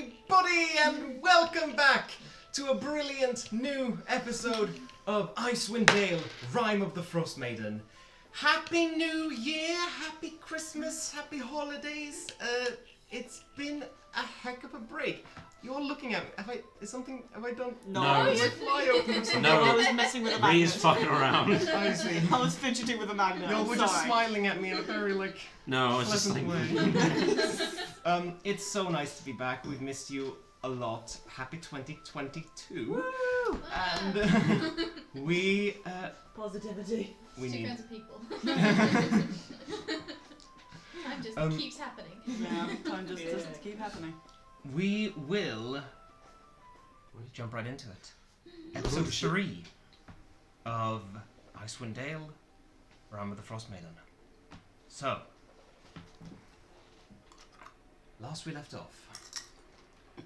everybody, and welcome back to a brilliant new episode of Icewind Dale, Rime of the Frostmaiden. Happy New Year, happy Christmas, happy holidays. It's been a heck of a break. You're looking at me. Have I done? No. Is my fly open or something? No. I was messing with a magnet. Ree's fucking around. I see. I was fidgeting with a magnet. No, I'm we're sorry. just smiling at me in a very, No, it's just pleasant like... way. It's so nice to be back. We've missed you a lot. Happy 2022. Woo! And we Positivity. we Two need kinds of people. Time just keeps happening. Yeah, time just doesn't keep happening. we will jump right into it. Episode 3 of Icewind Dale, Rime of the Frostmaiden. So, last we left off,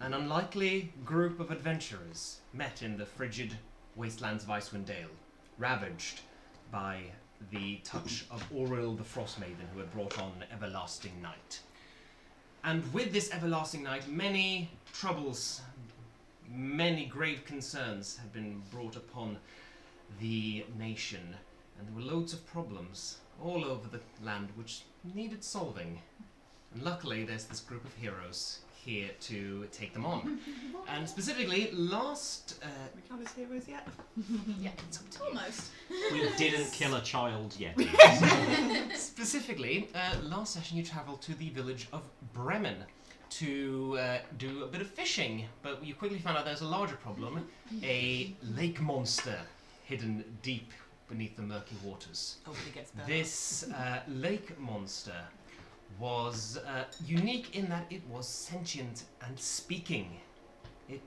an unlikely group of adventurers met in the frigid wastelands of Icewind Dale, ravaged by the touch of Auril the Frostmaiden, who had brought on everlasting night. And with this everlasting night, many troubles, many grave concerns have been brought upon the nation, and there were loads of problems all over the land which needed solving. And luckily, there's this group of heroes here to take them on. And specifically, last... We count as heroes yet? Yeah, almost. We didn't kill a child yet. Specifically, last session you travelled to the village of Bremen to do a bit of fishing, but you quickly found out there's a larger problem, a lake monster hidden deep beneath the murky waters. Hopefully gets better. This lake monster was unique in that it was sentient and speaking. It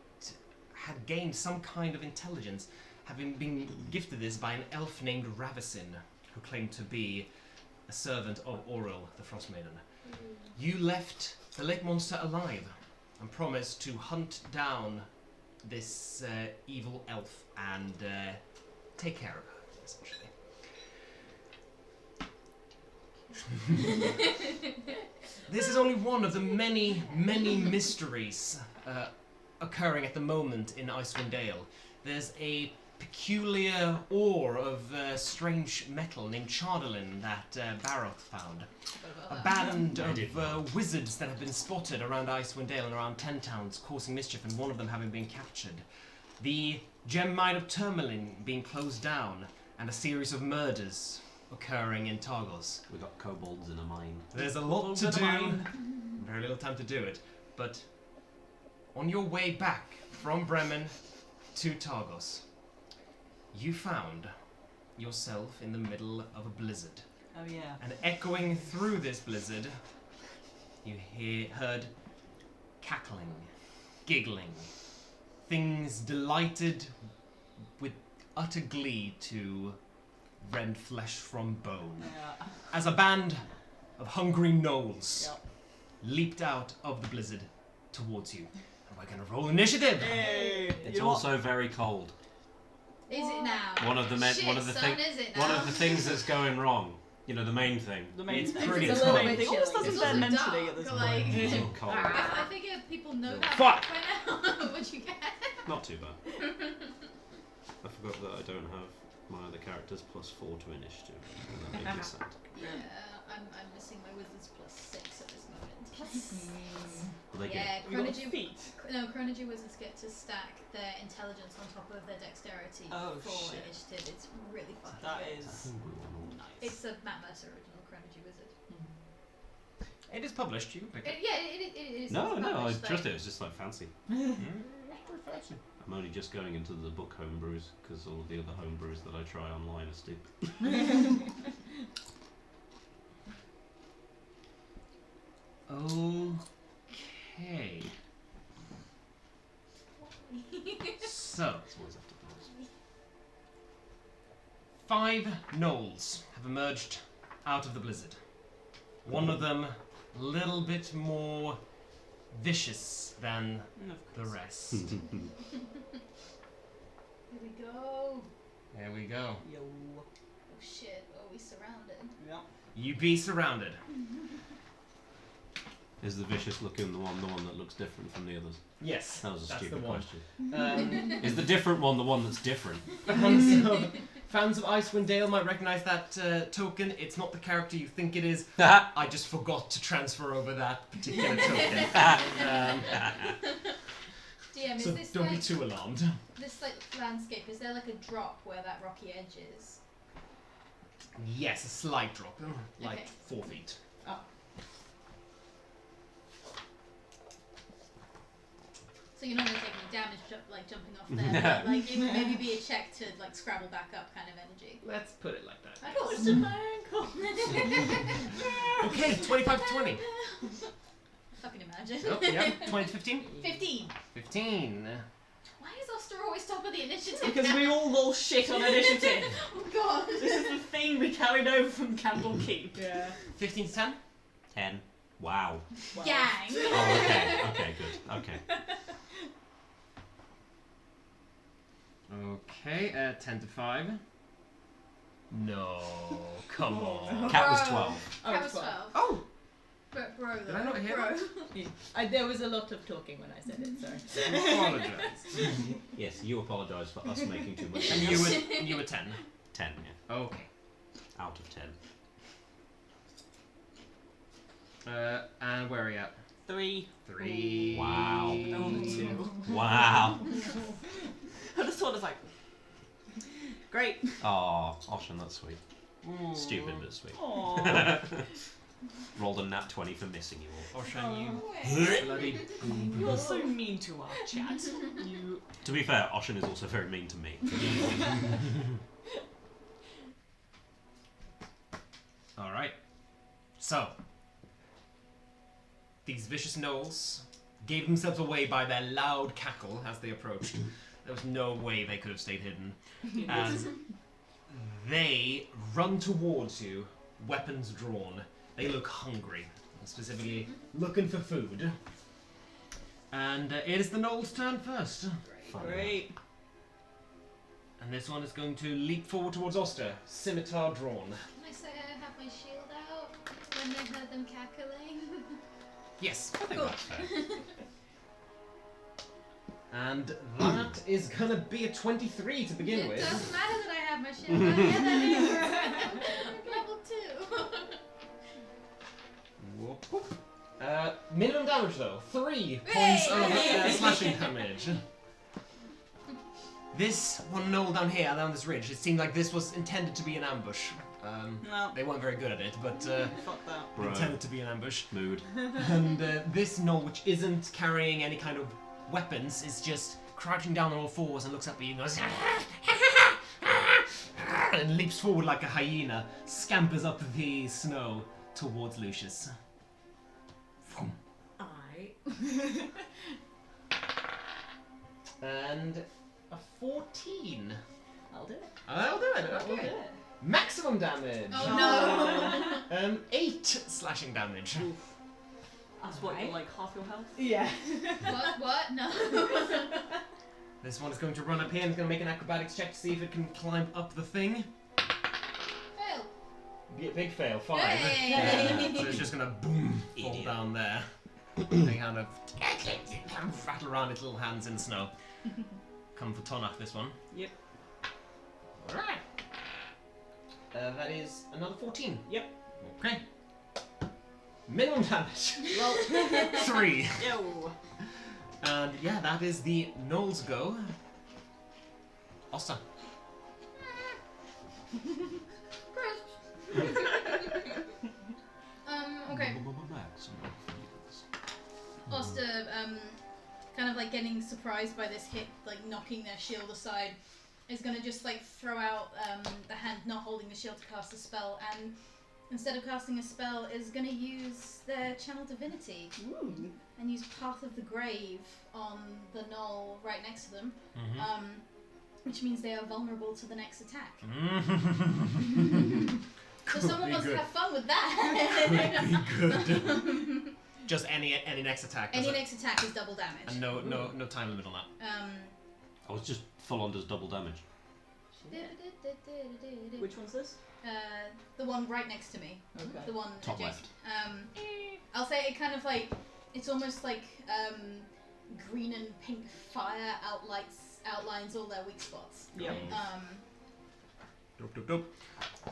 had gained some kind of intelligence, having been gifted this by an elf named Ravicin, who claimed to be a servant of Auril, the Frostmaiden. You left the lake monster alive and promised to hunt down this evil elf and take care of her, essentially. This is only one of the many, many mysteries occurring at the moment in Icewind Dale. There's a peculiar ore of strange metal named Chardolin that Baroth found. A band of wizards that have been spotted around Icewind Dale and around 10 towns causing mischief, and one of them having been captured. The gem mine of Tourmaline being closed down, and a series of murders occurring in Targos. We got kobolds in a mine. There's a lot to do, very little time to do it, but on your way back from Bremen to Targos, you found yourself in the middle of a blizzard. Oh yeah. And echoing through this blizzard, you heard cackling, giggling, things delighted with utter glee to rend flesh from bone. Yeah. As a band of hungry gnolls leaped out of the blizzard towards you. And we're going to roll initiative! Hey, It's also very cold. Is it now? One of the Is it now? one of the things that's going wrong. You know, the main thing. the main It's thing. pretty It's cold. the main thing. Almost It's doesn't also bear mentally dark, at this like- point. It's all cold. I figure people know that Fuck! by now. What'd you get? Not too bad. I forgot that I don't have my other characters plus 4 to initiative. And that made me sad. Yeah, I'm missing my wizards plus 6 at this moment. Well, they Yeah, We got Chronology. feet. No, Chronology wizards get to stack their intelligence on top of their dexterity Oh, for shit. initiative. It's really fucking That good. is nice. It's a Matt Mercer original Chronology wizard. It is published, you can pick it. It is. No, it's no, I published, trust like- it. It's just like fancy. Very fancy. I'm only just going into the book homebrews because all of the other homebrews that I try online are stupid. Okay. So, It's always after those. 5 gnolls have emerged out of the blizzard. One of them a little bit more vicious than the rest. Here we go. There we go. Yo. Oh shit, are we surrounded? Yeah. You be surrounded. Is the vicious looking the one that looks different from the others? Yes, That was a that's stupid the one. question. Is the different one the one that's different? Fans of Icewind Dale might recognise that token. It's not the character you think it is. Ah. I just forgot to transfer over that particular token. DM, So is this don't be like too alarmed. this like landscape? Is there like a drop where that rocky edge is? Yes, a slight drop, like Okay. 4 feet. So you're not going to take any damage jumping off there, but like it would maybe be a check to like scrabble back up kind of energy. Let's put it like that. I thought it was Twisted my ankle. Okay, 25 to 20. Fucking imagine. Oh, yep, 20 to 15. 15. 15. Why is Oster always top of the initiative? Because we all roll shit on initiative. Oh god. This is the thing we carried over from Campbell Keep. Yeah. 15 to 10. 10. Wow. Gang. Oh, okay. Okay, good. Okay. Okay, 10 to 5. No, come on. Cat was Bro. 12. That was 12. 12. Oh, Bro, did I not hear bro. that? There was a lot of talking when I said it, sorry. I apologise. Yes, you apologise for us making too much. And you were 10. 10, yeah. Okay. Out of 10. And where are you at? 3. 3. Wow. I rolled a 2. Wow. I just thought it was like, great. Aw, Oshin, that's sweet. Ooh. Stupid, but sweet. Aww. Rolled a nat 20 for missing you all. Oshan, you Wait. bloody. You're so mean to our chat. You. To be fair, Oshin is also very mean to me. Alright. So, these vicious gnolls gave themselves away by their loud cackle as they approached. There was no way they could have stayed hidden. And they run towards you, weapons drawn. They look hungry, specifically looking for food. And it is the gnolls' turn first. Great. And this one is going to leap forward towards Oster, scimitar drawn. Can I say I have my shield out when they heard them cackling? Yes, I think Cool. that's fair. And that is gonna be a 23 to begin It with. doesn't matter that I have my shield out. Yeah, that is. Level 2. Whoop, whoop. Minimum damage though, 3 points of slashing damage. This one gnoll down here, down this ridge, it seemed like this was intended to be an ambush. No. They weren't very good at it, but Fuck that. Bro. intended to be an ambush. Mood. And this gnoll, which isn't carrying any kind of weapons, is just crouching down on all fours and looks up at you and goes and leaps forward like a hyena, scampers up the snow towards Lucius. And a 14. I'll do it. I'll do it. I'll do Okay. it. Maximum damage. Oh no. 8 slashing damage. That's what, you're like half your health? Yeah. What? No. This one is going to run up here and is going to make an acrobatics check to see if it can climb up the thing. Fail. Big fail, 5. Hey. Yeah, so it's just going to boom, fall Idiot. down there. They kind of rattle around its little hands in the snow. Come for Tonacih, this one. Yep. Alright. That is another 14. Yep. Okay. Minimum damage. Well, 3. yo. And yeah, that is the gnolls go. Oster. Gross. Okay. Oster, kind of like getting surprised by this hit, like knocking their shield aside, is gonna just like throw out the hand not holding the shield to cast a spell, and instead of casting a spell, is gonna use their channel divinity Ooh. and use Path of the Grave on the gnoll right next to them, which means they are vulnerable to the next attack. So someone wants to have fun with that. Could be good. Just any next attack. Any does it? next attack is double damage. And no time limit on that. I was just full on does double damage. Which one's this? The one right next to me. Okay. The one Top adjacent. left. I'll say it kind of like it's almost like green and pink fire outlines all their weak spots. Yeah. Dope.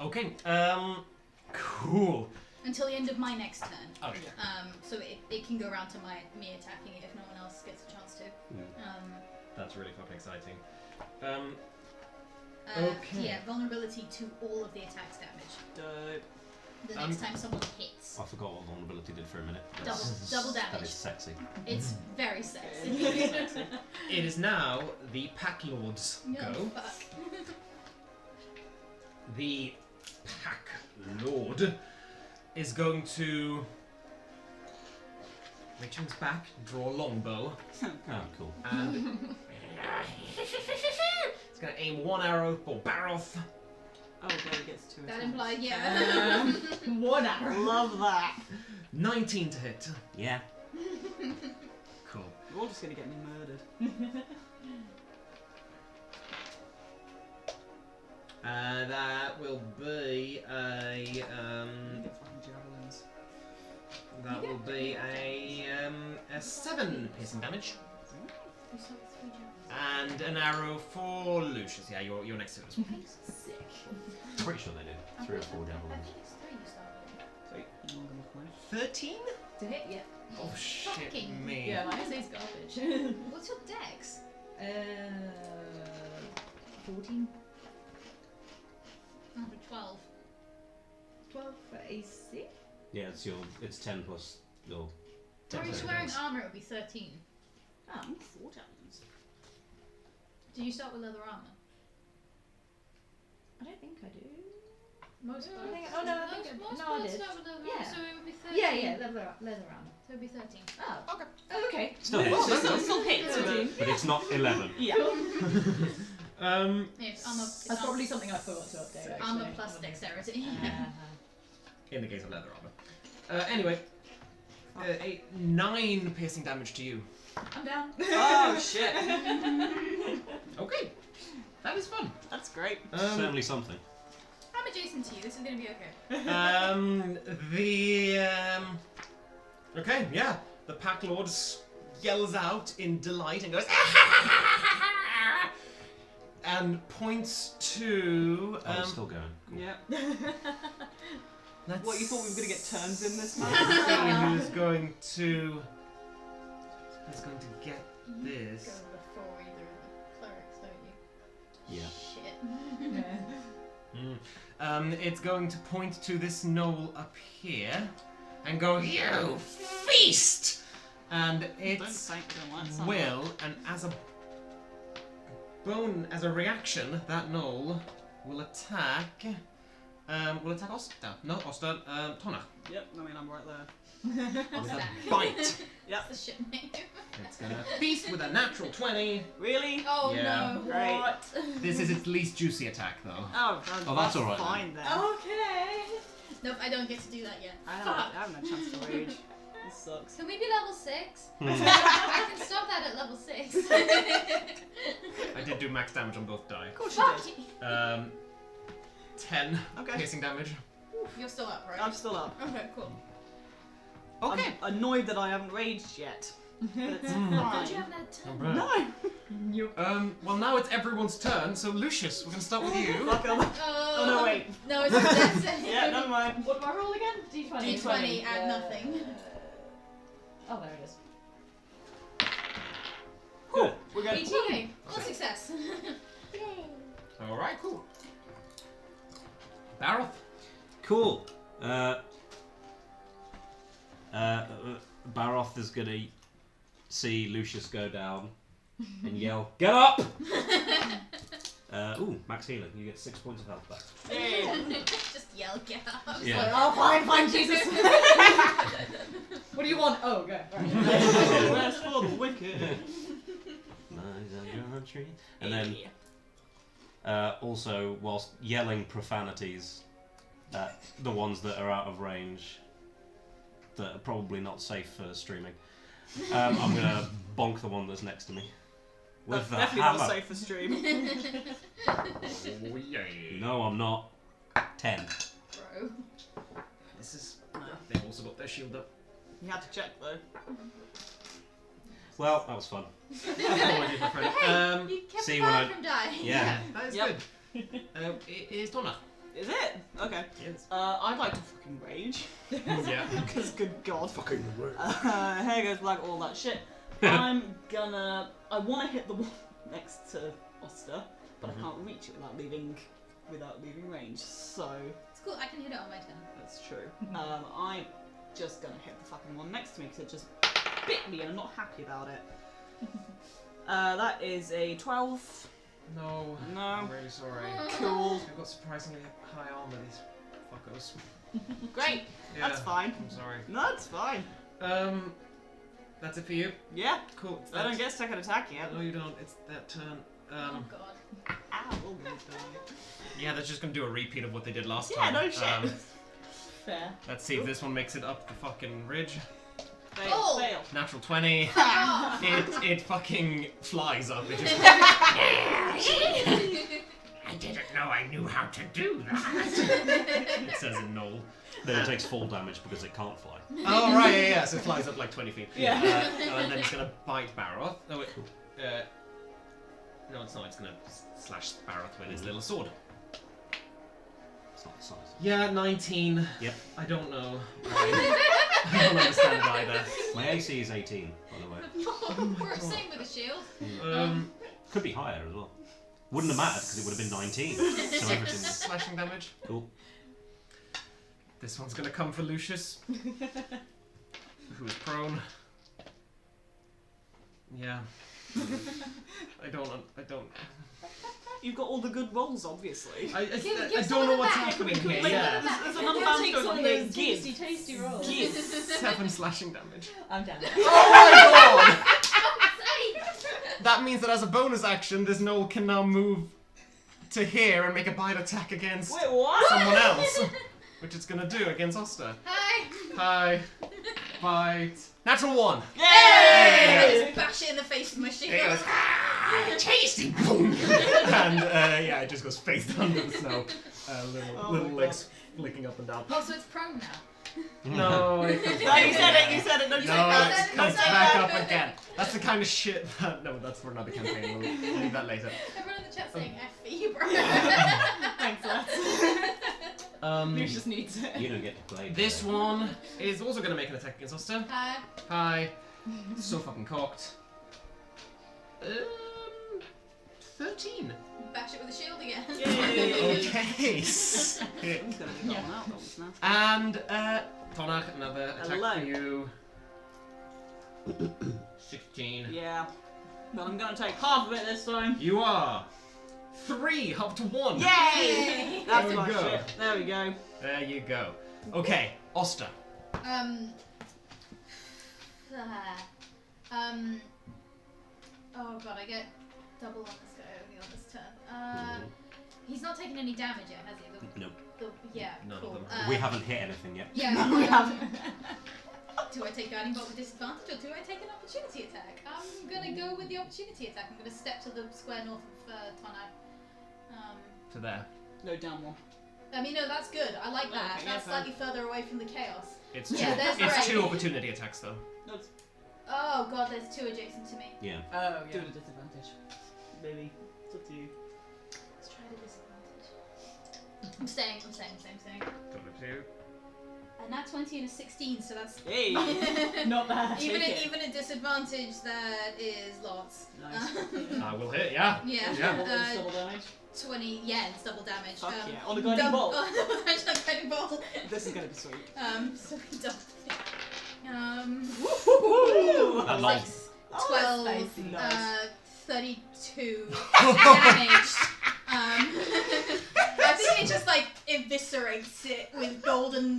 Okay. Cool. Until the end of my next turn. Okay. So it can go around to me attacking it if no one else gets a chance to. That's really fucking exciting. Okay. Yeah, vulnerability to all of the attack's damage. Dope. The next time someone hits. I forgot what vulnerability did for a minute. Double That damage. is sexy. It's very sexy. It is now the Pack Lord's Oh, go. fuck. The Pack Lord is going to reach in his back, draw a longbow, Oh, cool. and it's going to aim one arrow for Baroth. Oh, there he gets 2 That attacks. implies, yeah. 1 arrow. Love that. 19 to hit. Yeah. Cool. You're all just gonna get me murdered. That will be a Get fucking javelins. that will be a 7 piercing damage. You start with 3 javelins. And an arrow for Lucius. Yeah, you're next to it as well. Sick. Pretty sure they do. 3 or 4 I javelins. think it's 3 you start with. Sweet. I'm not gonna play. 13? To hit, yeah. Oh shit Fucking me. Yeah, my SA's garbage. What's your dex? 14. 12. 12 for AC. Yeah, it's 10 plus your. Or if you're wearing armor, it would be 13. Oh. 4 javelins. Do you start with leather armor? I don't think I do. Most I think, oh no, I think most no, I birds did. start with leather Yeah. armor, so it would be 13. Yeah, leather armor. So it would be 13. Oh, okay. Oh, okay. Still hits. Still hits. 13. But it's not 11. Yeah. Yeah, it's armor. It's That's probably something I forgot to update. Actually. armor plus dexterity. In the case of leather armor. Anyway, 9 piercing damage to you. I'm down. Oh shit. Okay, that is fun. That's great. Certainly something. I'm adjacent to you. This is going to be okay. Okay, yeah. The Pack Lord yells out in delight and goes and points to. Oh, it's still going. Cool. Yeah. Let's What, you thought we were gonna get turns in this see match? who's going to get this. Go before either of the clerics, don't you? Yeah. Shit. It's going to point to this knoll up here and go, "You feast!" And Don't it's thank them, that's not will, and as a reaction, that knoll will attack. Will attack Oster. No, Oster. Tonacih. Yep, I mean I'm right there. With that? a bite. Yep. That's the shit name. It's gonna feast with a natural 20. Really? Oh Yeah. no. Great. What? This is its least juicy attack, though. Oh, that's all right fine then. Okay. Nope, I don't get to do that yet. I haven't had a chance to rage. This sucks. Can we be level 6? I can stop that at level 6. I did do max damage on both die. Of course you Fuck did. you. 10 Okay. piercing damage. You're still up, right? I'm still up. Okay, cool. Okay. I'm annoyed that I haven't raged yet. But it's Don't you fine. have that turn? Alright. No! Well, now it's everyone's turn, so Lucius, we're gonna start with you. Fuck off. Oh Oh no, wait. No, it's not that. Yeah, never mind. What do I roll again? D20. D20, add nothing. Oh, there it is. Cool. We're good. 18. Okay, full success. Alright, cool. Baroth. Cool. Baroth is gonna see Lucius go down and yell, "Get up!" Max healing. You get 6 points of health back. Yay. Just yell, get up. Yeah. Oh, fine, Jesus. What do you want? Oh, go. Right. Where's for the wicked? And then, also, whilst yelling profanities at the ones that are out of range, that are probably not safe for streaming, I'm gonna bonk the one that's next to me. with the Definitely hammer. not safe for stream. Oh, yay. No, I'm not. 10. Bro. This is. No. They've also got their shield up. You had to check though. Well, that was fun. Apologies, my friend. You kept see the when bird I- from dying. Yeah. That is Yep. good. It is Tonacih. Is it? Okay. Yes. I'd like to fucking rage. Yeah. Because good god. Fucking Hair goes black, all that shit. I want to hit the wall next to Oster, but I can't reach it without leaving range. So It's cool. I can hit it on my turn. that's true. I'm just gonna hit the fucking one next to me because it just bit me and I'm not happy about it. That is a 12. No. No. I'm really sorry. Cool. They've got surprisingly high armor, these fuckers. Great. Yeah, That's fine. I'm sorry. No, that's fine. That's it for you. Yeah. Cool. I don't get second attack yet. No, you don't. It's that turn. Oh god. Ow. Yeah, that's just gonna do a repeat of what they did last Yeah, time. no shit. Fair. Let's see if this one makes it up the fucking ridge. Fail. Oh. Fail. Natural 20. Oh. It fucking flies up. It just. I didn't know I knew how to do that. It says in Knoll. Then it takes fall damage because it can't fly. Oh right, yeah. So it flies up like 20 feet. Yeah. And then it's gonna bite Baroth. No, wait. No, it's not. It's gonna slash Baroth with his little sword. It's not the size. Yeah, 19. Yep. I don't know. I don't understand it either. My AC is 18, by the way. We're same with the shield. Could be higher as well. Wouldn't have mattered because it would have been 19. So everything was Slashing damage. cool. This one's gonna come for Lucius, who is prone. Yeah. I don't. You've got all the good rolls, obviously. I Give some don't of know them what's back. happening here. Like, Yeah. There's an Take unbound some on of here. those Give. tasty rolls. Give. 7 slashing damage. I'm down. Oh my god! Say. That means that as a bonus action, this Knoll can now move to here and make a bite attack against Wait, what? someone else. Which it's gonna do against Oster. Hi. Hi. Bite. Natural 1. Yay! Just bash it in the face with my shield. It goes, tasty! Boom! And yeah, it just goes face down to the snow. Little my legs flicking up and down. Oh, so it's prone now. No, it comes No, back you said again. it, you said it, no, you No, said it that. comes Don't say back that. up again. That's the kind of shit that... No, that's for another campaign. We'll leave that later. Everyone in the chat saying F you, bro. Thanks, lads. Lucius needs it. You don't get to play. This today. one is also going to make an attack against Oster. Hi. Hi. So fucking cocked. 13. Bash it with the shield again. Yay! Okay. He's gonna be gone out, that was nasty. And Tonacih, another attack Hello. for you. 16. Yeah. Well, I'm gonna take half of it this time. You are 3 up to 1. Yay! That's There we my go. shit. There we go. There you go. Okay, Oster. Oh god, I get double on this guy only on this turn. He's not taken any damage yet, has he? Nope. Yeah, None of cool. them. We haven't hit anything yet. Yeah, We haven't. Do I take guiding bolt with disadvantage or do I take an opportunity attack? I'm gonna go with the opportunity attack. I'm gonna step to the square north of Tonacih. To there. No, down one. I mean, no, that's good. I like that. Okay, That's yeah, fine. slightly further away from the chaos. It's Yeah, two. there's It's right. 2 opportunity attacks though. No, it's Oh god, there's 2 adjacent to me. Yeah. Oh, do yeah. it at disadvantage. Baby. It's up to you. Let's try the disadvantage. I'm staying. Got a 2. A nat 20 and a 16, so that's Hey! Not bad. even Take it. even a disadvantage. That is lots. Nice. I will hit, yeah. Yeah. Yeah. It's double damage. 20. Yeah, it's double damage. Fuck yeah. On the guiding bolt. Double damage on guiding bolt. This is gonna be sweet. So we double. Woo! I like- 6, Oh, 12, that's spicy. Nice. 32 damage. I think it just like eviscerates it with golden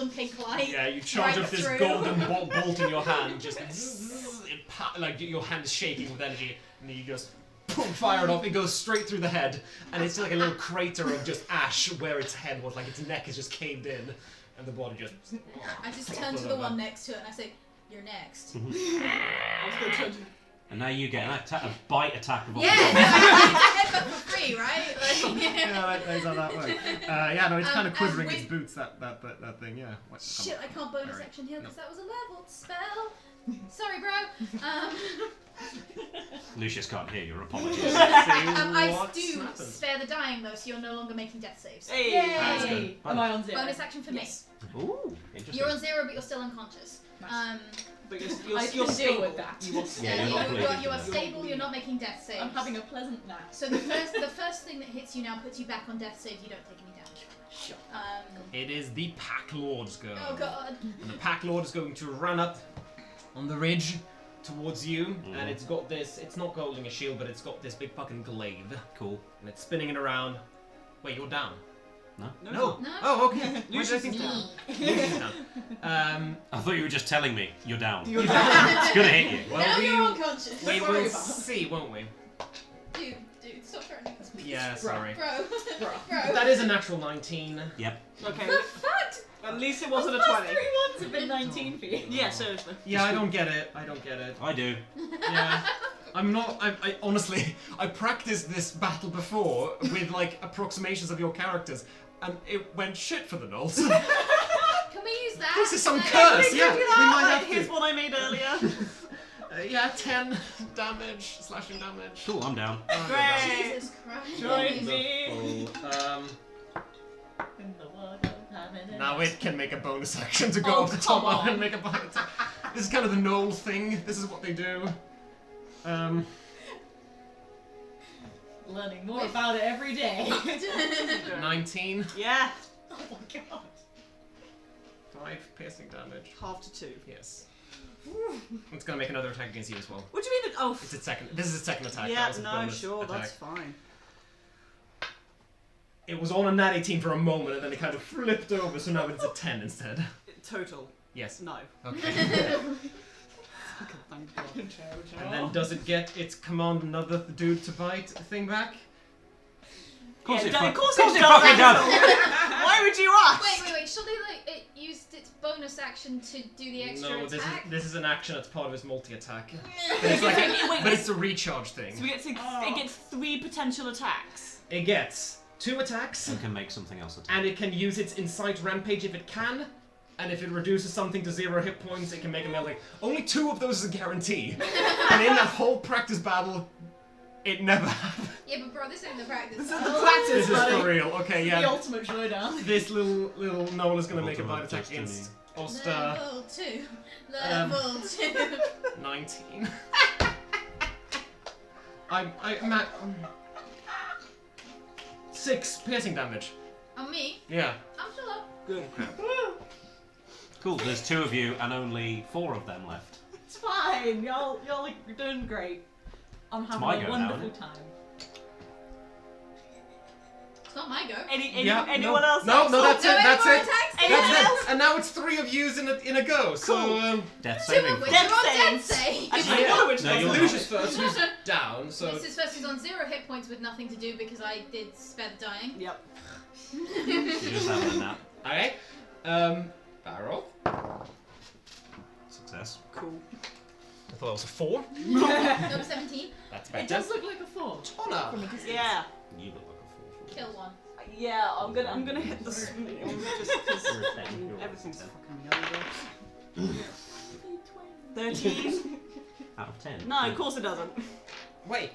pink light. Yeah, you charge Right up this through. golden bolt in your hand, just like your hand is shaking with energy, and then you just boom, fire it off. It goes straight through the head, and it's like a little crater of just ash where its head was, like its neck is just caved in, and the body just. I just turn to the one next to it and I say, "You're next." I was gonna turn to And now you get a bite attack of Yeah, opportunity. headbutt for free, right? Like, Yeah, that's how that works. Yeah, no, it's kind of quivering with- its boots, that thing, yeah. What- Shit, I can't bonus Sorry. action heal because No. that was a leveled spell. Sorry, bro. Lucius can't hear your apologies. I What's do happened? spare the dying though, so you're no longer making death saves. Hey. That's Yay! good. Am I on 0? Bonus action for Yes. Ooh, interesting. me. You're on 0, but you're still unconscious. Nice. But I you're can deal stable. with that. You are Yeah, you're not you are bleeding to death. stable. You're not making death saves. I'm having a pleasant nap. So the first thing that hits you now puts you back on death saves. You don't take any damage. Sure. It is the Pack Lord's go. Oh god. And the Pack Lord is going to run up on the ridge towards you, Mhm. and it's got this, it's not holding a shield, but it's got this big fucking glaive, Cool. and it's spinning it around. Wait, you're down? No. No. Oh, okay. Why Lucius did I is think- down. Lucius down. I thought you were just telling me you're down. You're It's gonna hit you. Well, now we, you're unconscious. we Don't worry will about it. see, won't we? Dude, stop threatening us. please. Yeah, sorry. Bro. Bro. Bro. That is a natural 19. Okay. The fuck? At least it wasn't a Those 20. 3 ones have been 19 for you. Yeah, seriously. Yeah, I don't get it. I don't get it. I do. Yeah. I'm not. I honestly, I practiced this battle before with like approximations of your characters, and it went shit for the Knolls. Can we use that? This is some Like, curse. Can Yeah, do we that? might Like, have here's to. one I made earlier. Yeah, 10 damage, slashing damage. Cool, I'm down. Great. Jesus Christ. Join me. Wonderful. In the world of having Now it can make a bonus action to go Oh, off the top come and on. make a bite attack. This is kind of the Knoll thing. This is what they do. Learning more about it every day. 19, Yeah. Oh my god. 5 piercing damage. Half to 2. Yes. It's gonna make another attack against you as well. What do you mean? Oh. It's its second. This is its second attack. That Yeah, was a no, bonus sure, attack. that's fine. It was on a nat 18 for a moment, and then it kind of flipped over, so now it's a 10 instead. Total. Yes. No. Okay. Thank God. And then does it get its command another dude to bite thing back? Of course it of course fucking it does. does. Why would you ask? Wait. Surely, like, it used its bonus action to do the extra No, attack? this is an action that's part of its multi-attack. But Wait, it's, like Wait, but it's a recharge thing. So it gets 3 potential attacks. It gets 2 attacks, And can make something else attack. and it can use its Insight Rampage if it can, and if it reduces something to 0 hit points, it can make a melee. Only 2 of those is a guarantee. And in that whole practice battle, it never happened. Yeah, but bro, this ain't the practice. This is the Oh. practice, This is buddy. for real. Okay, The yeah. ultimate showdown. This little Noel is going to make a Ultimate bite attack destiny. against Oster. Level 2. Level 2. 19. I'm at 6 piercing damage. On me, Yeah. I'm still up. Good. Cool, there's 2 of you and only 4 of them left. It's fine. Y'all are doing great. I'm having my a go now, wonderful isn't it? time. It's not my go. Anyone else? No, that's No, it. any That's more it. attacks? Anyone That's else? it. And now it's 3 of yous in a go. So Cool. Death 2 saving of which throw. are on death Death save. Actually, Yeah. one of which No, doesn't. you're Lucius first, who's down. So This is first is on 0 hit points with nothing to do because I did spare the dying. Yep. You just have a nap. okay. Barrel. Success. Cool. I thought it was a 4. Number 17. That's It better. does look like a 4. Tonna. From a distance. Yeah. You look like a 4. Kill one. Yeah, I'm gonna hit the small one just because You're a 10, you're a everything's 10. fucking younger. 13. Out of 10. No, of course it doesn't. Wait.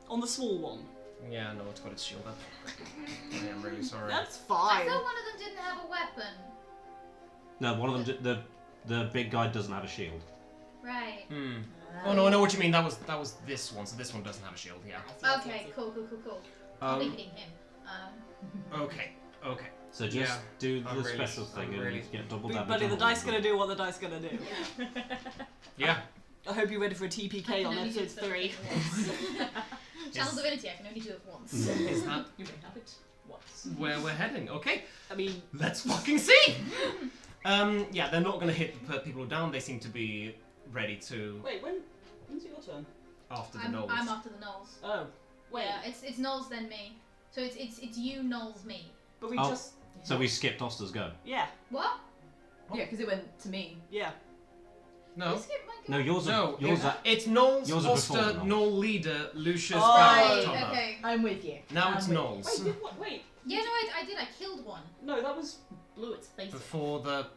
On the small one. Yeah, no, it's got its shield up. I am really sorry. That's I fine. thought one of them didn't have a weapon. No, one of them, the big guy doesn't have a shield. Right. Hmm. Oh no, I know what you mean. That was this one. So this one doesn't have a shield. Yeah. Okay, cool. I'll be hitting him. Okay. So just Yeah, do the I'm really- special thing I'm and really- you get double damage. Buddy, on the all dice of gonna them. do what the dice gonna do. Yeah. I hope you're ready for a I TPK can on only do episode it 3. once. Channel Divinity, I can only do it once. Is that You may have it once. where we're heading? Okay. I mean, Let's fucking see. Yeah, they're not gonna hit the people who are down. They seem to be ready to wait, when's it your turn? after the I'm Knolls. after the Knolls. Oh, wait. Yeah, it's Knolls then me. So it's you Knolls me. But we Oh. just. So we skipped Oster's go. Yeah, What? Yeah, because it went to me. yeah. No. You skipped my No, yours are. No, Yours are. it's Noel's yours are before Foster, the Noel leader, Lucius, Oh. Right, Tonner. okay. I'm with you. Now I'm it's with you. Noel's. Wait, did what? Wait. Yeah, no, I did. I killed one. No, that was. Blew its face. Before the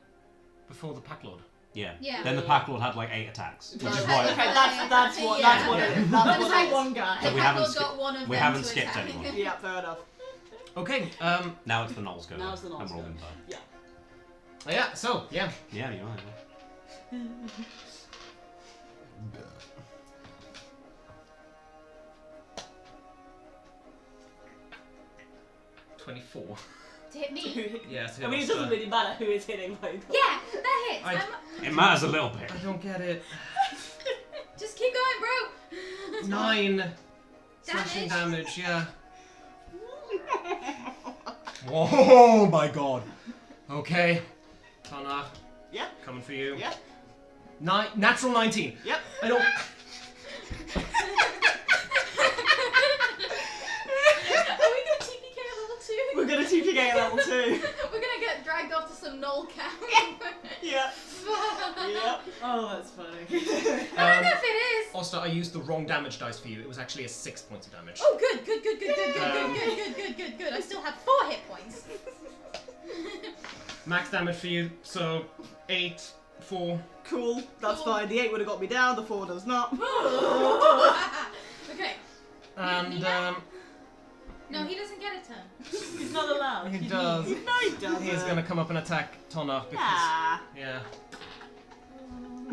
Pack Lord. Yeah. Yeah. Then the Pack Lord had like 8 attacks, which is Okay, why okay, that's what Yeah. it is. That That's was what like it is. one guy. So The we Pack haven't Lord skipped- got one of we them haven't to skipped attack. anyone. Yeah, fair enough. Okay. now it's the Knowles go. Now it's the Knowles And we're all go. gonna die. Yeah. Yeah. So yeah. Yeah, you are. 24. To hit me. Yeah. So I mean, it doesn't really matter who is hitting. Like, Yeah, that hits. I- It matters a little bit. I don't get it. Just keep going, bro. 9 slashing damage. Yeah. Whoa! Oh my God. Okay. Tonacih. Yeah. Coming for you. Yeah. Natural 19. Yep. I don't. Are we gonna TPK at level 2? We're gonna TPK at level 2. We're gonna get dragged off to some knoll camp. Yeah. Yep. Oh, that's funny. I don't know if it is. Oster, I used the wrong damage dice for you. It was actually a 6 points of damage. Oh, good. I still have 4 hit points. Max damage for you, so 8, 4. Cool. That's Cool. fine. The 8 would have got me down. The 4 does not. Okay. And No, he doesn't get a turn. He's not allowed. he does. No, he doesn't. He's gonna come up and attack Tonacih because Nah. yeah.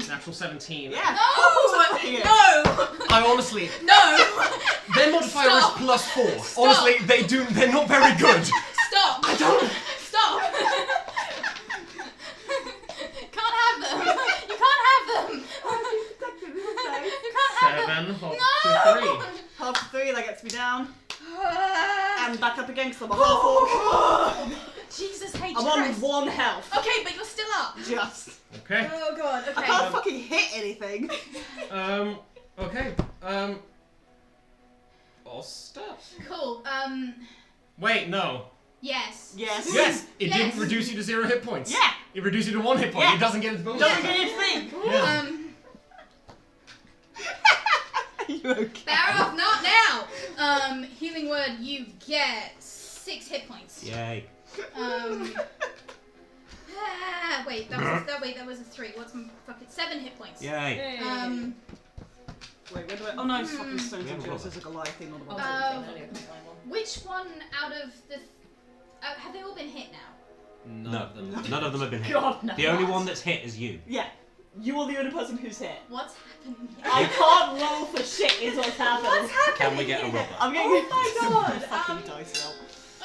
Natural 17. Yeah. No! Yeah. No! I honestly, No! their modifier Stop. is +4. Stop. Honestly, they're not very good. Stop! I don't. Stop! Can't have them! You can't have them! You can't have them! 7 hop No! to 3. Half to 3, that gets me down. And back up again because I'm a half-orc. Jesus H. I'm on Christ. 1 health. Okay, but you're still up. Just. Okay. Oh god, I okay. can't fucking hit anything. Okay. Oster. Cool. Wait, no. Yes. Yes. Yes, it Yes. didn't reduce you to 0 hit points. Yeah. It reduced you to 1 hit point. Yeah. It doesn't get its bonus. Doesn't attack. get anything. Yeah. You okay? Barrow, not now. Healing word. You get 6 hit points. Yay. Wait, that was a 3. What's my fucking 7 hit points? Yay. Wait, where do I? Oh no, it's fucking Stones We and haven't Joes got is a Goliath thing, not a Oh, one. Which one out of the... have they all been hit now? No, none of them have been hit. God, no. The only one that's hit is you. Yeah. You are the only person who's hit. What's happening here? I can't roll for shit is what's happening. What's happening Can we get a here? rubber? I'm getting Oh my god, fucking dice out.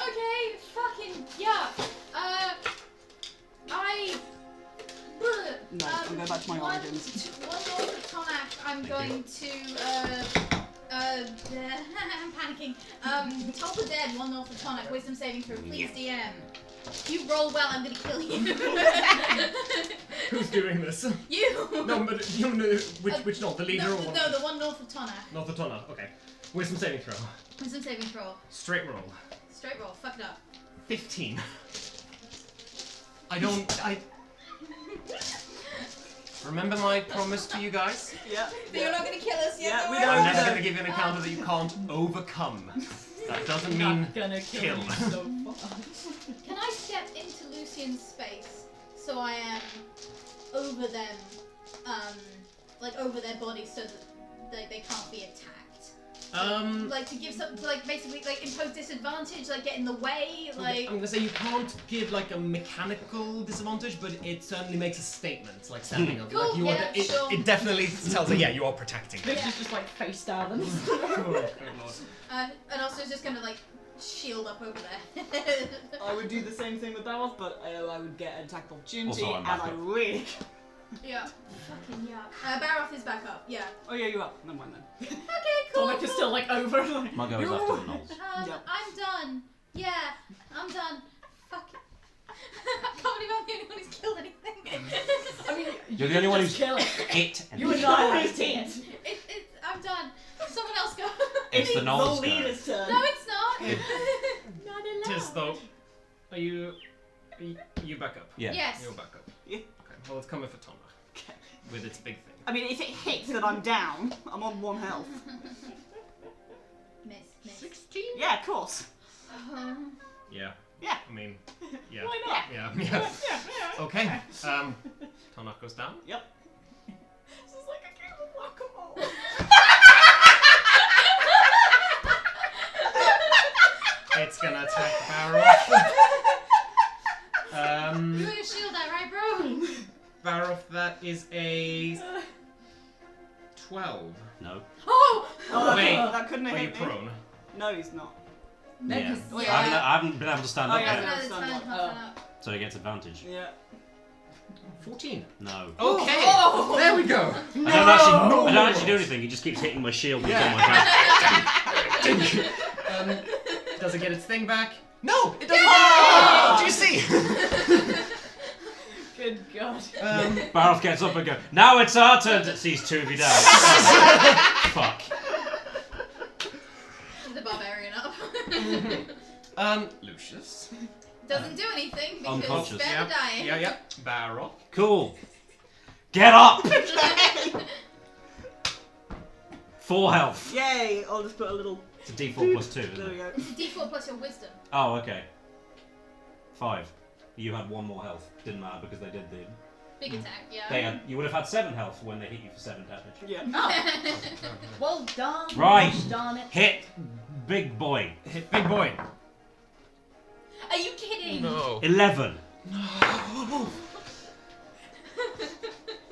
Okay, fucking yuck. No, I'm going back to my origins. One more for Tonacih. I'm going to I'm panicking. Top of Dead, one more for Tonacih. Wisdom saving throw, please DM. If you roll well, I'm gonna kill you. Who's doing this? You. No, but you know which not the leader No, or one? no, the one north of Tonacih. Not the Tonacih. Okay. Wisdom saving throw. Wisdom saving throw. Straight roll. Straight roll. Fuck it up. 15. Remember my promise to you guys? Yeah. But you're not gonna kill us yet. Yeah, don't we worry. don't. I'm never going to give you an encounter that you can't overcome. That doesn't mean Not gonna kill kill. you so fast. Can I step into Lucian's space so I am over them, like over their body so that they can't be attacked? Like to give some, to like basically like impose disadvantage, like get in the way, like. I'm gonna say you can't give like a mechanical disadvantage, but it certainly makes a statement, like standing up. Cool, Like you yeah, are, sure. it definitely tells her, yeah, you are protecting. This is just like face down and And also it's just gonna like shield up over there. I would do the same thing with Baroth, but I would get an attack of opportunity, Also, I'm and back I up. really. Yeah. Fucking yuck. Baroth is back up. Yeah. Oh yeah, you're up. Never mind then. Okay, cool. Tonacih is still like over. Like, My go is after the Knowles. Yep. I'm done. Yeah, I'm done. Fuck it. I can't believe I'm the only one who's killed anything. I mean, You're the only one who's kill it. hit. And You annihilate it. I'm done. Someone else go. It's the Knowles The go. leader's turn. No, it's not. Not Tis though. Are you back up? Yeah. Yes. You're back up. Yeah. Okay. Well, it's coming for Tonacih. Okay. With its big thing. I mean, if it hits, then I'm down. I'm on 1 health. Miss. 16? Yeah, of course. Yeah. Yeah. I mean, yeah. Why not? Yeah. Okay. Tonacih goes down. Yep. This is like a game of whack-a-mole. It's gonna attack Baroth. You got your shield out, right, bro? Baroth, that is a 12. No. Oh! Oh, Wait, that couldn't have Are you hit me. prone? No, he's not. No, Yeah. 'cause- Wait, I haven't been able to stand Oh, up yeah, yet, no. Another time, stand half an up. so he gets advantage. Yeah. 14. No. Okay. Oh! There we go. I don't actually do anything. He just keeps hitting my shield with all my hand. Does it get its thing back? No, it doesn't. Oh! Do you see? Good God. Baroth gets up and goes, now it's our turn to sees 2 of you down. Fuck. The Barbarian up. Lucius. Doesn't do anything because Unconscious. they're dying. Yeah. Baroth. Cool. Get up! 4 health. Yay! I'll just put a little. It's a d4 plus 2, There isn't we it? go. It's a D4 plus your wisdom. Oh, okay. 5. You had 1 more health. Didn't matter because they did the... Big attack, yeah. They had, you would have had 7 health when they hit you for 7 damage. Yeah. Oh. Well done. Right. Gosh darn it. Hit big boy. Hit big boy. Are you kidding? No. 11.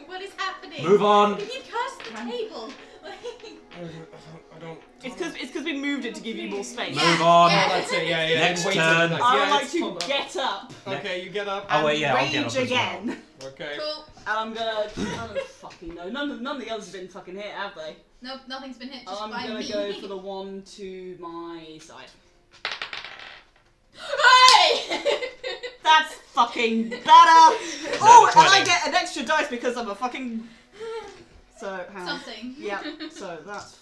What is happening? Move on. If you cursed the table. I don't. It's because we moved it to give you more space. Yeah. Move on. Yeah. That's it. Yeah. Next Wait turn. till the I yeah, would like it's to fun. get up Okay, you get up. Oh, wait, and yeah, I'll get rage up as well. again. Okay. Cool. And I'm gonna. I don't fucking know. None of the others have been fucking hit, have they? Nope, nothing's been hit just I'm by gonna me. go for the one to my side. Hey! That's fucking better! Oh, and I get an extra dice because I'm a fucking. So, hang on. Something. Yeah, so that's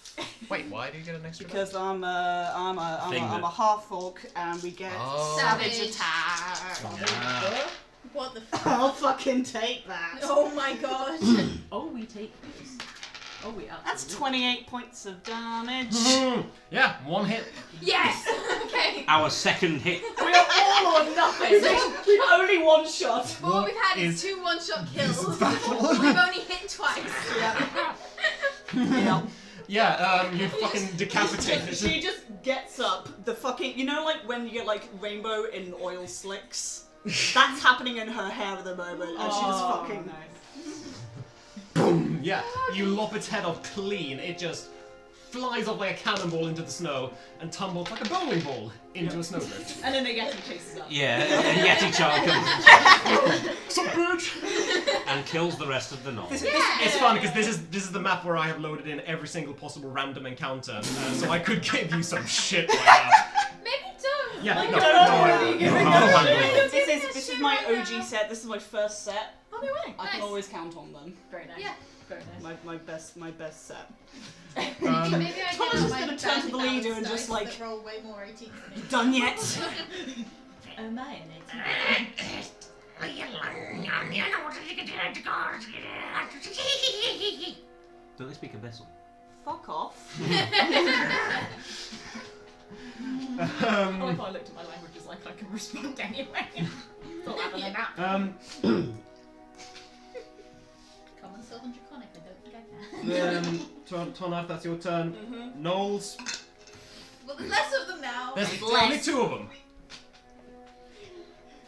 Wait, why do you get an extra? because I'm a half-orc and we get Oh. savage Savage. attack. Yeah. What the fuck? I'll fucking take that. Oh my gosh. Oh, we take this. Oh, we are. That's 28 points of damage. Yeah, 1 hit. Yes! Okay. Our second hit. We are all or nothing. We've only one shot. But what we've had is is 2 one-shot kills. We've only hit twice. Yeah. Yeah, you fucking decapitated. She just gets up. The fucking, you know, like when you get like rainbow in oil slicks. That's happening in her hair at the moment, and she just fucking. Nice. Boom! Yeah, you lop its head off clean. It just flies off like a cannonball into the snow and tumbles like a bowling ball into a snowdrift. And then the Yeti chases up. Yeah, a Yeti child comes Some bitch! and kills the rest of the knoll. It's fun because this is the map where I have loaded in every single possible random encounter, so I could give you some shit right now. Maybe don't. Yeah, Like, no, don't no, worry, no. This is my OG set. This is my first set. Oh, no way. I can Nice. always count on them. Very nice. Yeah. Very nice. My best set. Maybe I get Thomas out is my gonna turn to the badly leader and balanced just, dice like- that roll way more 18s than me. Done yet? Oh my, Don't they speak Abyssal? Fuck off. Oh, if I looked at my languages like I can respond anyway. Thought having a nap. Common, Sylvan, Draconic, I don't think I can. Tonacih, that's your turn. Knowles, Well, there's less of them now. there's Less. only 2 of them.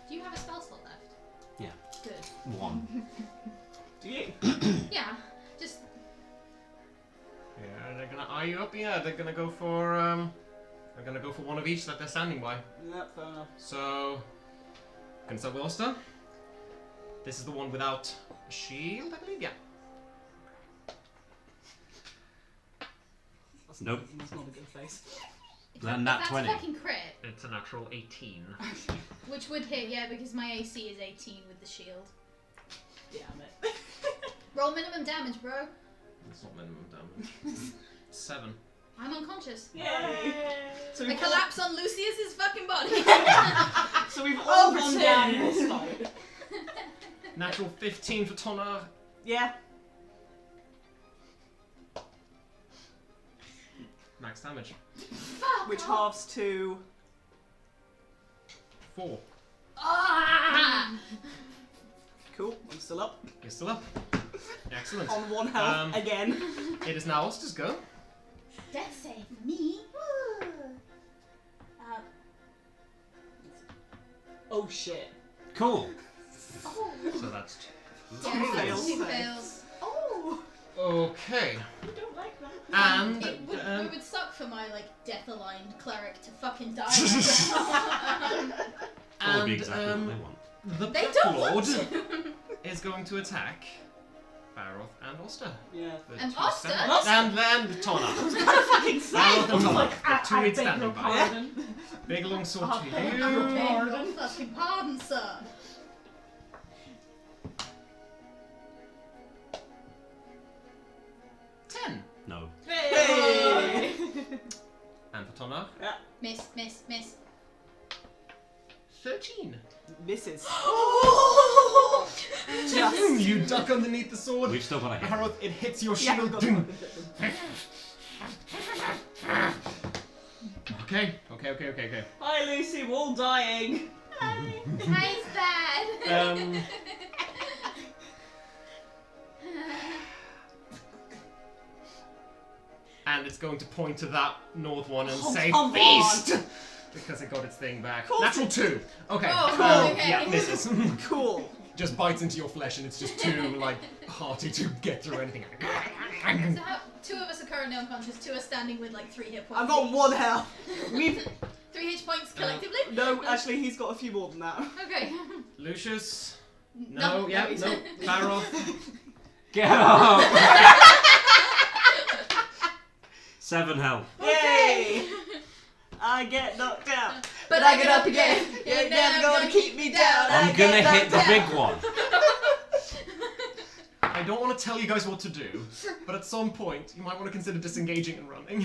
Do you have a spell slot left? Yeah. Good. 1. Do you? Yeah, just Yeah, they're gonna eye you up. Yeah, they're gonna go for one of each that they're standing by. Yeah, fair enough. So, gonna start with Oster. This is the one without a shield, I believe. Yeah. Nope. That's not a good face. Then nat that's 20. fucking crit, It's a natural 18. which would hit, yeah, because my AC is 18 with the shield. Damn it. Roll minimum damage, bro. It's not minimum damage. 7. I'm unconscious. Yay! So I we've all, collapse on Lucius's fucking body. so we've all gone pretend. down this fight. Natural 15 for Tonacih. Yeah. max damage. Which halves to 4. Ah! cool. I'm still up You're still up. Excellent. on 1 health again. It is now Oster's go. Death save for me. Woo. Oh shit. Cool. Oh. So that's Yeah, fails. 2 fails. Oh. okay. I don't like that. And It would suck for my like death-aligned cleric to fucking die. That would be and exactly what they want. the They Pep don't Lord want to. is going to attack Baroth and Oster. Yeah. The And two Oster? stand- Oster? And then Tonna. Fucking Baroth say. and Tonna. Like, The two I each beg standing your by. pardon. Big long sword I to beg you. your Beg pardon. your fucking pardon, sir. 10. No. Hey. And for Tonna, Miss. 13. Misses. You duck underneath the sword. We've still got a hit. Baroth, it hits your Yeah, shield. got it. Okay. Hi Lucy, we're all dying. Hi's bad. And it's going to point to that north one and Oh, say come feast! Because it got its thing back. Cool. Natural 2. Okay. Oh, okay. Yeah, misses. Cool. Just bites into your flesh and it's just too, like, hearty to get through anything. So how, 2 of us are currently unconscious, 2 are standing with like 3 hit points. I've got each. 1 health. We've 3 hit points collectively? no, actually he's got a few more than that. Okay. Lucius? No, yeah, he's- no. Baroth? Get up! 7 health. Yay! I get knocked out. But I get up again. You're never gonna keep me down. I'm gonna hit the big one. I don't want to tell you guys what to do, but at some point you might want to consider disengaging and running.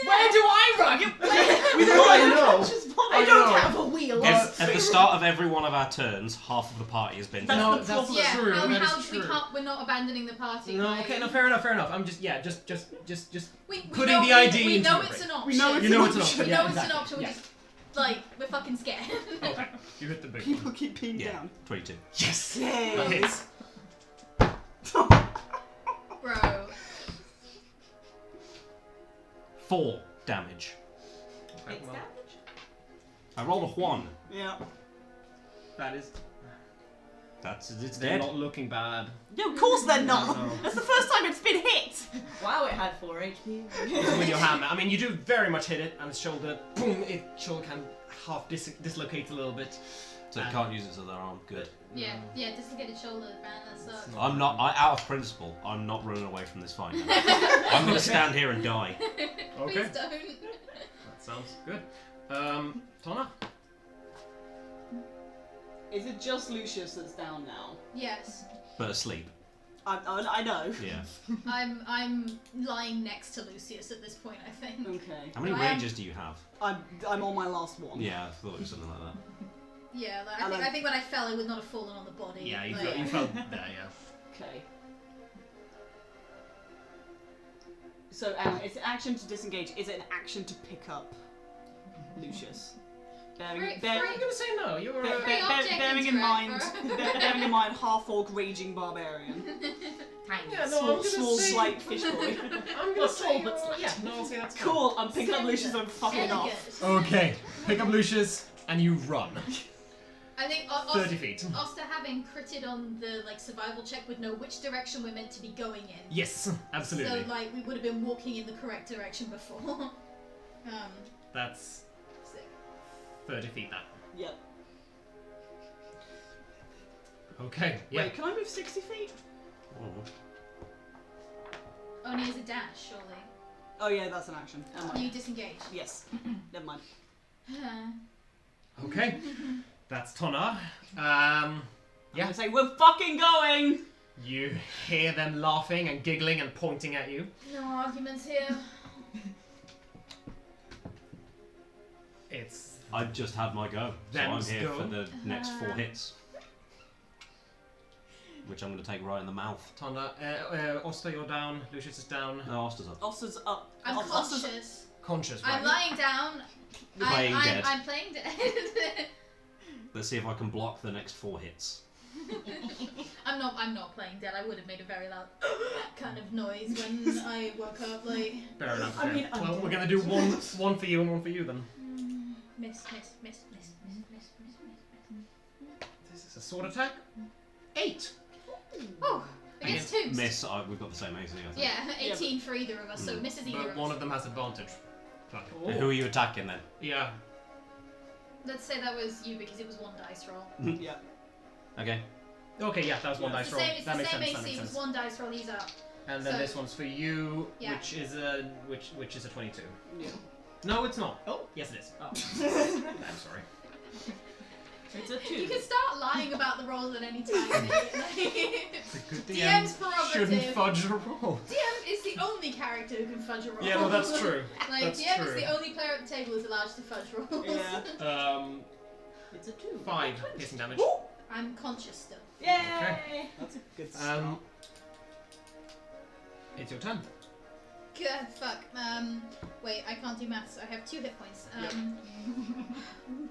Where do I run? I know. I don't have a wheel. At the start of every one of our turns, half of the party has been That's down. No, the that's problem. Yeah, true. how, That is how we true. can't, we're not abandoning the party. No, right? okay, no, fair enough. I'm just We putting know, the ID we into know your it's brain. an option. We know You know it's an option. We Yeah, know exactly. it's an option. Yeah. We're just like we're fucking scared. Okay, you hit the big People one. keep being Yeah, down. 22. Yes! Yay! That hits. Bro. 4 damage. Okay, well, I rolled a 1. Yeah. that is. It's They're dead. not looking bad. Yeah, of course they're not. No. That's the first time it's been hit. Wow, it had 4 HP. Even with your hammer. I mean, you do very much hit it, and its shoulder, boom, its shoulder can half dislocate a little bit. So it can't use its other arm. Good. Yeah, dislocated shoulder, man. That sucks. I'm not. Out of principle, I'm not running away from this fight. Now. I'm gonna stand here and die. Okay. Please don't. That sounds good. Tonna? Is it just Lucius that's down now? Yes, But asleep. I know. Yeah. I'm lying next to Lucius at this point. I think. Okay. How many I am- rages do you have? I'm on my last one. Yeah, I thought it was something like that. Yeah, like, And I think when I fell, it would not have fallen on the body. Yeah, you like, felt there, yeah. Okay. So it's an action to disengage. Is it an action to pick up Lucius? Free- I'm gonna say no. You're. Free object Bearing in mind, interact, bearing in mind, half-orc raging barbarian, Tiny. Yeah, no, I'm small, gonna small say. slight fish boy. I'm gonna Well, say. small, but slight. Yeah, no, I'll say that's fine. Cool. I'm picking up Lucius and I'm fucking off. Elegant. Okay, pick up Lucius and you run. I think 30 feet. Oster having critted on the like survival check would know which direction we're meant to be going in. Yes, absolutely. So like we would have been walking in the correct direction before. That's Sick. 30 feet that. Yep. Okay, yeah. Wait, can I move 60 feet? Only as a dash, surely. Oh yeah, that's an action. Never You mind. disengage. Yes. Never mind. Okay, that's Tonna. I'm Yeah. gonna say we're fucking going. You hear them laughing and giggling and pointing at you. No arguments here. It's I've just had my go, so I'm Them's here go. for the next 4 hits. which I'm going to take right in the mouth. Oster, you're down. Lucius is down. No, Oster's up. Oster's up. I'm Oster's conscious. Conscious, right? I'm lying down. Playing dead. I'm playing dead. Let's see if I can block the next 4 hits. I'm not playing dead. I would have made a very loud kind of noise when I woke up. Like. Fair enough. I mean, well, we're gonna do one for you and one for you then. Miss. This is a sword attack. 8. Oh, against twos. Miss. We've got the same AC, I think. Yeah, 18 for either of us. So misses either But of one us. of them has advantage. Fuck. Who are you attacking then? Yeah. Let's say that was you because it was 1 dice roll. Yeah. Okay. Okay, yeah, that was 1 dice roll. It's That the makes same sense. That AC. makes It was sense. 1 dice roll. He's up. And then So- this one's for you, Yeah. which is a 22. Yeah. No, it's not. Oh. Yes, it is. Oh. I'm sorry. It's a 2. You can start lying about the rolls at any time. It's a good DM's shouldn't prerogative. fudge a roll. DM is the only character who can fudge a roll. Yeah, no, that's true. Like That's DM true. is the only player at the table who's allowed to fudge rolls. Yeah. It's a 2. 5 piercing damage. I'm conscious still. Yay! That's a good start. It's your turn. Good, fuck. Wait, I can't do maths. I have 2 hit points.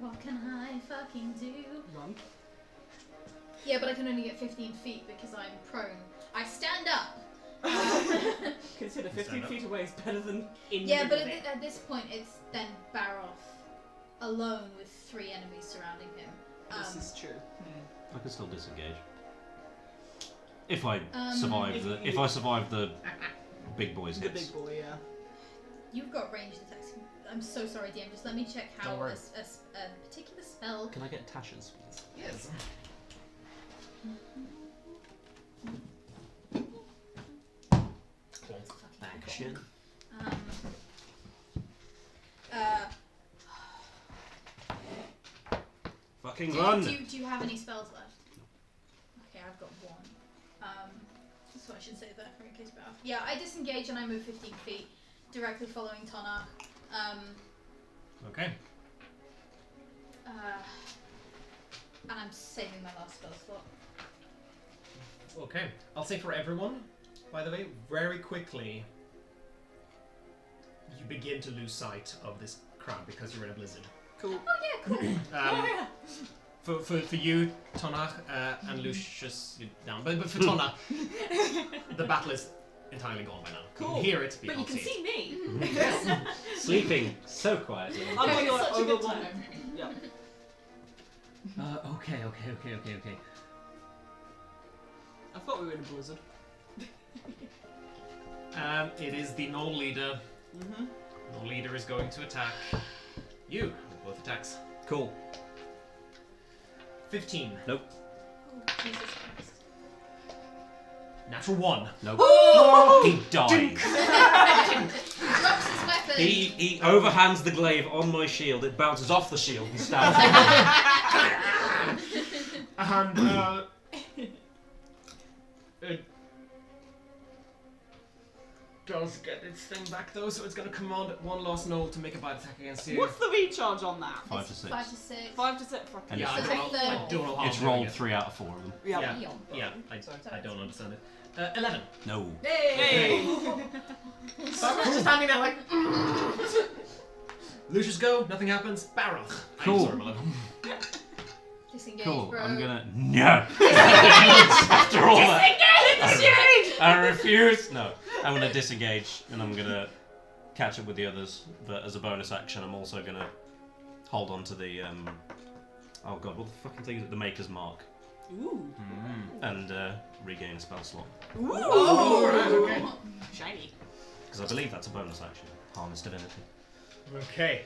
What can I fucking do? Run. Yeah, but I can only get 15 feet because I'm prone. I stand up. Consider 15 Stand up. feet away is better than in Yeah, the but middle. at this point, it's then Baroth alone with 3 enemies surrounding him. This is true. I can still disengage. If I if survive the big boys The hits. big boy, yeah. You've got ranged attacks. I'm so sorry, DM. Just let me check how Don't worry. a particular spell. Can I get Tasha's, please? Yes. Action. Fucking Do run! you have any spells left? Okay, I've got 1. So I should say that for in case Baroth. Yeah, I disengage and I move 15 feet, directly following Tonacih. Okay. And I'm saving my last spell slot. Okay. I'll say for everyone, by the way, very quickly, you begin to lose sight of this crowd because you're in a blizzard. Cool. Oh yeah, cool. For you, Tonacih, and Lucius, you're down. But for Tonacih, the battle is entirely gone by now. You Cool. can hear it, But you can see me. Sleeping so quietly. I'm Having going such a over good one. time. Yeah. Okay. I thought we were in a blizzard. It is the Knoll leader. Mm-hmm. Knoll leader is going to attack you with both attacks. Cool. 15. Nope. Oh, Jesus Christ. Natural 1. Nope. He dies. Drops his weapon. He overhands the glaive on my shield. It bounces off the shield and stabs me. And it does get its thing back though, so it's going to command one last Knoll to make a bite attack against you. What's the recharge on that? 5 to 6. 5 to 6. 5 to 6. Fucking And Yeah, I it's- don't know. I don't know how It's I'm doing rolled it. 3 out of 4 of them. Yeah. Yeah, I don't understand it. 11. No. Hey! So I'm just standing there like. Lucius go, nothing happens. Baroth. Cool. I'm sorry, Disengage, Cool. bro. I'm gonna. No! After all that. I refuse! No. I'm gonna disengage and I'm gonna catch up with the others, but as a bonus action, I'm also gonna hold on to the. Oh god, what the fucking thing is it? The Maker's Mark. Ooh. And regain a spell slot. Ooh. Oh, right, okay. Shiny. Because I believe that's a bonus action. Harness Divinity. Okay.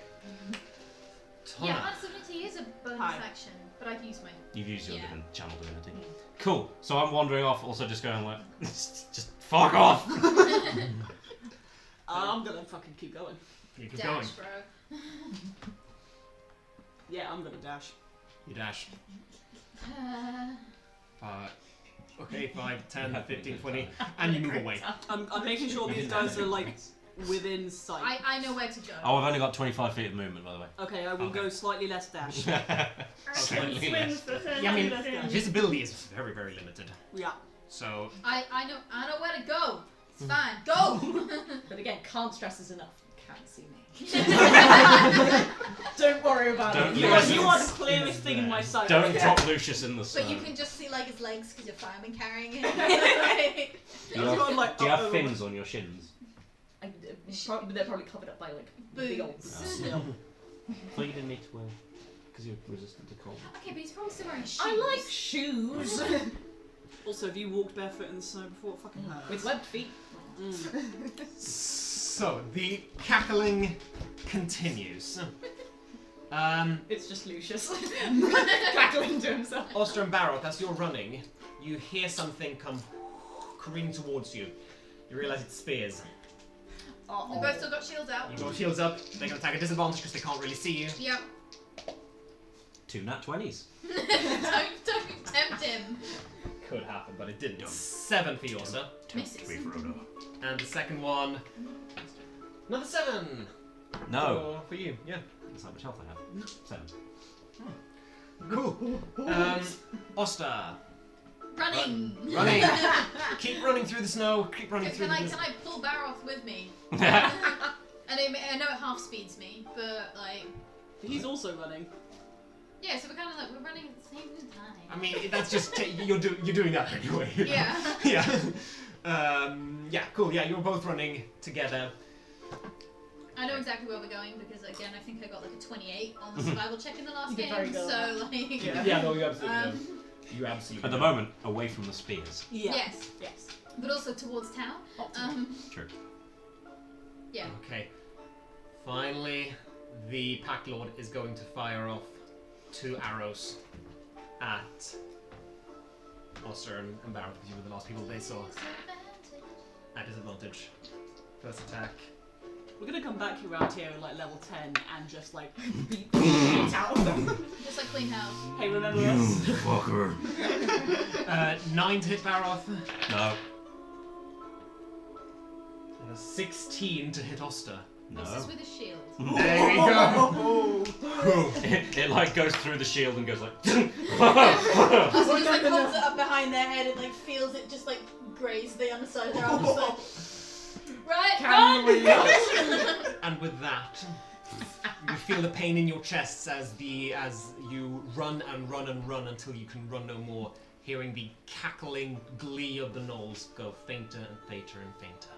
Yeah, Tonacih. Absolutely is a bonus Hi. action, but I've used mine. You've used your Yeah. channel divinity. Cool. So I'm wandering off, also just going like, just fuck off. I'm gonna fucking keep going. You keep going. Dash, bro. Yeah, I'm gonna dash. You dash. 5, 10, 15, 20, and you move away. I'm making sure these guys are like within sight. I know where to go. Oh, I've only got 25 feet of movement, by the way. Okay, I will Okay. go slightly less dash. Slightly less. Yeah, I mean, Less dash. visibility is very, very limited. Yeah. So, I know where to go. It's fine. Go. But again, can't stress is enough. You can't see me. Don't worry about Don't it. you- You are the clearest thing in my sight. Don't drop Lucius in the snow. But you can just see like his legs because you're fireman carrying him. Do you I've got, have, like, do you have up- fins on your shins? They're probably covered up by like big old Boots. snow. So you didn't need to wear, because you're resistant to cold. Okay, but he's probably still wearing shoes. I like shoes. Also, have you walked barefoot in the snow before? It fucking hurts. With webbed feet. so the cackling continues. It's just Lucius cackling to himself. Oster and Baroth, as you're running, you hear something come careening towards you. You realise it's spears. We both still got shields out. You got shields up. They can attack at disadvantage because they can't really see you. Yep. 2 nat 20s. don't tempt him. Could happen, but it didn't. 7 for yours, sir. Misses. 3 for Odo. And the second one, another 7. No. For you, yeah. That's how much health I have. 7. Cool. Oster, Running. running. Keep running through the snow. Keep running through Can the. I pull Baroth with me? And I know it half speeds me, but like He's also running. yeah. So we're kind of like we're running at the same time. I mean, that's just you're doing that anyway. Yeah. Yeah. Yeah. Cool. Yeah, you're both running together. I know exactly where we're going because again I think I got like a 28 on the survival check in the last You did game. very good. So like Yeah. No, you absolutely. Um, You absolutely. At the moment, away from the spears. Yeah. yes, Yes. but also towards town. True. Yeah. Okay. Finally, the Pack Lord is going to fire off 2 arrows at Oster and Baron because you were the last people they saw at disadvantage. First attack. We're gonna come back around here at like level 10 and just like beat the shit out of them. Just like clean house. Hey, remember us? fucker. 9 to hit Baroth. No. And a 16 to hit Oster. No. Misses with a shield. There we go. It like goes through the shield and goes like. Also just like holds it up behind their head and like feels it just like graze the underside of their arm. Just like, right, run! And with that, you feel the pain in your chests as you run and run and run until you can run no more, hearing the cackling glee of the gnolls go fainter and fainter and fainter.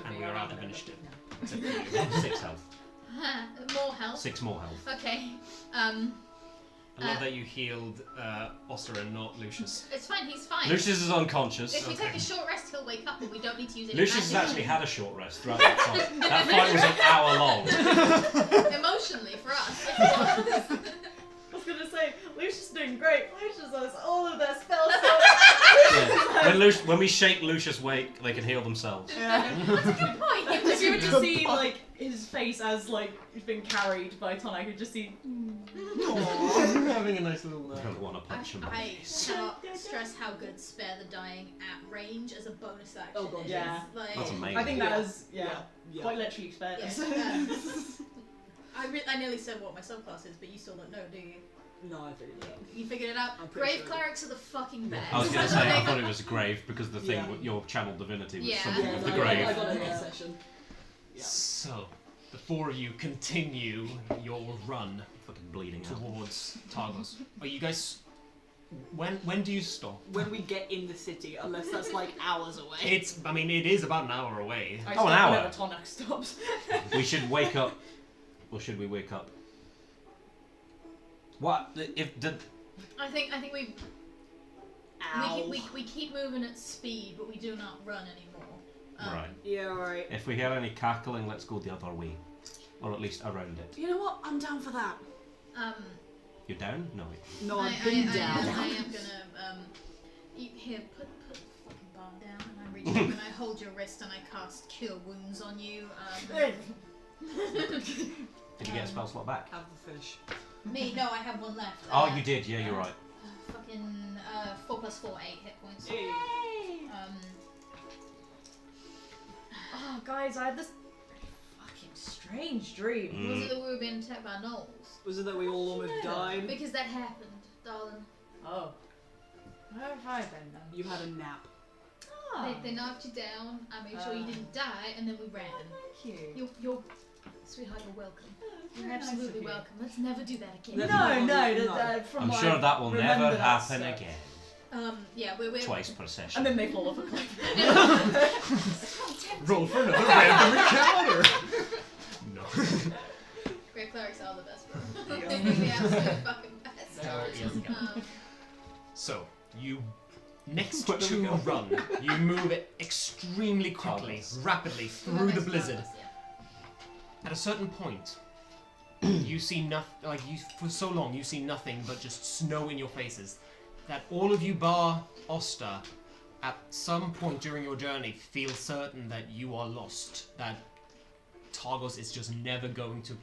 And we are out of initiative. Except for you. 6 health. More health. 6 more health. Okay. I love that you healed Oster and not Lucius. It's fine. He's fine. Lucius is unconscious. If we take a short rest, he'll wake up, and we don't need to use it. Lucius has actually had a short rest throughout that fight. That fight was an hour long. emotionally for us. I was gonna say, Lucius is doing great. Lucius has all of their spells. Yeah. When we shake Lucius wake, they can heal themselves. Yeah. That's a good point. If you were to see like his face as like he's been carried by Tonic, you could just see. Aww, having a nice little. I don't want to punch him. I cannot stress how good Spare the Dying at range as a bonus action Oh god, is. yeah. Like, That's amazing. I think that is Yeah. quite literally spared. yeah, I nearly said what my subclass is, but you still don't know, do you? No, I figured it out. You figured it out? I'm pretty Grave sure. clerics are the fucking best. I was going to say, I thought it was grave because the thing, Yeah. your channel divinity was Yeah. something Yeah, of no, the I grave. got it in this session. Yeah. So, the 4 of you continue your run Fucking bleeding out. towards Targos. Are you guys? When do you stop? When we get in the city, unless that's like hours away. It's. I mean, it is about an hour away. I Oh, an stop hour. whenever Tonic stops. We should wake up. Or should we wake up? What? If the. I think we Ow. we keep moving at speed, but we do not run anymore. Right. Yeah, right. If we hear any cackling, let's go the other way. Or at least around it. You know what? I'm down for that. You're down? No, wait. No, I've been down. I am gonna here put the fucking bomb down, and I reach up and I hold your wrist and I cast Cure Wounds on you. Did you get a spell slot back? Have the fish. Me? No, I have one left. Oh, you did. Yeah, you're right. Fucking 4 + 4, 8 hit points. Hey. Oh guys, I had this strange dream. Was it that we were being attacked by gnolls? Was it that we all almost died? Because that happened, darling. Oh. Where have I been then? You had a nap. Oh. They knocked you down. I made sure you didn't die, and then we ran. Thank you. You're sweetheart. You're welcome. You're Very nice absolutely of you. welcome. Let's never do that again. No. From I'm what sure I that will remember, never that's, happen again. Yeah, we're Twice per session. And then they fall off a cliff. Roll for another random encounter. No. Great clerics are the best. They're the absolute fucking best. So, you next Where do we to go? run, you move it extremely quickly, rapidly through the blizzard. At a certain point, you see nothing. For so long, you see nothing but just snow in your faces. That all of you, bar Oster, at some point during your journey, feel certain that you are lost. That Targos is just never going to.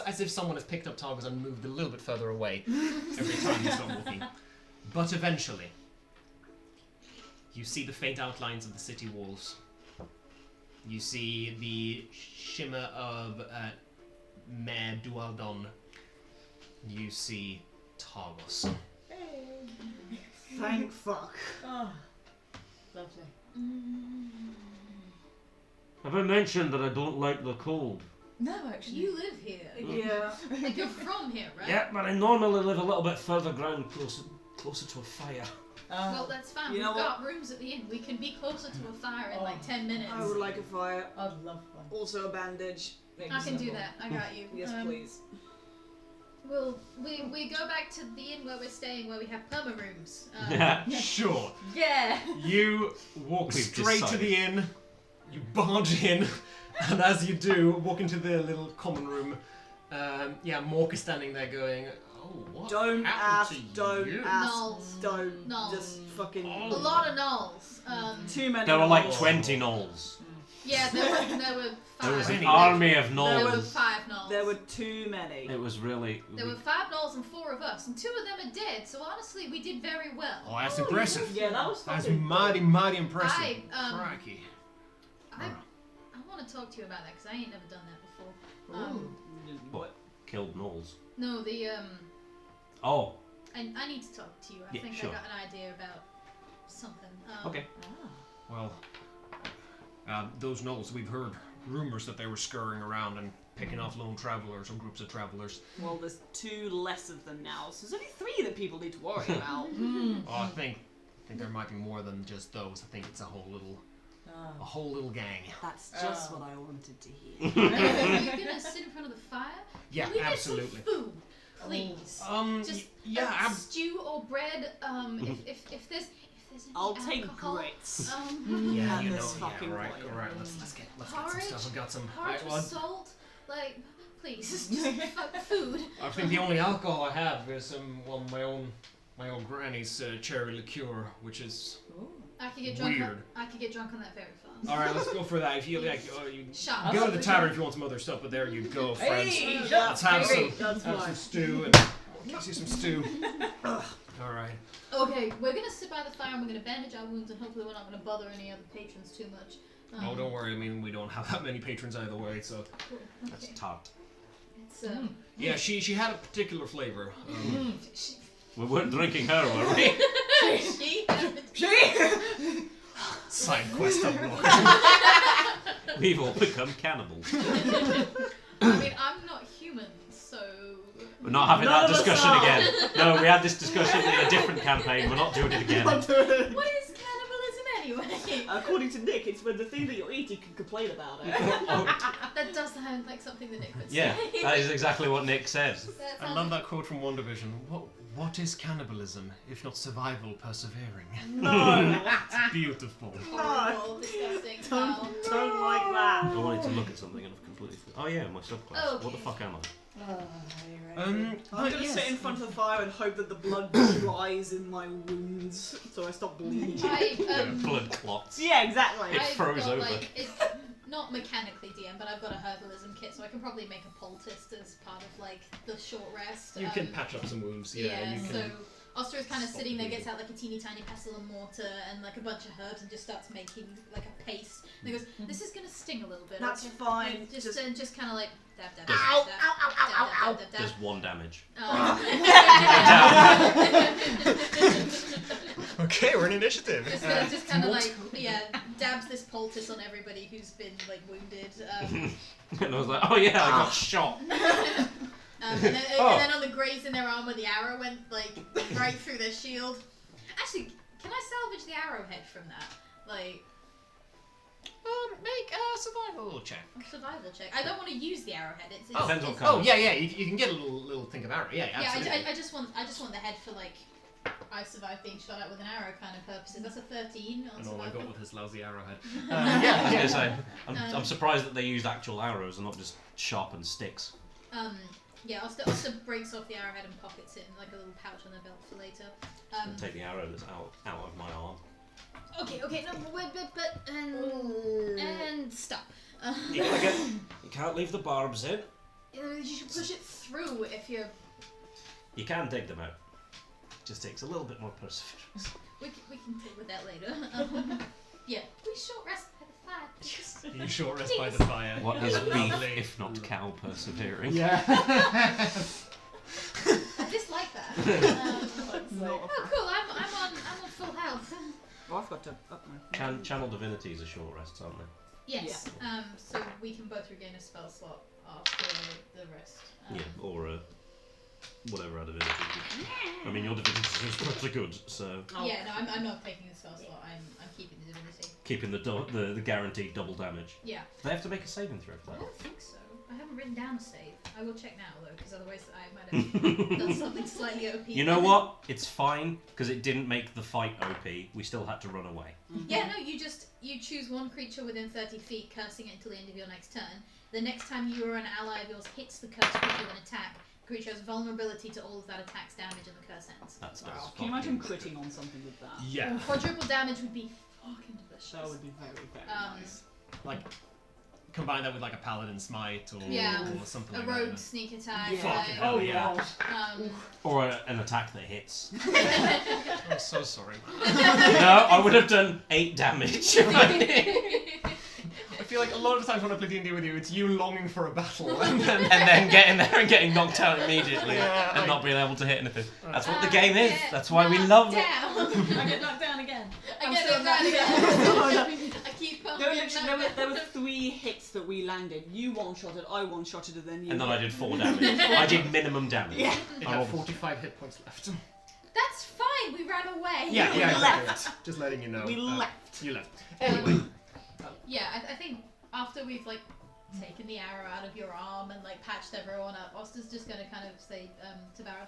As if someone has picked up Targos and moved a little bit further away every time you start walking. But eventually, you see the faint outlines of the city walls. You see the shimmer of Mare Dualdon. You see Targos. Thank fuck. Oh. Lovely. Have I mentioned that I don't like the cold? No, actually. You live here. Yeah. Like you're from here, right? Yeah, but I normally live a little bit further ground, closer to a fire. Well, that's fine. You We've know got rooms at the inn. We can be closer to a fire in like 10 minutes. I would like a fire. I'd love one. Also a bandage. I can do that. I got you. Yes, please. We go back to the inn where we're staying, where we have perma rooms. Sure. Yeah. You walk We've straight to decided. the inn. You barge in, and as you do, walk into the little common room. Mork is standing there going, "Oh, what Don't ask, happened to don't you?" ask, Gnolls. don't. Gnolls. Just fucking. A lot of gnolls. Too many. There were like gnolls. 20 gnolls. Yeah, there were There was 5. an army of There were gnolls. 5 gnolls. There were too many. It was really. There were 5 gnolls and 4 of us, and 2 of them are dead. So honestly, we did very well. Oh, that's impressive. Yeah, that was That's fucking. mighty impressive. I Crikey. want to talk to you about that because I ain't never done that before. What? Killed gnolls. No, the Oh, I need to talk to you. I Yeah, think sure. I got an idea about something. okay. Well, those gnolls, we've heard rumors that they were scurrying around and picking off lone travelers or groups of travelers. Well, there's 2 less of them now, so there's only 3 that people need to worry about. Oh, I think there might be more than just those. I think it's a whole little gang. That's just what I wanted to hear. Are you gonna sit in front of the fire? Yeah, Can we absolutely. Get some food, please. Just stew or bread. If there's any I'll take alcohol, grits. Yeah, at you know. this fucking Yeah, right. point. All right. Let's get some Porridge? stuff. I've got some. porridge well, with salt, like please, just food. I think the only alcohol I have is my own granny's cherry liqueur, which is I could get drunk. weird. I could get drunk on that very fast. All right. Let's go for that. If you like, you Shot. go to the tavern if you want some other stuff. But there you go, friends. Hey, Let's have some. That's Have fine. some stew and get you some stew. All right. Okay, we're gonna sit by the fire and we're gonna bandage our wounds and hopefully we're not gonna bother any other patrons too much. Oh, don't worry. I mean, we don't have that many patrons either way, so. Cool. That's Okay. tart. It's Yeah, she had a particular flavor. We weren't drinking her, were we? she Side quest unlocked. We've all become cannibals. I mean, I'm not human, so We're not having None that of us discussion are. again. No, we had this discussion in a different campaign. We're not doing it again. what is cannibalism anyway? According to Nick, it's when the thing that you're eating can complain about it. That does sound like something that Nick would say. Yeah, that is exactly what Nick said. That I sounds love that quote from WandaVision. What is cannibalism if not survival persevering? No. It's beautiful. horrible, disgusting. Foul. Don't like that. I wanted to look at something and I've completely. Oh yeah, my subclass. Okay. What the fuck am I? I'm but gonna yes. sit in front of the fire and hope that the blood dries in my wounds so I stop bleeding. Blood clots. Yeah, exactly. It I've froze got, over. like, it's not mechanically DM, but I've got a herbalism kit, so I can probably make a poultice as part of like the short rest. You can patch up some wounds. Yeah, Yeah, you can. so Oster is kind of sitting there, gets out like a teeny tiny pestle and mortar and like a bunch of herbs and just starts making like a paste. And he goes, "This is gonna sting a little bit." That's okay? fine. Just kind of like dab dab. Ow, dab, ow, ow, ow, ow, ow. dab, dab, Does 1 damage. Okay, we're in initiative. Just kind of like dabs this poultice on everybody who's been like wounded. And I was like, oh yeah, I got shot. And then on the graze in their armor, the arrow went like right through their shield. Actually, can I salvage the arrowhead from that? Like, Make a survival check. a survival check. I don't want to use the arrowhead. It's Depends what it's- kind. Oh yeah, you can get a little thing of arrow. Yeah, Yeah, absolutely. I just want the head for like I survived being shot at with an arrow kind of purposes. That's a 13 on And all I survival. got with his lousy arrowhead. I was gonna say, I'm surprised that they used actual arrows and not just sharpened sticks. Yeah, Oster breaks off the arrowhead and pockets it in like a little pouch on their belt for later. And take the arrow that's out of my arm. Okay, no, but and stop. You can't leave the barbs in. You should push it through if you're. You can dig them out. Just takes a little bit more perseverance. We can deal with that later. Yeah, we short rest by the fire. You short rest by the fire. What is beef Lovely. if not cow persevering? Yeah. I dislike that. Not Oh, cool! I'm on full health. Oh, I've got to up my. Channel divinities are short rests, aren't they? Yes. So we can both regain a spell slot after the rest. Yeah, or whatever our divinity. I mean, your divinity is pretty good, so Yeah, no, I'm not taking the spell slot. I'm keeping the divinity. keeping the guaranteed double damage. Yeah. Do they have to make a saving throw for I that? don't think so. I haven't written down a save. I will check now though, because otherwise I might have done something slightly OP. You know what? It's fine because it didn't make the fight OP. We still had to run away. Yeah, no, you choose one creature within 30 feet, cursing it until the end of your next turn. The next time you or an ally of yours hits the cursed creature with an attack, the creature has vulnerability to all of that attack's damage and the curse ends. That's Wow. Can you imagine critting on something with that? Yeah. Quadruple damage would be fucking delicious. That would be very, very nice. Like, combine that with like a paladin smite or something A like rogue that. sneak attack. Yeah. Fucking like, hell, Oh yeah. god. Or an attack that hits. I'm so sorry. No, I would have done 8 damage. I feel like a lot of times when I play D&D with you, it's you longing for a battle and then and then getting there and getting knocked out immediately Yeah, and I- not being able to hit anything. That's what the game is. Yeah, That's why we knocked love it. down. I get knocked down again. I get still knocked down knocked again. I keep on There were, getting literally, knocked there were down. 3 hits that we landed. You one-shotted, I one-shotted, and then you... And then I did 4 damage. I did minimum damage. Yeah. it I had rolled 45 hit points left. That's fine. We ran away. Yeah, We exactly. left. Just letting you know. We left. You left. Anyway. Yeah, I think after we've like taken the arrow out of your arm and like patched everyone up, Oster's just gonna kind of say to Barrow,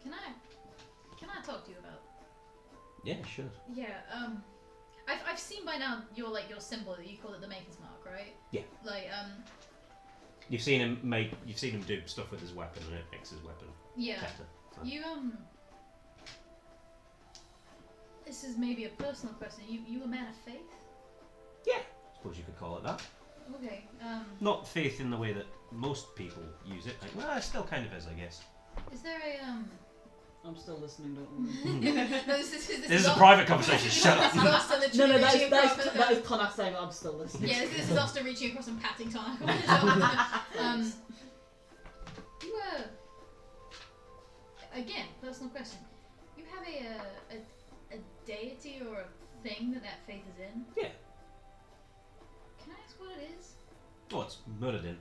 can I talk to you about? Yeah, sure. Yeah. I've seen by now your symbol. You call it the Maker's Mark, right? Yeah. Like You've seen him do stuff with his weapon and it makes his weapon yeah. better. So. You This is maybe a personal question. You a man of faith? Suppose you could call it that. Okay. Not faith in the way that most people use it. Like, well, it still kind of is, I guess. Is there a I'm still listening, don't worry. No, this This is a private conversation. Shut up. This is Oster No, literally no, reaching across that is Tonacih saying I'm still listening. Yeah, this is Oster reaching across and patting Tonacih. You again, personal question. You have a deity or a thing that faith is in? Yeah. Can I ask what it is? Oh, it's Muradin.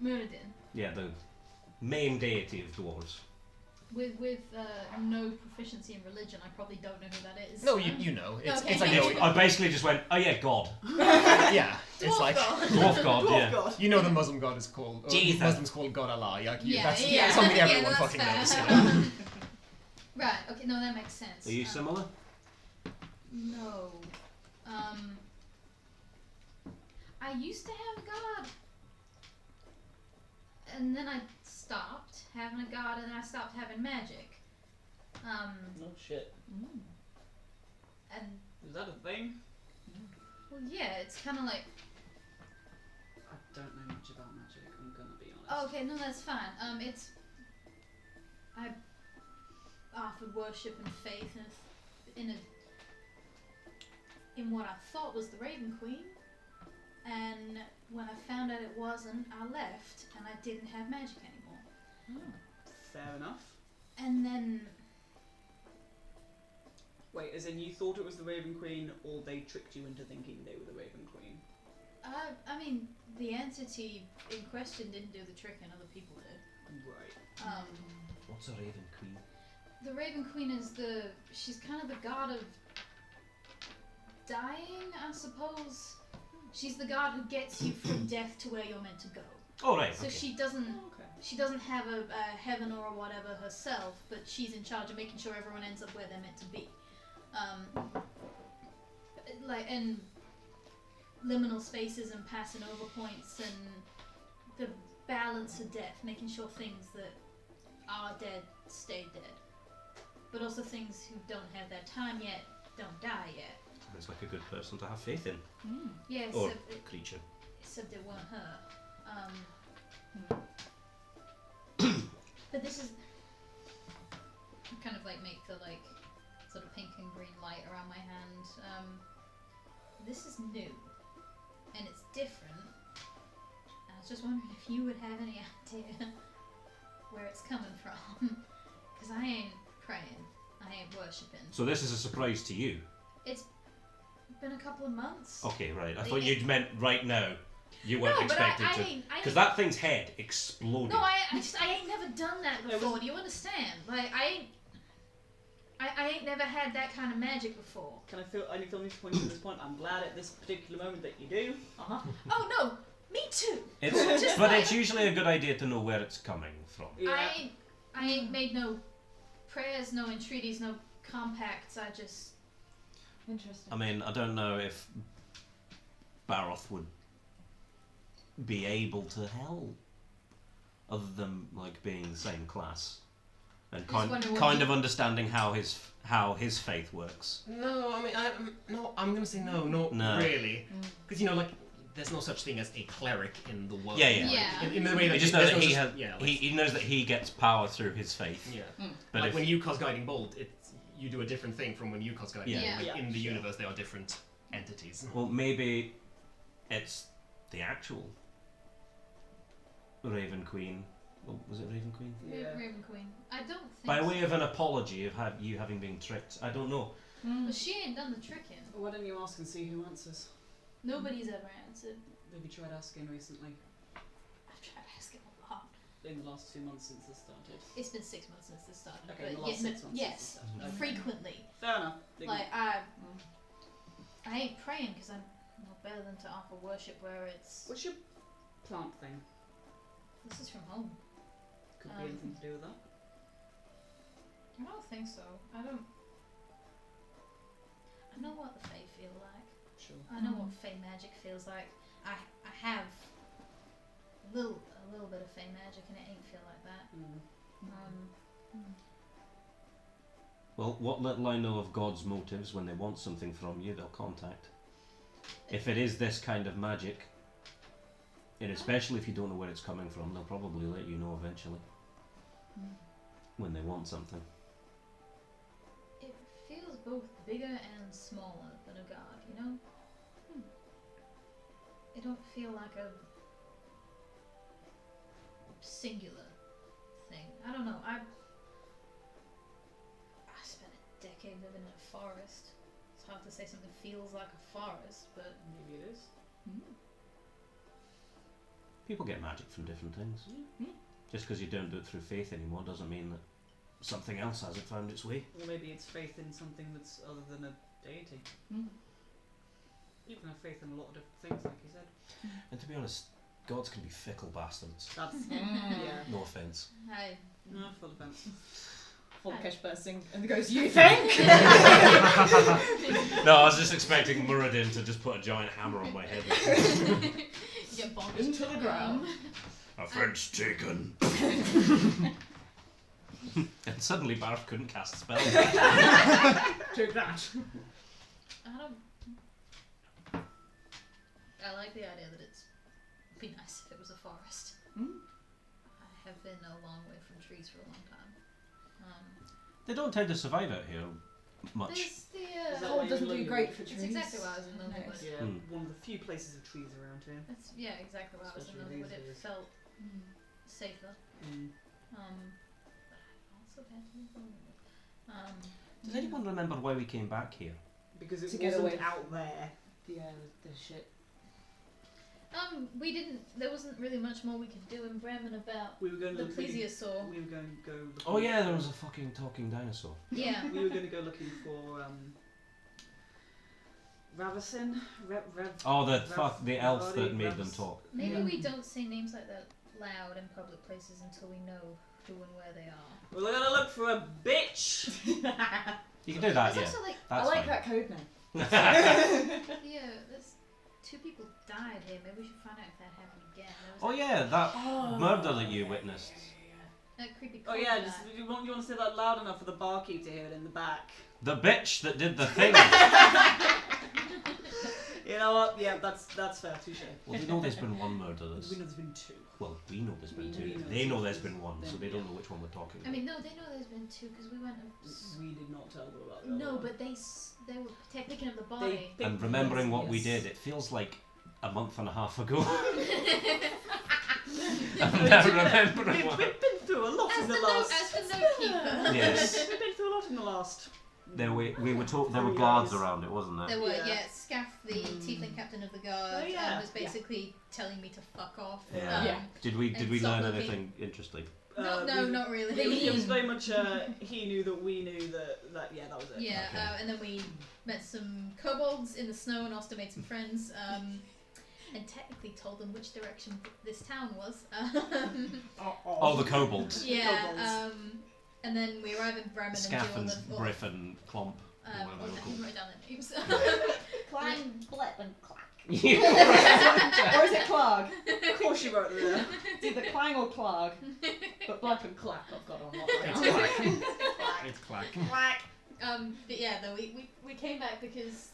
Muradin. Yeah, the main deity of dwarves. With no proficiency in religion, I probably don't know who that is. No, you know. It's, Okay. it's like, I basically just went, oh yeah, God. yeah. It's Dwarf like, god. Dwarf God, Dwarf yeah. God. you know the Muslim god is called, Jesus. Muslims call God Allah. Like, Yeah, that's yeah. something Yeah, everyone no, that's fucking fair. knows. You know? Right. Okay. No, that makes sense. Are you similar? No. I used to have a god, and then I stopped having a god, and then I stopped having magic. No shit. And Is that a thing? well, yeah, it's kind of like. I don't know much about magic, I'm gonna be honest. Oh, okay, no, that's fine. offered worship and faith in what I thought was the Raven Queen. And when I found out it wasn't, I left and I didn't have magic anymore. Fair enough. And then Wait, as in you thought it was the Raven Queen, or they tricked you into thinking they were the Raven Queen? I mean, the entity in question didn't do the tricking, other people did. Right. What's a Raven Queen? The Raven Queen is she's kind of the god of dying, I suppose. She's the god who gets you from death to where you're meant to go. Oh, right. So okay. she doesn't have a heaven or whatever herself, but she's in charge of making sure everyone ends up where they're meant to be. And liminal spaces and passing over points and the balance of death, making sure things that are dead stay dead, but also things who don't have their time yet don't die yet. It's like a good person to have faith in. Yeah, Or creature. except it weren't her. But this is kind of like make the sort of pink and green light around my hand. This is new and it's different. I was just wondering if you would have any idea where it's coming from, because I ain't praying, I ain't worshipping. So this is a surprise to you? It's been a couple of months. Okay, right. I thought you'd meant right now. You weren't No, but expected I to. ain't- Because that thing's head exploded. No, I ain't never done that before. Do you understand? Like I ain't never had that kind of magic before. Can I feel any feelings points at this point? I'm glad at this particular moment that you do. Oh no, me too. It's, but it's usually a good idea to know where it's coming from. Yeah. I ain't made no prayers, no entreaties, no compacts. I just. Interesting. I mean, I don't know if Baroth would be able to help, other than being the same class and kind of understanding how his faith works. No, I mean, I'm gonna say no, not really, because there's no such thing as a cleric in the world. Yeah. In the way that He just knows that he he knows that he gets power through his faith. Yeah. But Like if, when you cast Guiding Bolt, you do a different thing from when you cast Guiding Yeah. Bolt. Yeah. In the universe, they are different entities. well, maybe it's the actual Raven Queen. Oh, was it Raven Queen? Yeah. Raven Queen. I don't think. By way of an apology of you having been tricked. I don't know. But she ain't done the tricking. Why don't you ask and see who answers? Nobody's ever answered. Have you tried asking recently? I've tried asking a lot. In the last 2 months since this started? It's been 6 months since this started. Okay, but the last 6 months yes, since this started. Okay. frequently. Fair enough. Like I ain't praying because I'm no better than to offer worship where it's. What's your plant thing? This is from home. Could be anything to do with that. I don't think so. I know what the Fae feel like. Sure. I know what Fae magic feels like. I have a little bit of Fae magic and it ain't feel like that. Well, what little I know of God's motives, when they want something from you, they'll contact. If it is this kind of magic, and especially if you don't know where it's coming from, they'll probably let you know eventually. When they want something. It feels both bigger and smaller than a god, you know? It don't feel like a singular thing. I don't know. I spent a decade living in a forest. It's hard to say something feels like a forest, but Maybe it is. People get magic from different things. Just because you don't do it through faith anymore doesn't mean that something else hasn't found its way. Or maybe it's faith in something that's other than a deity. You can have faith in a lot of different things, like you said. And to be honest, gods can be fickle bastards. That's yeah. No offence. No, full offence. Full cash bursting and goes, you think? No, I was just expecting Muradin to just put a giant hammer on my head. get bonked Into the ground. Offence taken. And suddenly Barth couldn't cast spells. Took that. I like the idea that it'd be nice if it was a forest. I have been a long way from trees for a long time. They don't tend to survive out here much. There's the Is that Cold why doesn't you do live great in- for trees. That's exactly what I was in No. Underwood. Yeah, Hmm. one of the few places of trees around here. That's exactly what I was in Especially Underwood. these It days. felt safer. Mm. But I also had Does anyone remember why we came back here? Because it To get wasn't away. out there. Yeah, the shit. we didn't. There wasn't really much more we could do in Bremen about We were going the to look. plesiosaur. We were going to go. Looking Oh yeah, there was a fucking talking dinosaur. Yeah. We were going to go looking for Ravison. Oh, the Rav- the elf that Ravadi, made them Ravs- talk. Maybe Yeah. we don't say names like that loud in public places until we know who and where they are. We're going to look for a bitch. You can do that, There's yeah. also like, That's I like fine. that code name. yeah, there's 2 people died here. Maybe we should find out if that happened again. There Oh was yeah, that murder that you witnessed. that creepy. Oh yeah, just, you want to say that loud enough for the barkeep to hear it in the back. The bitch that did the thing. You know what? Yeah, that's fair. Touche. Well, they know there's been one murder. We know there's been 2. Well, we know there's been We 2. know They know there's there's been 1, so they don't know which one we're talking I about. mean, no, they know there's been 2 because we went. We did not tell them about that. No, but they were picking up the body. They And remembering what we yes. did, it feels like a month and a half ago. We've I'm now remembering what. been through a lot As in the the note, last. as the notekeeper. Yes. We've been through a lot in the last. There were guards around it, wasn't there? There were, Yeah. Scaff, the tiefling captain of the guard, Oh, yeah. was basically telling me to fuck off. Yeah. Yeah. Did we And learn stop looking. anything interesting? No, not really. It was very much he knew that we knew that yeah, that was it. Yeah, Okay. and then we met some kobolds in the snow and also made some friends. And technically told them which direction this town was. Oh, the kobolds. Yeah. Kobolds. And then we arrive in Bremen Scaff and and Jill Briff and Clomp. or whatever oh, they were I called. wrote down their names. Clang, blip, and clack. Yeah. Or is it clog? Of course you wrote it there. It's either clang or clog. But blip and clack I've got on lock right It's now. clack. It's clack. Quack. But yeah, though we came back because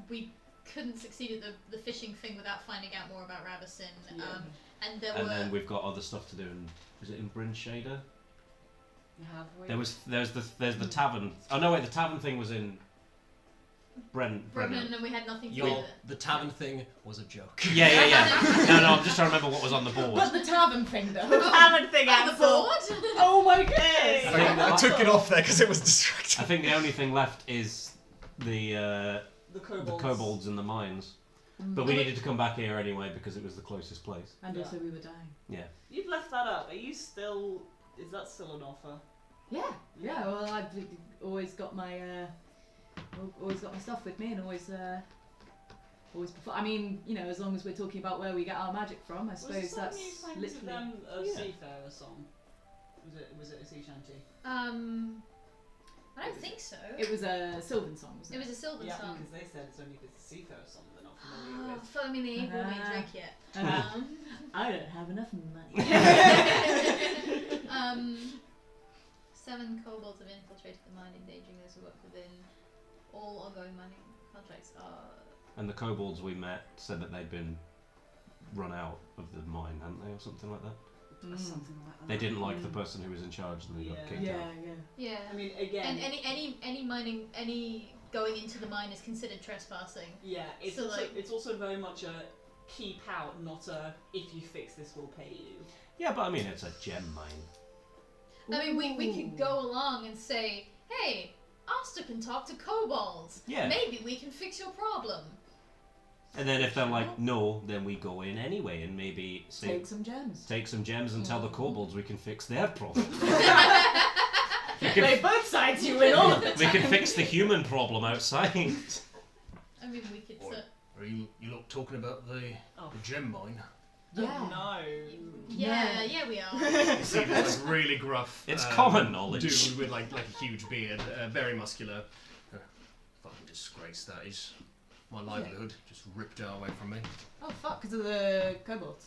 we couldn't succeed at the fishing thing without finding out more about Ravison. Yeah. And there And were then we've got other stuff to do in. Is it in Bryn Shader? Have we? There's the tavern. Oh no, wait, the tavern thing was in Bremen, Brennan. and we had nothing to do with Your, it. the tavern thing was a joke. Yeah. No, I'm just trying to remember what was on the board. But the tavern thing though. Tavern thing, On the Axel. board? Oh my goodness! I took it off there because it was distracting. I think the only thing left is the The kobolds. kobolds in the mines. But we needed to come back here anyway because it was the closest place. And Yeah. also we were dying. Yeah. You've left that up. Are you still? Is that still an offer? Yeah. Well, I've always got my stuff with me, and always prefer. I mean, as long as we're talking about where we get our magic from, I suppose that's literally. a Yeah. seafarer song? Was it a sea shanty? I don't think so. It was a Sylvan song, wasn't It it? was a Sylvan Yeah, song. because they said it's only if it's a seafarer song they're not familiar Oh, with. fuck, I mean, they ain't bought me a drink yet. Uh-huh. I don't have enough money. 7 kobolds have infiltrated the mine, endangering those who work within. All ongoing mining contracts are. And the kobolds we met said that they'd been run out of the mine, hadn't they, or something like that? Something like that. They didn't like the person who was in charge and they got Yeah. kicked Yeah, out. Yeah. I mean, again. And any mining, any going into the mine is considered trespassing. Yeah, it's So, also, like- it's also very much a keep out, not a if you fix this we'll pay you. Yeah, but I mean, it's a gem mine. I mean, we could go along and say, hey, Asta can talk to kobolds. Yeah. Maybe we can fix your problem. And then if they're like, no, then we go in anyway and maybe Take some gems. take some gems and tell the kobolds we can fix their problem. Play both sides, you win all of it. We can fix the human problem outside. I mean, we could. Or- Are you lot talking about the gem mine? Yeah. No. Yeah, we are. You see this like really gruff. It's common knowledge. Dude with like a huge beard, very muscular. Fucking disgrace that is. My livelihood just ripped it away from me. Oh fuck, because of the kobolds.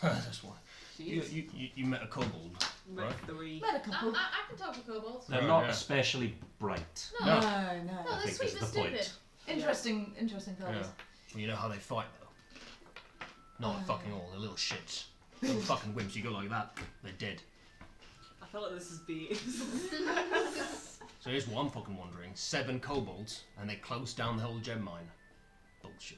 That's why. You met a kobold, right? 3. Met a couple. I can talk to kobolds. They're Oh, not yeah. especially bright. No, No. No. no, I they're think sweet is but the point. stupid. Interesting Yeah. fellas. Well, you know how they fight though. Not fucking all, the little shits. Little fucking wimps, you go like that, they're dead. I feel like this is the. So here's what I'm fucking wondering. 7 kobolds, and they closed down the whole gem mine. Bullshit.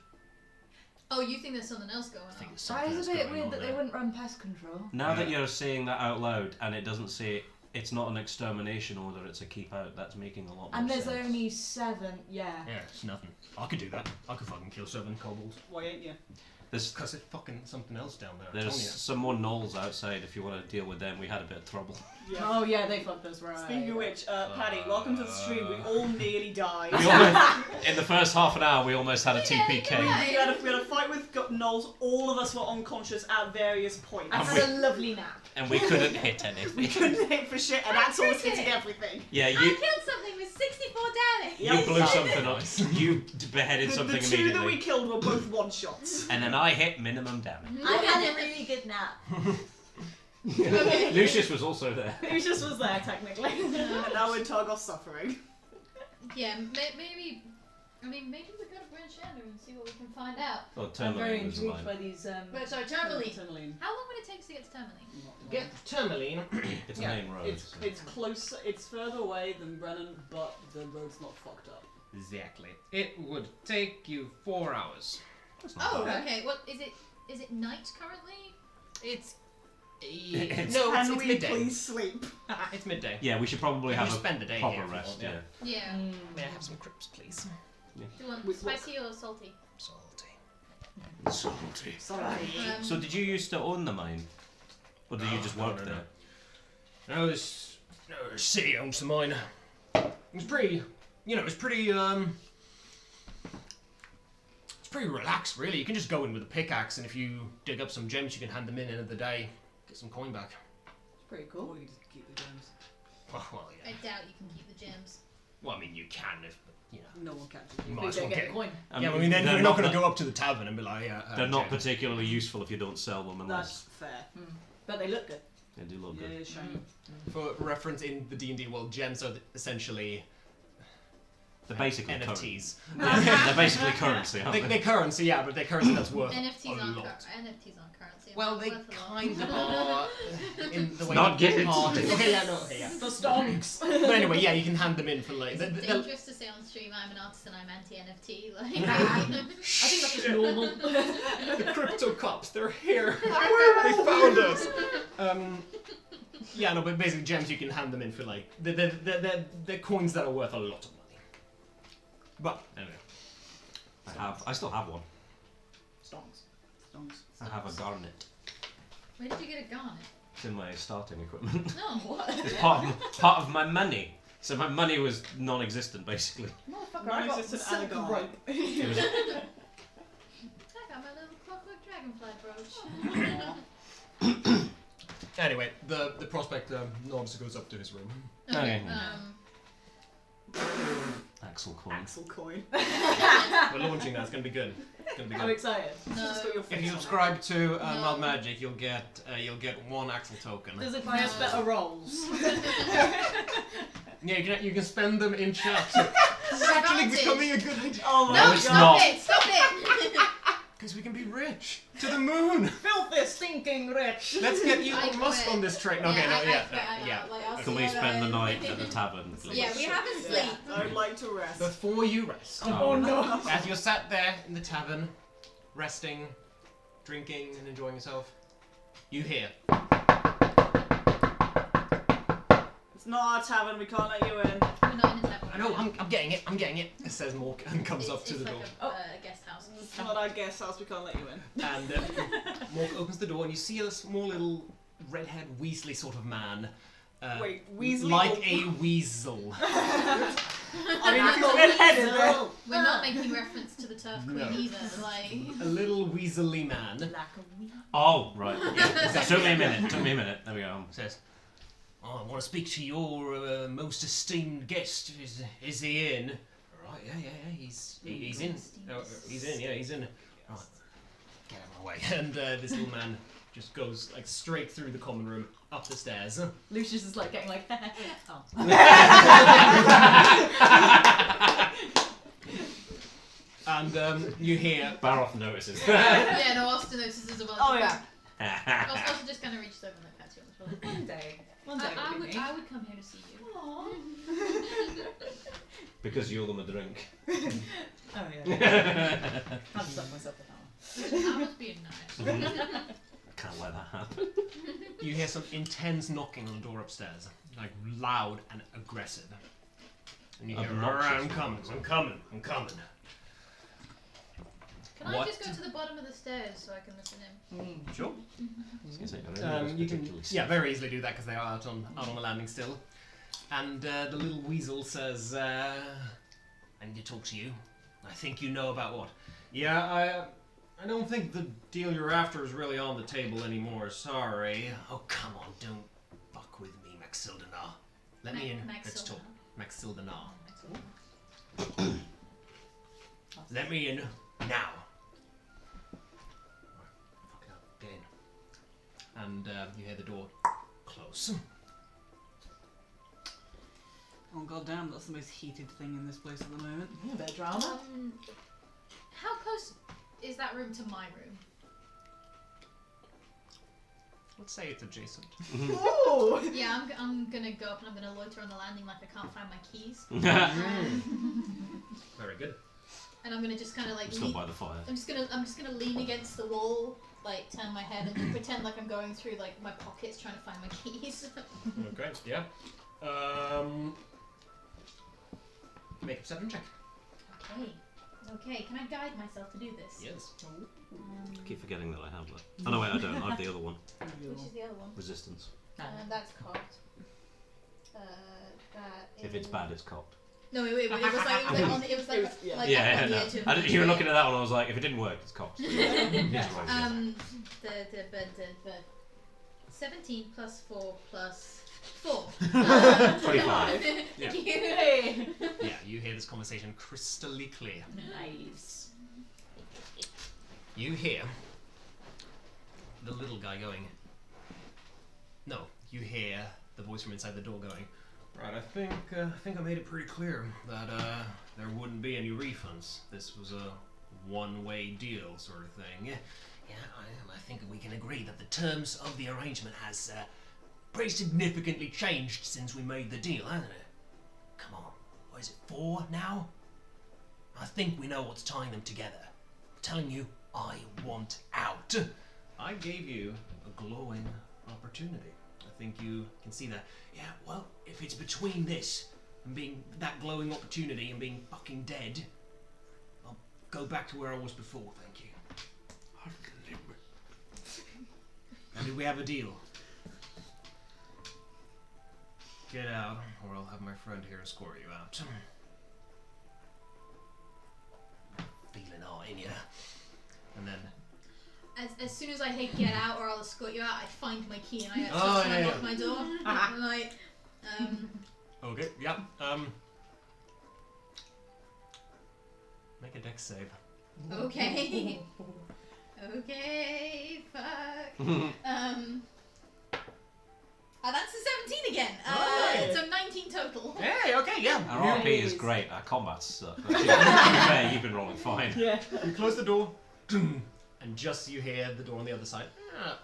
Oh, you think there's something else going I think on? it's Why something is that's it a bit going weird on that they there. wouldn't run pest control? Now that you're saying that out loud and it doesn't say it's not an extermination order, it's a keep out, that's making a lot more And there's sense. only 7, yeah. Yeah, it's nothing. I could do that. I could fucking kill 7 kobolds. Why ain't you? There's, Because it's fucking something else down there. there's I'm telling some more gnolls outside if you want to deal with them. We had a bit of trouble. Yeah. Oh yeah, they fucked us right. Speaking of which, Paddy, welcome to the stream. We all nearly died. We almost, in the first half an hour, we almost had a TPK. We had a fight with gnolls. All of us were unconscious at various points. I had a lovely nap. And we couldn't hit We anything. couldn't hit for shit, and Axel was hitting cricket. everything. Yeah, I you killed something with 64 damage. Yep. blew something up. You beheaded The something 2 that immediately. we killed were both one-shots. And then I hit minimum damage. I had a really good nap. Lucius was also there. Lucius was there technically. And now we're Targoth suffering. Yeah, maybe. I mean, maybe we go to Rhianna and see what we can find out. Well, I'm very Tourmaline was intrigued mine. by these. But sorry, Tourmaline. Tourmaline. How long would it take to get to Tourmaline? you. Get Tourmaline. It's a Yeah, main road. It's so- it's closer. It's further away than Brennan, but the road's not fucked up. Exactly. It would take you 4 hours. That's not Oh, bad. okay. What is it? Is it night currently? It's... It's- no, Can it's we midday. please sleep? It's midday. Yeah, we should probably You have can a spend the day proper here if you rest. want, Yeah. Yeah. May I have some crisps, please? Do you want Wait, what- spicy or salty? Salty. Salty. Sorry. So did you used to own the mine, or did you just No, work no, there? No, this city owns the mine. It's pretty, it's pretty, it's pretty relaxed, really. You can just go in with a pickaxe, and if you dig up some gems, you can hand them in the end of the day, get some coin back. It's pretty Or cool. you just keep the gems. Well, I yeah. doubt you can keep the gems. Well, I mean, you can if, No one catches you you. might as well get get. a coin. Yeah, I mean, then they're you're not going to that- go up to the tavern and be like, They're not gem. particularly useful if you don't sell them That's unless fair. But they look good. they do look Yeah, good. shiny. For reference, in the D&D world, gems are essentially They're basically NFTs. Yeah, they're basically currency, aren't they? They're currency, yeah, but they're currency that's worth NFTs a aren't lot. NFTs aren't currency. Well, they Worth a lot. kind of are in the way Not that getting part to is. Okay, yeah, no, okay, yeah. The stonks. But anyway, yeah, you can hand them in for like. Is it dangerous to say on stream I'm an artist and I'm anti-NFT? Like, I think that's just normal. the crypto cops, they're here. They found us. Yeah, no, but basically, gems you can hand them in for like they're coins that are worth a lot of money. But anyway, I still have one. Stonks. Stonks. I have a garnet. where did you get a garnet? It's in my starting equipment. No, what? It's part of my money. So my money was non-existent, basically. Motherfucker, Mine I got existed silk and a rope. It was, I got my little clockwork dragonfly brooch. anyway, the prospect nods goes up to his room. Okay. Axel coin. Axel coin. We're launching that. It's gonna be good. It's gonna be I'm good. excited. Just got your If face you on it. subscribe to No. Mild Magic, you'll get 1 Axel token. Does it buy us better rolls? Yeah, you can spend them in chat. This is actually Advantage. becoming a good idea. Oh my No, god. it's Stop not. it! Stop it! Because we can be rich to the moon. Filthy, stinking rich. Let's get Elon I Musk quit. on this train. Okay, no, yeah. Like, I'll Can see we you spend the guys. night at the tavern, please? Yeah, we have a sleep. Yeah, I'd like to rest. Before you rest, Oh, no. as you're sat there in the tavern, resting, drinking, and enjoying yourself, you hear. It's not our tavern, we can't let you in. We're not in a tavern. I know, I'm getting it. It says Mork and comes up to it's the like door. a guest house. It's not our guest house, we can't let you in. And Mork opens the door, and you see a small little redhead Weasley sort of man. Wait, Weasley Like or- a weasel. I mean, if he's redheaded, then... We're not making reference to the turf queen No. either. Like, A little weaselly man. Like a wee. Oh, right. Yeah. Took me a minute. There we go. Says, "Oh, I want to speak to your most esteemed guest. Is he in?" Right, yeah. He's in. Oh, he's in. Yeah, he's in. Right, get out of my way. And this little man just goes like straight through the common room, up the stairs. Lucius is like getting like, oh. And you hear. Baroth notices. yeah, no, Austin notices as well. Oh yeah. Also just kind of reaches over and like pats you on the shoulder. One day. I would come here to see you. Aww. Because you owe them a drink. Oh yeah. I'd stuff myself with that one. I was being nice. Can't let that happen. You hear some intense knocking on the door upstairs, like loud and aggressive. And you hear, Obnoxious. I'm coming, I'm coming, I'm coming. Can What? I just go to the bottom of the stairs so I can listen in? Sure. I was gonna say, I don't know if You it's can, particularly yeah, very easily do that because they are out on the landing still. And the little weasel says, I need to talk to you. I think you know about what? Yeah, I don't think the deal you're after is really on the table anymore, sorry. Oh, come on, don't fuck with me, Maxildanar. Let me in, let's talk. Maxildanar. Let me in now. Fuck now, get in. And you hear the door close. Oh goddamn, that's the most heated thing in this place at the moment. A bit of drama. How close is that room to my room? Let's say it's adjacent. Ooh. Yeah, I'm gonna go up and I'm gonna loiter on the landing like I can't find my keys. Very good. And I'm gonna just kind of like Still by the fire. I'm just gonna lean against the wall, like turn my head and pretend like I'm going through like my pockets trying to find my keys. Okay, yeah. Make a perception check. Okay. Can I guide myself to do this? Yes. I keep forgetting that I have that. Oh no, wait, I don't. I have the other one. Which is the other one? Resistance. That's cocked. That is... If it's bad, it's cocked. No, it was on the edge of... You were looking at that one. I was like, if it didn't work, it's cocked. The 17 plus 4 plus 4. 25. Yeah. Thank you. Yeah, you hear this conversation crystally clear. Nice. You hear the little guy going. No, you hear the voice from inside the door going. Right, I think I made it pretty clear that there wouldn't be any refunds. This was a one-way deal sort of thing. Yeah, I think we can agree that the terms of the arrangement has pretty significantly changed since we made the deal, hasn't it? Come on, what is it, 4 now? I think we know what's tying them together. I'm telling you, I want out. I gave you a glowing opportunity. I think you can see that. Yeah, well, if it's between this and being that glowing opportunity and being fucking dead, I'll go back to where I was before, thank you. And do we have a deal? Get out, or I'll have my friend here escort you out. Feeling all in ya. And then... As soon as I hit get out or I'll escort you out, I find my key and I unlock my door. I'm like, Okay, yeah. Make a dex save. okay. Okay, fuck. That's a 17 again. Alright. So 19 total. Hey, okay, yeah. Our RP is great. Our combat's suck. To be fair, you've been rolling fine. Yeah. You close the door, and just you hear the door on the other side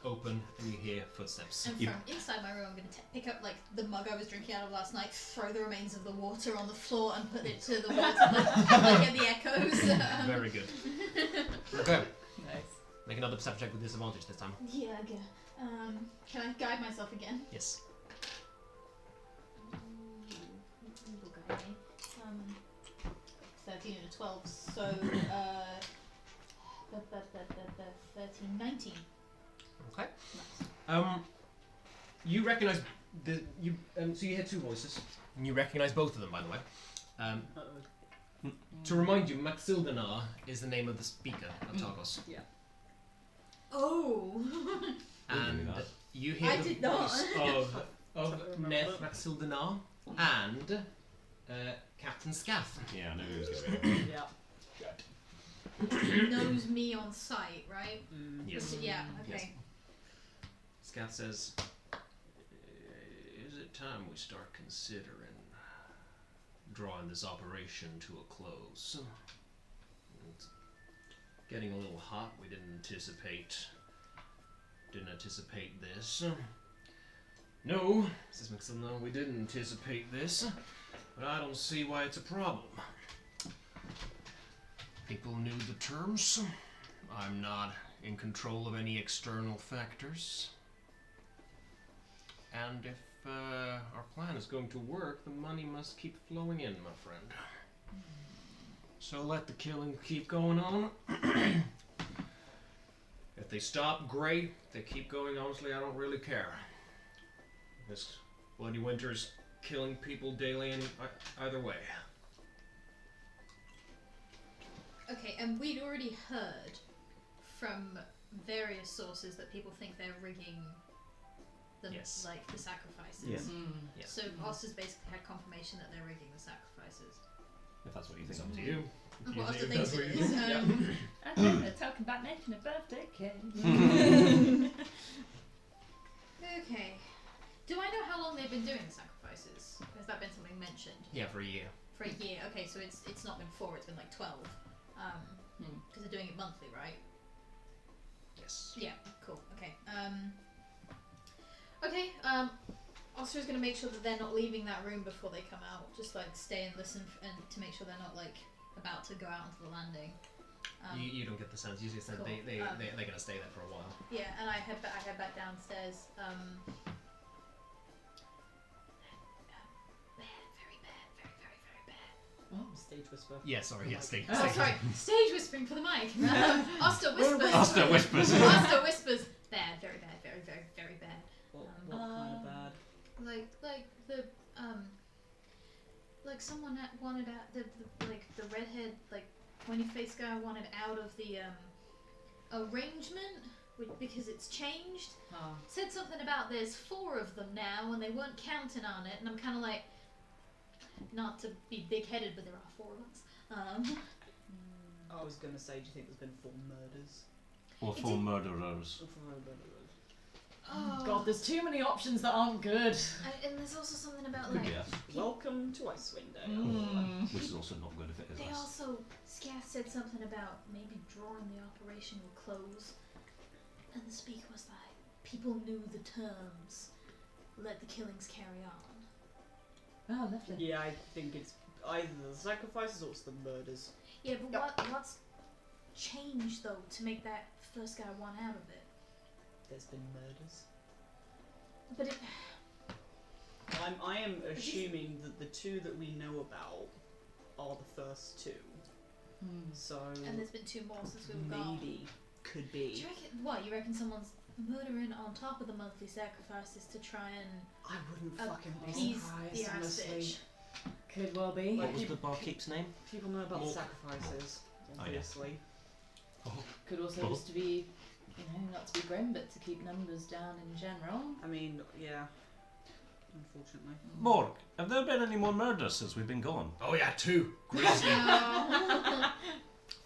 open, and you hear footsteps. And from inside my room, I'm going to pick up like the mug I was drinking out of last night, throw the remains of the water on the floor, and put it to the wall to get the echoes. Very good. Okay, Nice. make another perception check with disadvantage this time. Yeah, okay. Can I guide myself again? Yes. Will guide me. 13 and a 12, so 13, 19. Okay. You recognise so you hear 2 voices, and you recognise both of them, by the way. To remind you, Maxildanar is the name of the speaker of Targos. Yeah. Oh! And you hear I the did not. voice of Neth Maxildanar and Captain Scath. Yeah, I knew he was going to be. Yeah. Knows me on sight, right? Yes. Yeah, okay. Yes. Scath says, is it time we start considering drawing this operation to a close? It's getting a little hot. We didn't anticipate didn't anticipate this. No, says Mixel, no, we didn't anticipate this, but I don't see why it's a problem. People knew the terms. I'm not in control of any external factors. And if our plan is going to work, the money must keep flowing in, my friend. So let the killing keep going on. If they stop, great. If they keep going, honestly, I don't really care. This bloody winter's killing people daily either way. Okay, and we'd already heard from various sources that people think they're rigging the Yes. like the sacrifices. Yeah. Yeah. So Oster's basically had confirmation that they're rigging the sacrifices. If that's what you It's think. up to you. Well, Oster If thinks that's it what you is. think. I think they're talking about making a birthday cake. Okay. Do I know how long they've been doing the sacrifices? Has that been something mentioned? Yeah, for a year. For a year. Okay, so it's not been 4, it's been like 12. Because they're doing it monthly, right? Yes. Yeah, cool. Okay. Oster's gonna make sure that they're not leaving that room before they come out. Just like stay and listen, and to make sure they're not like about to go out onto the landing. You don't get the sense. Usually, Cool. they're gonna stay there for a while. Yeah, and I head back downstairs. Very bad, very bad. Oh, Stage whisper. Yeah, sorry. Yeah, stay. Oh, sorry. Stage whispering for the mic. Oster whispers. Oster whispers. Oster whispers. Bad, very bad, very, very, very bad. What kind of bad? Like someone that wanted out the redhead pointy faced guy wanted out of the arrangement because it's changed. Oh. Said something about there's 4 of them now and they weren't counting on it, and I'm kind of like, not to be big-headed, but there are 4 of us. I was gonna say, do you think there's been 4 murders? Or 4 murderers. Or 4 murderers? Oh God, there's too many options that aren't good. and there's also something about Good like guess. Welcome to Icewind. Which is also not good if it is they us. also Scath said something about maybe drawing the operation will close, and the speaker was like, people knew the terms, let the killings carry on. Oh, lovely. Yeah, I think it's either the sacrifices or it's the murders. Yeah, but what's changed though to make that first guy want out of it? There's been murders. But it, I am assuming that the 2 that we know about are the first 2. So and there's been 2 more since we were gone. maybe could Do be. you reckon? What you reckon? Someone's murdering on top of the monthly sacrifices to try and I wouldn't fucking be appease surprised, the ass honestly. bitch. Could well be. What was the barkeep's name? People know about the Mork. sacrifices, Oh, yeah. obviously. Could also just to be, not to be grim, but to keep numbers down in general. I mean, yeah. Unfortunately. Morg, have there been any more murders since we've been gone? Oh yeah, 2. Grizzly. No.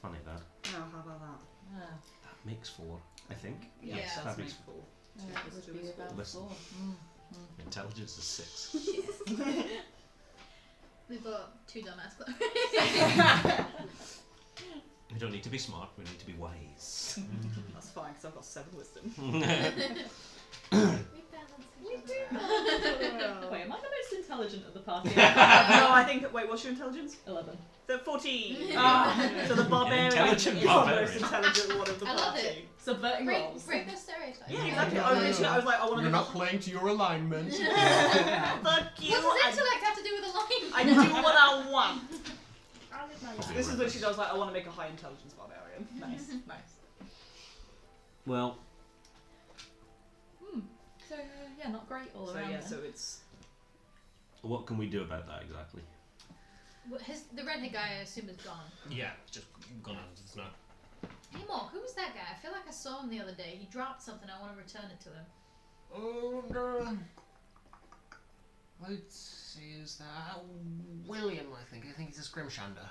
Funny that. Oh, how about that? Ah, That makes 4, I think. Yeah. Yes, that that's makes me full. it would be about Listen. 4. Intelligence is 6. We've got 2 dumbass clowns. We don't need to be smart, we need to be wise. That's fine, because I've got 7 wisdom. We balance. Wait, am I the most intelligent of the party? No, I think. Wait, what's your intelligence? 11. The 14. Ah. So the barbarian Intelligent is the barbarian. most intelligent one of the I party. love it. Subverting Break roles. the stereotype. Yeah, exactly. Yeah. I was like, I want to You're make not playing to your alignment. Fuck you. What does intellect have to do with alignment? I do what I want. I live my life. This is what she does. Like, I want to make a high intelligence barbarian. Nice, nice. Well, So, yeah, not great all So around yeah, then. so it's. what can we do about that exactly? The redhead guy, I assume, is gone. Yeah, just gone out into the snow. Hey, Mark, who was that guy? I feel like I saw him the other day. He dropped something. I want to return it to him. Oh, let's see, is that William? I think he's a scrimshander.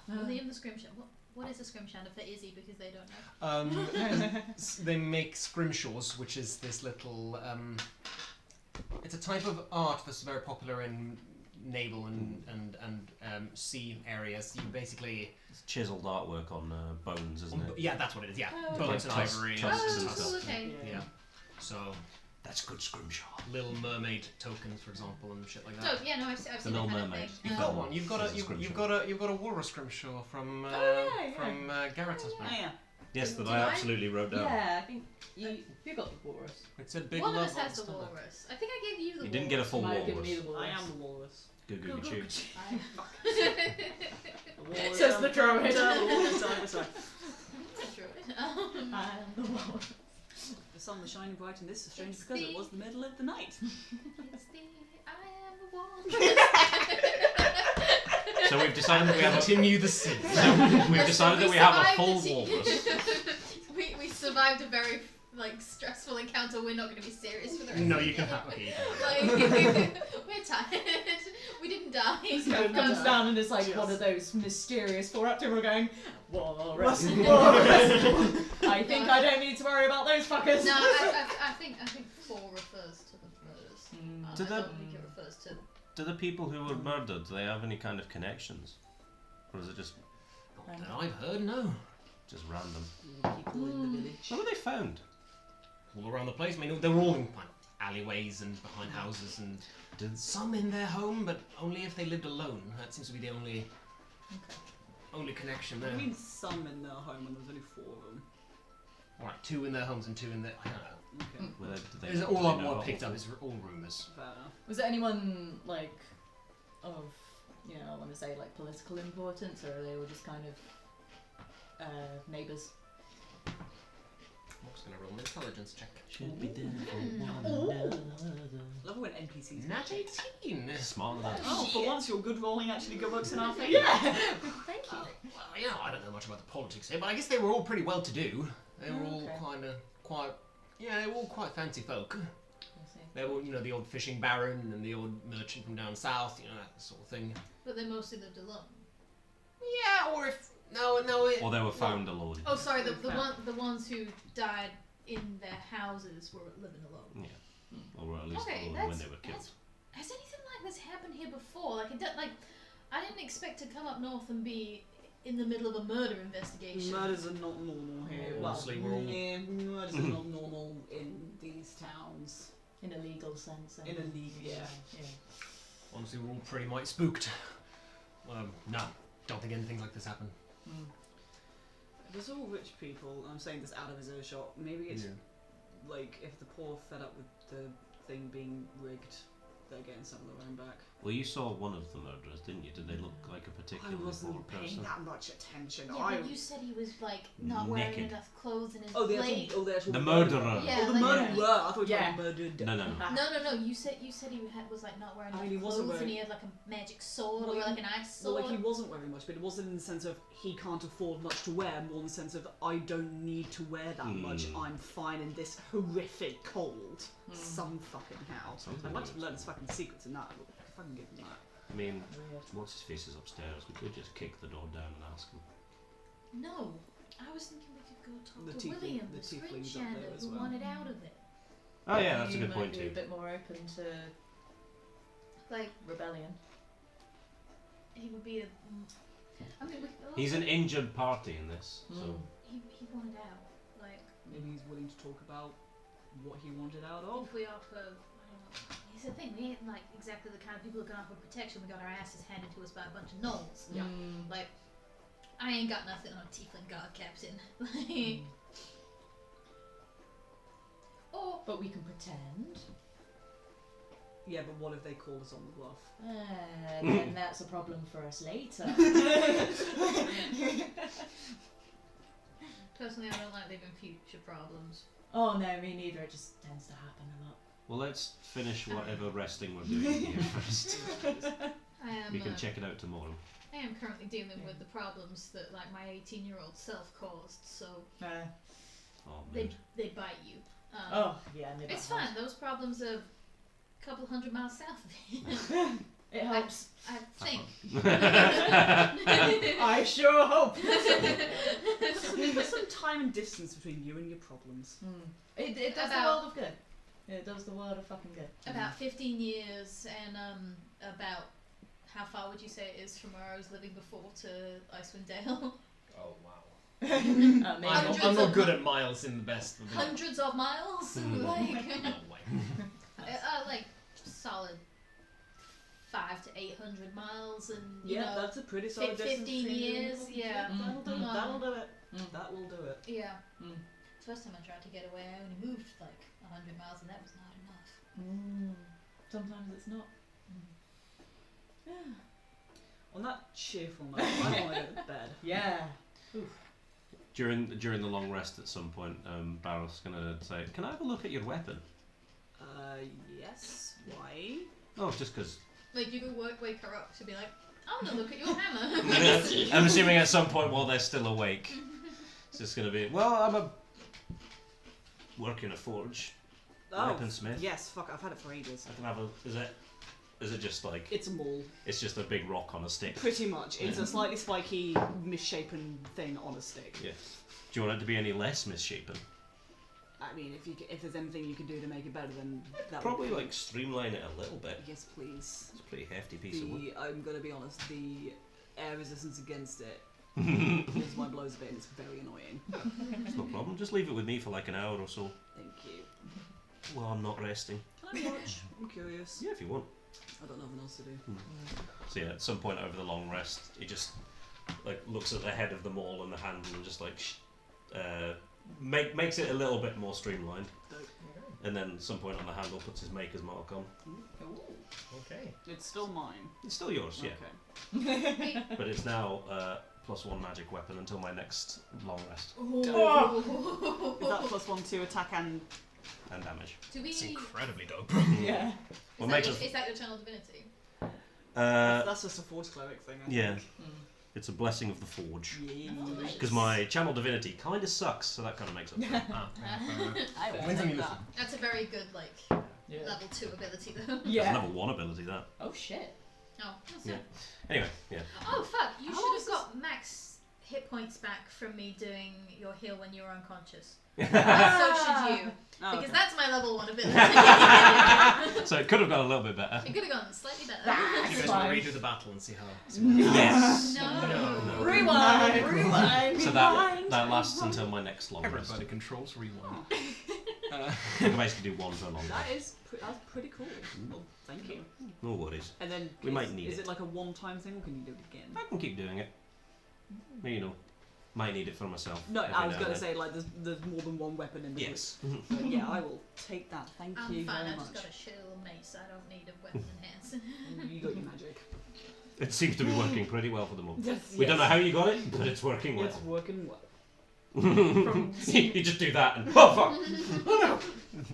William the Scrimshander. What is a Scrimshander for Izzy? Because they don't know. They make scrimshaws, which is this little. It's a type of art that's very popular in naval and sea areas. You basically. It's chiseled artwork on bones, isn't it? Yeah, that's what it is. Yeah, Oh, bones and Tusks, ivory. tusks Oh, and cool. stuff. Okay. Yeah. So That's good scrimshaw. Little Mermaid tokens, for example, and shit like that. Oh yeah, no, I've seen The Little that kind of Mermaid. thing. You've got one. You've got a Scrimshaw. you've got a walrus scrimshaw from Garrett's husband. Oh, yeah. Yes, that Do I I? absolutely wrote down. Yeah, I think you got the Boros. It's a big One of love us has the monster. walrus. I think I gave you the You didn't get a full Might have given me walrus. the I Boros. am the walrus. Good Google tubes. walrus. Says the druid. Sorry. I am the Boros. The sun was shining bright in this, strange It's because it the- was the middle of the night. It's the I am the walrus. So we've decided that we have a Continue the scene. we've decided that we have a survived full the walrus. we survived a very stressful encounter. We're not going to be serious for the rest No, of the you can game. have. Okay, you can. Like, we're tired. We didn't die. Kind of comes down and it's like one of those mysterious 4-up we're going, Walrus, Walrus. Walrus. I think I don't need to worry about those fuckers. No, I think 4 refers to the murders. To I the- don't think it refers to. Do the people who were murdered, do they have any kind of connections? Or is it just And I've heard no. random? People in the village. Where were they found? All around the place. I mean, they're all in like, alleyways and behind houses, and some in their home, but only if they lived alone. That seems to be the only connection there. I mean, some in their home, and there was only 4 of them. Alright, 2 in their homes and 2 in their. I don't know. Okay. Were they, did they, It's did all they I've know picked all- up is all rumours. Fair enough. Was there anyone like of I want to say like political importance, or are they all just kind of neighbours? I'm just going to roll an intelligence check. Should be there for Ooh. one another. Love it when NPCs. Nat 18! Smarter than Oh, for once your good rolling actually good works in our favour. Yeah. Thank you. Well, I don't know much about the politics here, but I guess they were all pretty well to do. They were all they were all quite fancy folk. They were, the old fishing baron and the old merchant from down south, that sort of thing. But they mostly lived alone. Yeah, or if Or they were found alone. Oh, sorry. The ones who died in their houses were living alone. Yeah. Or at least Okay, alone when they were killed. Has anything like this happened here before? I didn't expect to come up north and be in the middle of a murder investigation. Murders are not normal here. Oh, honestly, we're all- murders are not normal in these towns. In a legal sense. In a league, yeah. Honestly, we're all pretty might spooked. No, don't think anything like this happened. If it's all rich people, I'm saying this out of his earshot, maybe it's like if the poor are fed up with the thing being rigged, they're getting some of their own back. Well, you saw one of the murderers, didn't you? Did they look like a I particularly poor wasn't paying person? that much attention. Yeah, but you said he was not wearing Naked. enough clothes in his the blade. actual The murderer. Yeah, Oh, the like- murderer. I thought you Yeah. were murdered. No. No. You said he was not wearing I enough mean, he clothes, wasn't and wearing- he had like a magic sword Well, or he- like an ice Well, sword. like he wasn't wearing much, but it wasn't in the sense of he can't afford much to wear, more in the sense of I don't need to wear that much. I'm fine in this horrific cold. Some fucking how. Something I'd like to weird. learn his fucking secrets in that. If I can give him that. I mean, Weird. what's his face is upstairs. We could just kick the door down and ask him. No, I was thinking we could go talk The to tiefling- William, the the screen tiefling's up there shander as who well. wanted out of it. Oh yeah, that's a He good might point be too. a bit more open to Like rebellion. he would be a. I mean, He's an injured party in this, so he wanted out. Like Maybe he's willing to talk about what he wanted out of. if we offer, I don't know. Here's the thing: we ain't like exactly the kind of people who can offer protection. We got our asses handed to us by a bunch of gnolls. Yeah. Like I ain't got nothing on a tiefling guard captain. Like, or But we can pretend. Yeah, but what if they called us on the bluff? Then that's a problem for us later. personally, I don't like leaving future problems. Oh no, me neither. It just tends to happen a lot. well, let's finish whatever resting we're doing here first. I am. We can check it out tomorrow. I am currently dealing with the problems that like my 18-year-old self caused. So Oh, they mood. bite you. Oh yeah, no, It's that fine. Those problems are a couple hundred miles south of here. helps. It helps. I think. I sure hope. There's some time and distance between you and your problems. It does the About- world of good. It does the world of fucking good. About 15 years, and about how far would you say it is from where I was living before to Icewind Dale? Oh, wow. Maybe. I'm not good at miles in the best. Of the Hundreds of miles, No way. like solid 500 to 800 miles, and you Yeah, know, that's a pretty solid distance. 15 between you and years. the Yeah, That'll do it. Mm. That'll do it. Mm. That will do it. yeah. Mm. First time I tried to get away, I only moved like 100 miles, and that was not enough. Sometimes it's not. Yeah. On that cheerful note, I want to go to bed. Yeah. During the long rest, at some point, Barrel's gonna say, "Can I have a look at your weapon?" Yes. Why? Oh, just because. Like you could wake her up to be like, I want to look at your hammer. I'm assuming at some point while they're still awake, it's just gonna be. Well, I'm a work in a forge. Weaponsmith. Yes. Fuck. I've had it for ages. I can have a. Is it just like? It's a maul. It's just a big rock on a stick. Pretty much. It's a slightly spiky, misshapen thing on a stick. Yeah. Do you want it to be any less misshapen? I mean, if there's anything you can do to make it better, then that Probably would be. like streamline it a little bit. Yes, please. It's a pretty hefty piece of wood. I'm gonna be honest. The air resistance against it pulls my blows a bit, and it's very annoying. It's no problem. Just leave it with me for like an hour or so Thank you. while I'm not resting. Can I watch? I'm curious. Yeah, if you want. I don't know nothing else to do. So yeah, at some point over the long rest, he just like looks at the head of the maul and the handle and just like makes it a little bit more streamlined. Dope. And then at some point on the handle puts his maker's mark on. Okay. It's still mine. It's still yours, yeah. Okay. But it's now +1 magic weapon until my next long rest Is that +1 to attack and? and damage. Do we? It's Is incredibly dope. Yeah. What that, makes your, us? is that your channel divinity? That's just a forge cleric thing. I Yeah, think. it's a blessing of the forge. Yeah. Nice. Because my channel divinity kind of sucks, so that kind of makes up for it. I will When's take it that. That's a very good like Yeah. level 2 ability though. It's Yeah. level 1 ability, that. Oh shit. Oh, that's Yeah. it. Anyway, yeah. Oh fuck! You How should is have got max hit points back from me doing your heal when you were unconscious. So should you, Oh, because okay. that's my level 1 ability. So it could have gone a little bit better. It could have gone slightly better. You That's guys fine. want to redo the battle and see how? Yes. No. Rewind. Rewind. So that lasts until my next long rest. Everybody controls rewind. I can basically do one per long That rest. is that's pretty cool. Well, thank you. No worries. And then We might need Is it. it like a one-time thing, or can you do it again? I can keep doing it. You know, might need it for myself. No, every I was now going and to say like there's more than one weapon in the then. Yes. group. So, yeah, I will take that. Thank I'm you fine. very I much. just got a shit little mace. I don't need a weapon enhance. You got your magic. It seems to be working pretty well for the moment. Yes, We don't know how you got it, but it's working well. It's working well. You just do that and oh fuck!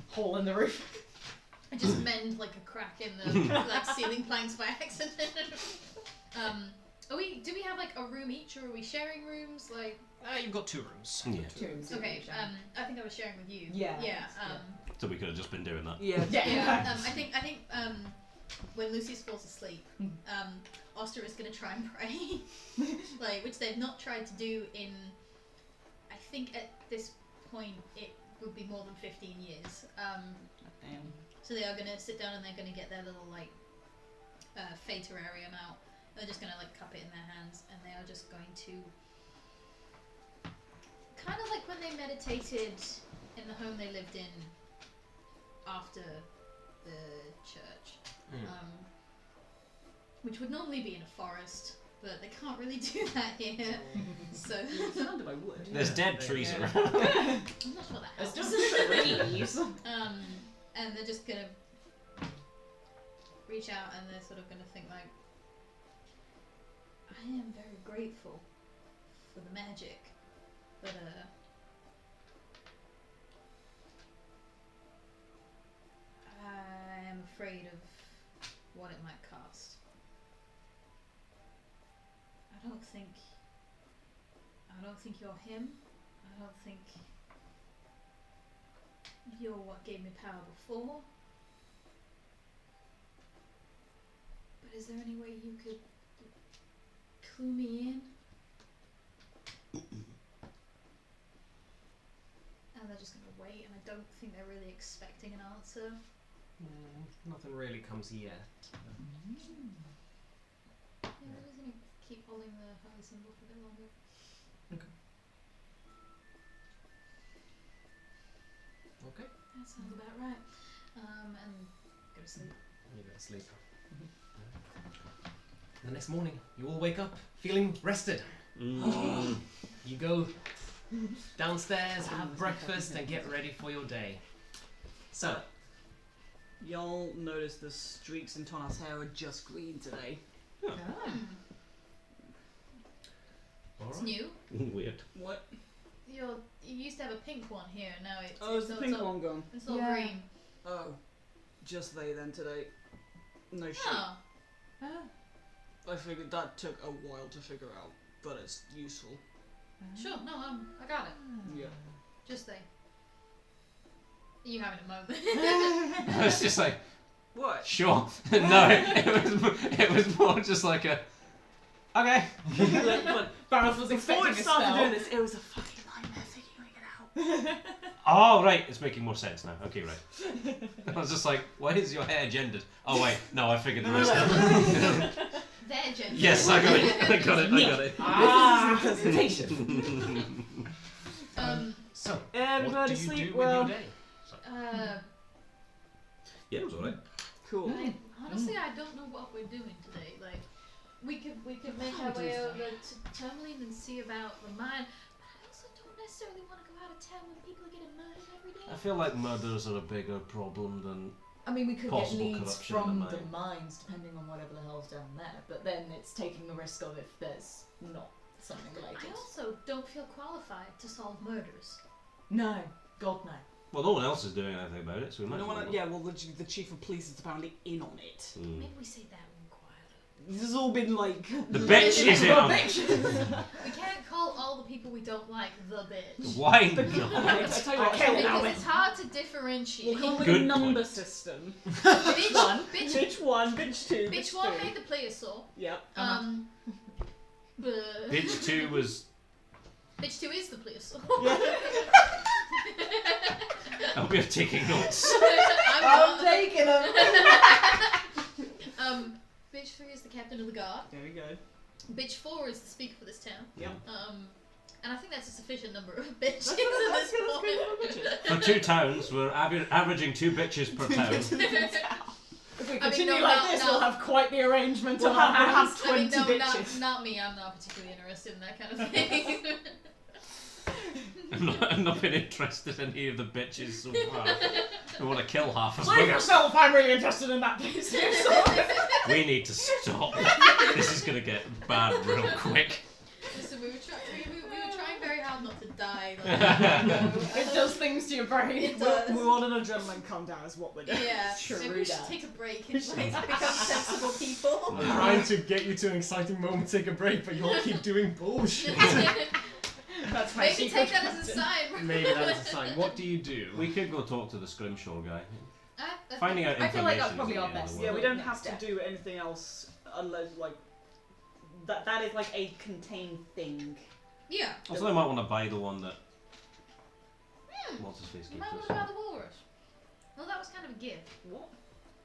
Hole in the roof. I just mend like a crack in the like ceiling planks by accident. Do we have like a room each, or are we sharing rooms? Like, You've got 2 rooms. Yeah. okay, I think I was sharing with you. Yeah. Yeah. So we could have just been doing that. Yeah. Yeah. I think when Lucius falls asleep, Oster is gonna try and pray, like which they've not tried to do in. I think at this point it would be more than 15 years. Damn. So they are gonna sit down and they're gonna get their little like Faterarium out. They're just gonna like cup it in their hands, and they are just going to kind of like when they meditated in the home they lived in after the church, which would normally be in a forest, but they can't really do that here. So Surrounded by wood. There's dead trees yeah. around. I'm not sure that It's helps. just trees. And they're just gonna reach out and they're sort of gonna think like, I am very grateful for the magic, but I am afraid of what it might cost. I don't think you're him. I don't think you're what gave me power before. But is there any way you could clue me in? And they're just gonna wait, and I don't think they're really expecting an answer. Nothing really comes yet. Yeah, they're just gonna keep holding the holy symbol for a bit longer. Okay. That sounds about right. And go to sleep. You go to sleep. The next morning, you all wake up feeling rested. You go downstairs, have breakfast, and get ready for your day. So, Y'all notice the streaks in Tonacih's hair are just green today. It's new. Weird. What? You used to have a pink one here, now it's Oh, is the pink all, one gone? It's all Yeah. green. Oh. Just they then today. No shit. Oh. I figured that took a while to figure out, but it's useful. Sure, no, I got it. Yeah. Just they. You having a moment. It's just like, What? sure. No, it was more just like a, okay. But was before expecting it a started spell. doing this, it was a fucking nightmare figuring it out. Oh, right, it's making more sense now. Okay, right. I was just like, why is your hair gendered? Oh, wait, no, I figured the rest of it. Their gender. Yes, I got it. I got it. This is a presentation. so what Everybody do you sleep do well. with your day? Yeah, it was alright. Cool. Honestly, I don't know what we're doing today. Like, we could make our way over to Tourmaline and see about the mine. But I also don't necessarily want to go out of town when people are getting murdered every day. I feel like murders are a bigger problem than... I mean, we could get Possible leads corruption in from the the mine. mines, depending on whatever the hell's down there. But then it's taking the risk of if there's not something related. I also don't feel qualified to solve murders. No, God no. Well, no one else is doing anything about it, so we might No as well. one, yeah, well, the chief of police is apparently in on it. Mm. Maybe we say that one quieter. This has all been like. The bitch is in on it. We can't call all the people we don't like the bitch. Why I not? tell you what, Because it's hard to differentiate. we'll call it Good a number point. system. bitch one, Bitch 1, bitch 2, bitch one three. made the plesiosaur. Yep. Bitch 2 was... Bitch 2 is the plesiosaur. I'll be taking notes. I'm taking them. Bitch 3 is the captain of the guard. There we go. Bitch 4 is the speaker for this town. Yep. And I think that's a sufficient number of bitches at That's this good, that's point. good. For 2 towns, we're averaging 2 bitches per town. If we I mean, continue no, like no, this, no. we'll have quite the arrangement We'll on our have hands. 20 I mean, no, bitches. not me. I'm not particularly interested in that kind of thing. I've not been interested in any of the bitches so far. We want to kill half of Leave them. yourself, I'm really interested in that piece. We need to stop. This is going to get bad real quick. Listen, we were trying very hard not to die. It does things to your brain. It does. We're on an adrenaline come down is what we're doing. Yeah, True maybe we should that. take a break and like, become sensible people. I'm trying to get you to an exciting moment, take a break, but you all keep doing bullshit. That's my Maybe secret take that as a weapon. sign. Maybe that's a sign. What do you do? We could go talk to the Scrimshaw guy. I Finding out I feel like information that's is probably the our end of best. the Yeah, world. we don't Next have step. to do anything else unless, like, that is like a contained thing. Yeah. Also, I might want to buy the one that... What's his face You keeps might want us. to buy the walrus. Well, that was kind of a gift. What?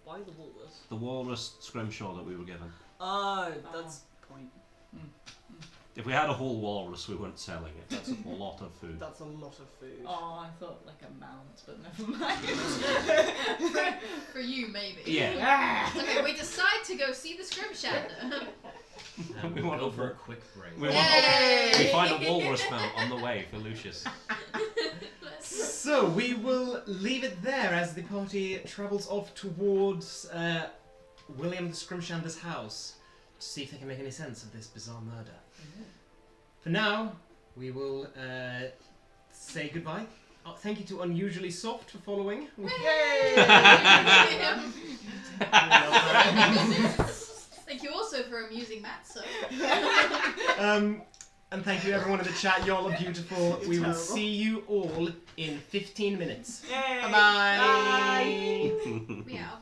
Why the walrus? The walrus Scrimshaw that we were given. Oh, that's the point. If we had a whole walrus, we weren't selling it. That's a lot of food. That's a lot of food. Oh, I thought like a mount, but never mind. For you, maybe. Yeah. Okay, we decide to go see the Scrimshander. We want go to- for a quick break. We, want Yay! we find a walrus mount on the way for Lucius. So we will leave it there as the party travels off towards William the Scrimshander's house to see if they can make any sense of this bizarre murder. For now, we will say goodbye. Thank you to Unusually Soft for following. Thank you also for amusing Matt, so. And thank you everyone in the chat. Y'all are beautiful. You're We will terrible. see you all in 15 minutes. Yay! Bye-bye. Bye. Meow.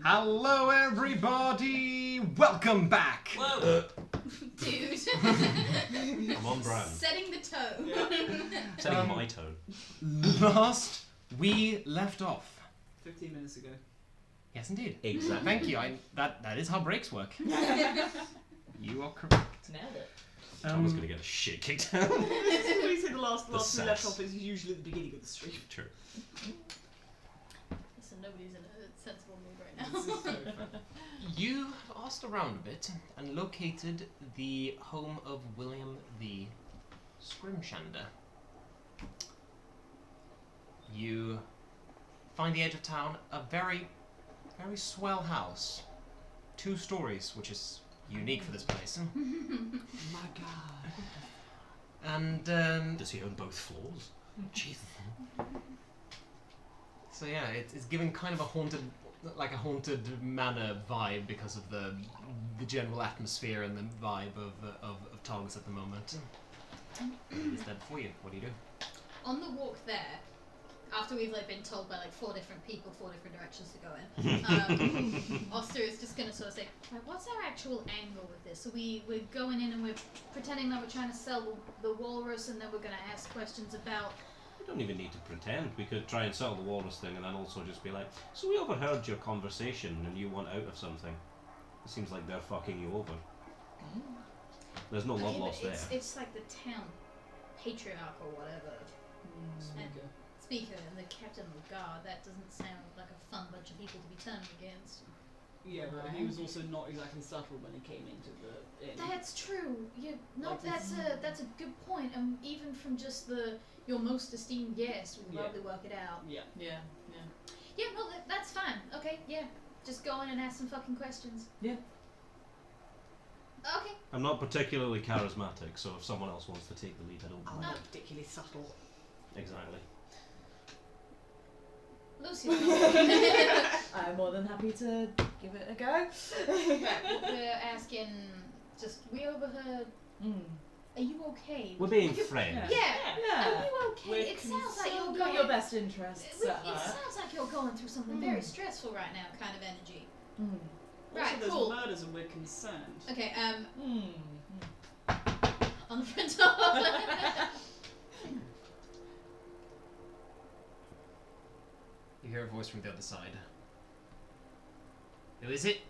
Hello, everybody! Welcome back! Whoa! Dude. I'm on brand. Setting the tone. Setting my tone. Last we left off. 15 minutes ago. Yes, indeed. Exactly. Thank you. That is how breaks work. You are correct. Nailed it. I was going to get a shit kicked out. When you say the last we left sass. off is usually at the beginning of the stream. True. Listen, nobody's in a sensible mood right now. You asked around a bit and located the home of William the Scrimshander. You find the edge of town, a very, very swell house. 2 stories, which is unique for this place. My god. And, Does he own both floors? Jesus. so yeah, it's giving kind of a haunted manor vibe because of the general atmosphere and the vibe of Togs at the moment. Is that for you? What do you do? On the walk there, after we've been told by 4 different people 4 different directions to go in, Oster is just gonna sort of say, right, what's our actual angle with this? So we're going in and we're pretending that we're trying to sell the walrus, and then we're gonna ask questions about. We don't even need to pretend. We could try and sell the walrus thing and then also just be like, so we overheard your conversation and you want out of something. It seems like they're fucking you over. There's no love Okay, but lost there. it's like the town patriarch or whatever. Speaker. Speaker and the captain of the guard. That doesn't sound like a fun bunch of people to be turning against. Yeah, but he was also not exactly subtle when he came into the inn. That's true. Yeah, no, Like that's a good point. And even from just your most esteemed guest, we can Yeah. probably work it out. Yeah. Yeah. Yeah, no, that's fine. Okay, yeah, just go in and ask some fucking questions. Yeah. Okay. I'm not particularly charismatic, so if someone else wants to take the lead, I don't I'm mind. not particularly subtle. Exactly. Lucy. I'm more than happy to give it a go. Right, we're asking. We overheard. Are you okay? We're being You- friends. Yeah. Yeah. Are you okay? We're It sounds like you're You've going. got your best interests It at heart. sounds like you're going through something very stressful right now, kind of energy. Also, Right, there's cool. murders and we're concerned. Okay, on the front door. You hear a voice from the other side. Who is it?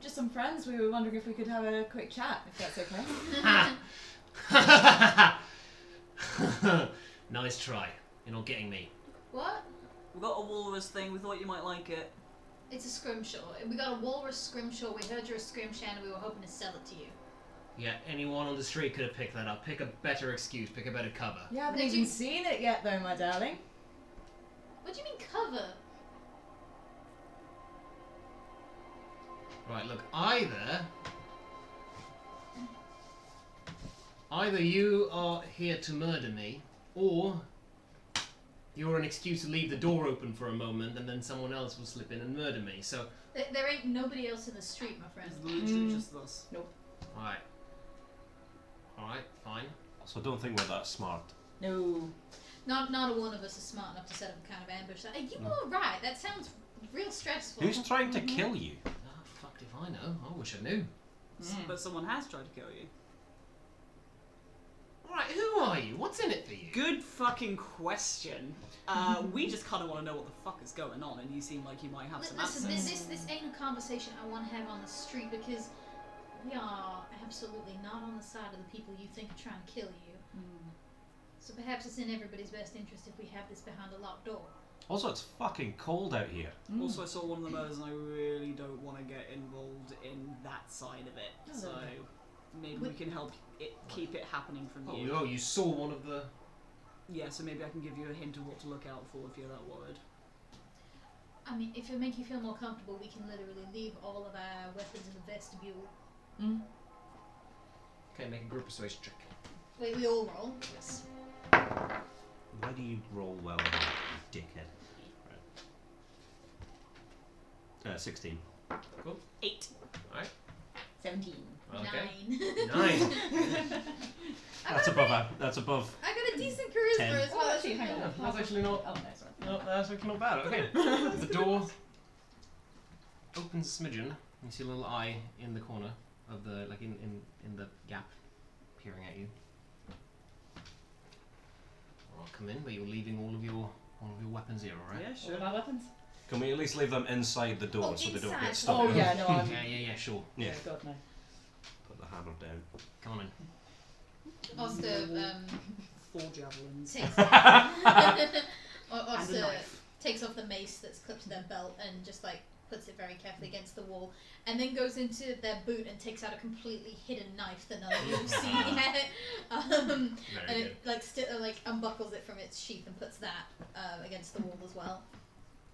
Just some friends. We were wondering if we could have a quick chat, if that's okay. Nice try. You're not getting me. What? We got a walrus thing, we thought you might like it. It's a scrimshaw. We got a walrus scrimshaw. We heard you're a scrimshaw and we were hoping to sell it to you. Yeah, anyone on the street could have picked that up. Pick a better excuse. Pick a better cover. You haven't Did even you- seen it yet, though, my darling. What do you mean cover? Right, look, either you are here to murder me, or you're an excuse to leave the door open for a moment and then someone else will slip in and murder me. So, There ain't nobody else in the street, my friend. It's literally just us. alright. Alright, fine. Also, don't think we're that smart. No. Not a one of us is smart enough to set up a kind of ambush. Are you alright? That sounds real stressful. Who's trying to kill you? Ah, fucked if I know. I wish I knew. But someone has tried to kill you. Alright, who are you? What's in it for you? Good fucking question. We just kind of want to know what the fuck is going on, and you seem like you might have some Listen, answers. this ain't a conversation I want to have on the street because we are absolutely not on the side of the people you think are trying to kill you. So perhaps it's in everybody's best interest if we have this behind a locked door. Also, it's fucking cold out here. Also, I saw one of the murders, and I really don't want to get involved in that side of it. Oh. So maybe we can help keep it happening from you. Oh, you saw one of the... Yeah, so maybe I can give you a hint of what to look out for if you're that worried. I mean, if it make you feel more comfortable, we can literally leave all of our weapons in the vestibule. Okay, make a group persuasion check. Wait, we all roll? Yes. Why do you roll well on that, you dickhead? Right. 16. Cool. 8. Alright. 17. Okay. 9. 9. That's above. That's above. I got a decent charisma 10. as well as 13, hang on. Yeah, that's actually not. Oh, no, sorry. No, that's actually not bad. Okay. The door opens a smidgen. You see a little eye in the corner of the, like in the gap, peering at you. I'll come in, but you're leaving all of your weapons here, all right? Yeah, All sure. of our weapons? Can we at least leave them inside the door Oh, so they don't inside. get stuck? Oh, in? yeah, no, I'm. Yeah, sure. Yeah. Oh, God, no. Put the hammer down. Come on in. Oster 4 javelins. takes And a Oster knife. takes off the mace that's clipped to their belt and just like puts it very carefully against the wall, and then goes into their boot and takes out a completely hidden knife that none of you have seen yet. And Very it like unbuckles it from its sheath and puts that against the wall as well.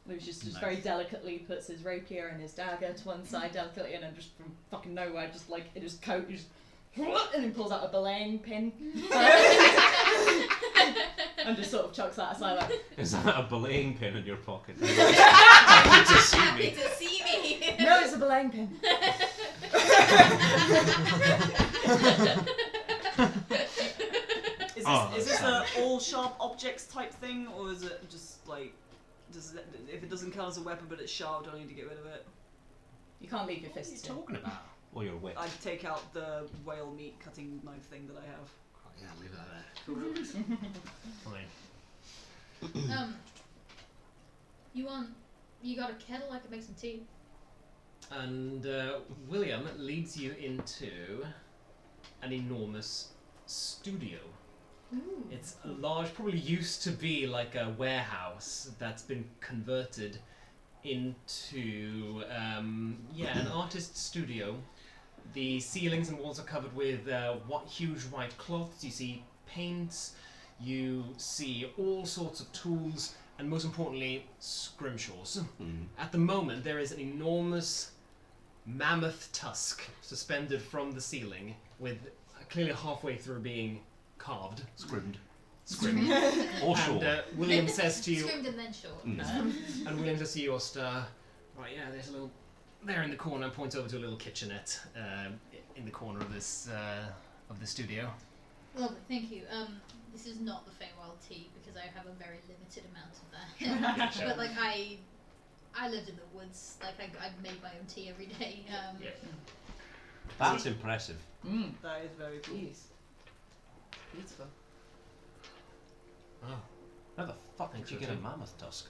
Lucius just Nice. very delicately puts his rapier and his dagger to one side delicately, and then just from fucking nowhere, just like in his coat, he just and then pulls out a belaying pin and just sort of chucks that aside like. Is that a belaying pin in your pocket? Happy to see Happy me. to see me. No, it's a belaying pin. Is this a all sharp objects type thing, or is it just like, if it doesn't count as a weapon but it's sharp, do I need to get rid of it? You can't leave your What are you fists in. talking about? Or your whip. I take out the whale meat cutting knife thing that I have. Oh, yeah, leave that there. Fine. You got a kettle? I could make some tea. And William leads you into an enormous studio. Ooh. It's a large, probably used to be like a warehouse that's been converted into, an artist's studio. The ceilings and walls are covered with huge white cloths. You see paints, you see all sorts of tools, and most importantly, scrimshaws. At the moment, there is an enormous mammoth tusk suspended from the ceiling, with clearly halfway through being carved. Scrimmed. Scrimmed. Or And short. William says to you, Screamed and then short. and William says to you, Oster, right, yeah, there's a little, there in the corner, and points over to a little kitchenette in the corner of this of the studio. Lovely, thank you. This is not the Feywild tea because I have a very limited amount of that. Yeah, sure. But like I lived in the woods. Like I made my own tea every day. That's impressive. That is very cool. Jeez. Beautiful. Oh, How the fuck Thanks did you for get a tea. mammoth tusk?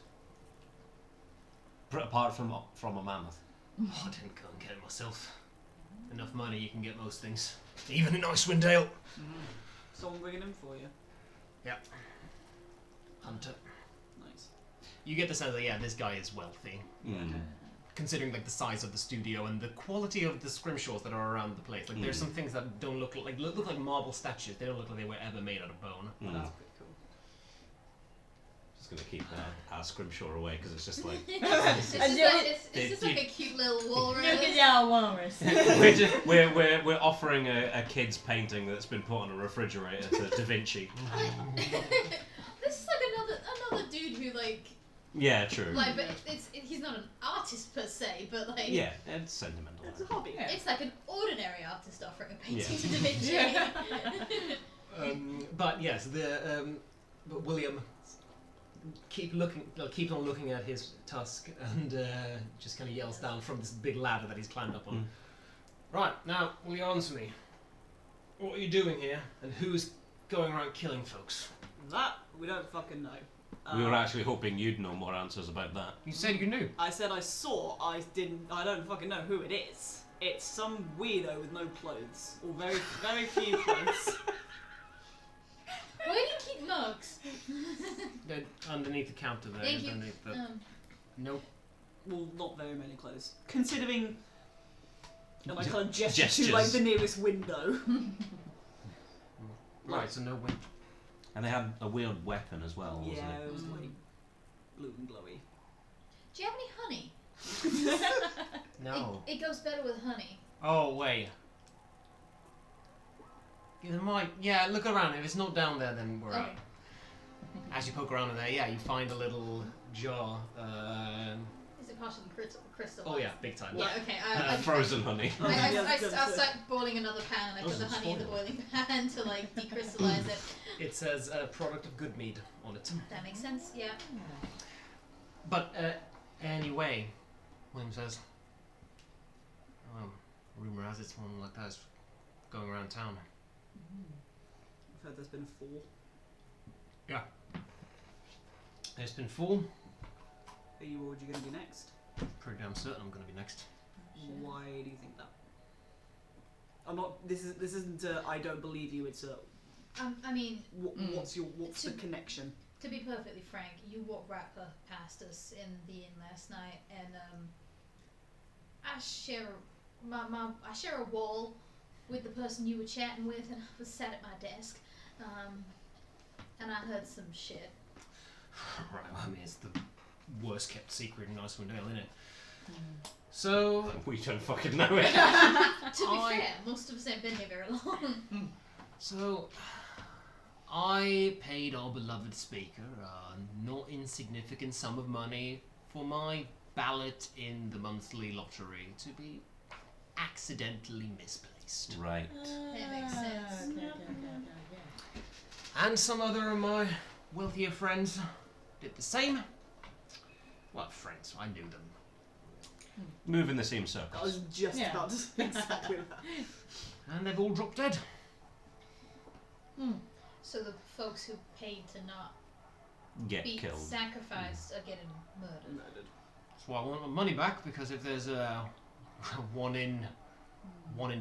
Apart from a mammoth. I didn't go and get it myself. Enough money, you can get most things, even in Icewind Dale. Someone bringing him for you. Hunter. Nice. You get the sense that this guy is wealthy, considering like the size of the studio and the quality of the scrimshaws that are around the place. Like there's some things that don't look like marble statues. They don't look like they were ever made out of bone. That's pretty cool. Just gonna keep our scrimshaw away because it's just like It's just like a cute little walrus. Yeah, walrus. we're offering a kid's painting that's been put on a refrigerator to Da Vinci. This is like another dude who like True. but he's not an artist per se, but like Yeah, it's sentimental. It's a hobby. Yeah. it's like an ordinary artist offering a painting Yeah. to Da Vinci. But yes, but William keeps on looking at his tusk and just kind of yells down from this big ladder that he's climbed up on. Right, now, will you answer me? What are you doing here, and who's going around killing folks? That we don't fucking know. We were actually hoping you'd know more answers about that. You said you knew. I said I saw. I don't fucking know who it is. It's some weirdo with no clothes, or very very few clothes. Where do you keep mugs? They're underneath the counter there. Thank you. Underneath the... Nope. Well, not very many clothes, considering. And I Ge- kind of gesture gestures. to like the nearest window. Right, so no win. And they had a weird weapon as well, wasn't Yeah, it? it was like blue and glowy. Do you have any honey? No. It goes better with honey. Oh, wait. Yeah, there might. Yeah, look around. If it's not down there, then we're out. Okay. As you poke around in there, you find a little jar. it partially crystallized? Oh yeah, big time. Yeah, okay. I Frozen honey. I start boiling another pan and I put the honey in the boiling pan to like decrystallize it. It says a product of good mead on it. That makes sense, yeah. But anyway, William says, rumor has it's one like that is going around town. I've heard there's been 4. Yeah. There's been 4. Are you going to be next? Pretty damn certain I'm going to be next. Why do you think that? I'm not. This isn't. I don't believe you. It's a. I mean, What's the connection? to be perfectly frank, you walked right past us in the inn last night, and I share I share a wall with the person you were chatting with, and I was sat at my desk, and I heard some shit. Right, well, I mean, it's the worst kept secret in Icewind Dale, isn't it? So... We don't fucking know it. To be fair, most of us ain't been here very long. So, I paid our beloved speaker a not insignificant sum of money for my ballot in the monthly lottery to be accidentally misplaced. Right. That makes sense. Okay. And some other of my wealthier friends did the same. Well, friends, I knew them. Move in the same I circles. was just about to say exactly that. And they've all dropped dead. So the folks who paid to not Get be killed. sacrificed are getting murdered. So I want my money back, because if there's a 1 in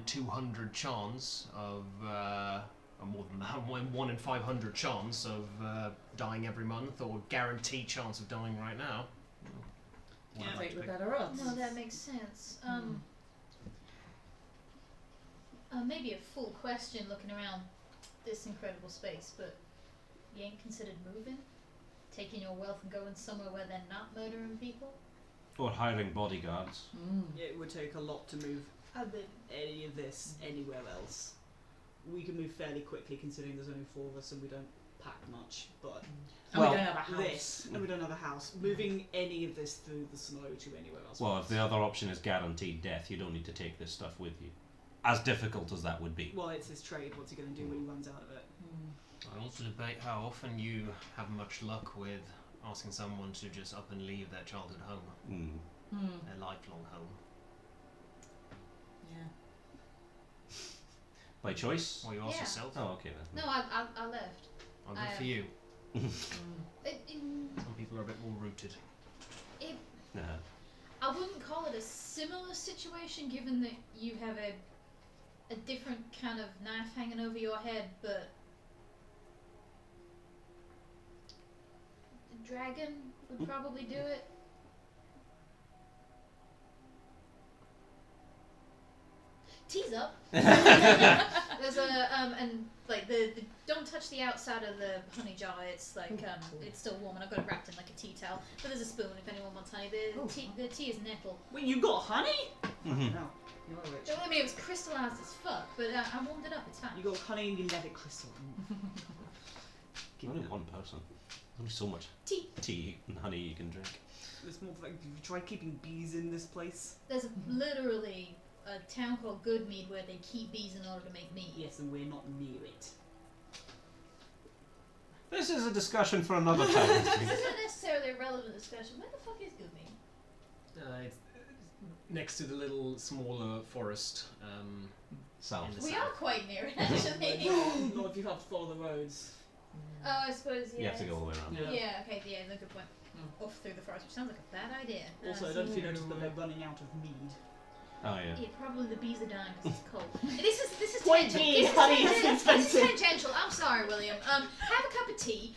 200 chance of, or more than that, 1 in 500 chance of dying every month, or guaranteed chance of dying right now. What I'd like Take to the pick. better odds. No, that makes sense. Maybe a full question looking around this incredible space, but you ain't considered moving? Taking your wealth and going somewhere where they're not murdering people? Or hiring bodyguards. It would take a lot to move any of this anywhere else. We can move fairly quickly considering there's only 4 of us and we don't pack much, but And Well, we don't have a house. this, and we don't have a house. Moving any of this through the snow to anywhere else. Well, if the other option is guaranteed death, you don't need to take this stuff with you. As difficult as that would be. Well, it's his trade. What's he going to do when he runs out of it? I also debate how often you have much luck with asking someone to just up and leave their childhood home, their lifelong home. Yeah. By choice? Or you ask Yeah. yourself. Oh, okay then. No, I left. Oh, good for you. It, Some people are a bit more rooted. I wouldn't call it a similar situation, given that you have a different kind of knife hanging over your head, but the dragon would probably do it. Tease up. There's a and like the don't touch the outside of the honey jar. It's like it's still warm, and I've got it wrapped in like a tea towel. But there's a spoon if anyone wants honey. The tea is nettle. Wait, you got honey? No, you're rich. I mean, it was crystallized as fuck, but I warmed it up. It's fine. You got honey and you let it crystal. Only one person. Only so much tea and honey you can drink. It's more like, have you tried keeping bees in this place? There's literally a town called Goodmead where they keep bees in order to make meat. Yes, and we're not near it. This is a discussion for another time. This isn't necessarily a relevant discussion. Where the fuck is Goodmead? It's next to the little smaller forest. South. in the We south. are quite near it, actually. Not if you have to follow the roads. Oh, I suppose, yeah. You have to go all the way around. Yeah, okay, yeah, no, good point. Off through the forest, which sounds like a bad idea. Also, I don't know if you noticed that they're running out of mead. Oh yeah. Yeah, probably the bees are dying because it's cold. This is Point tangential. being, honey is This is expensive. tangential. I'm sorry, William. Have a cup of tea.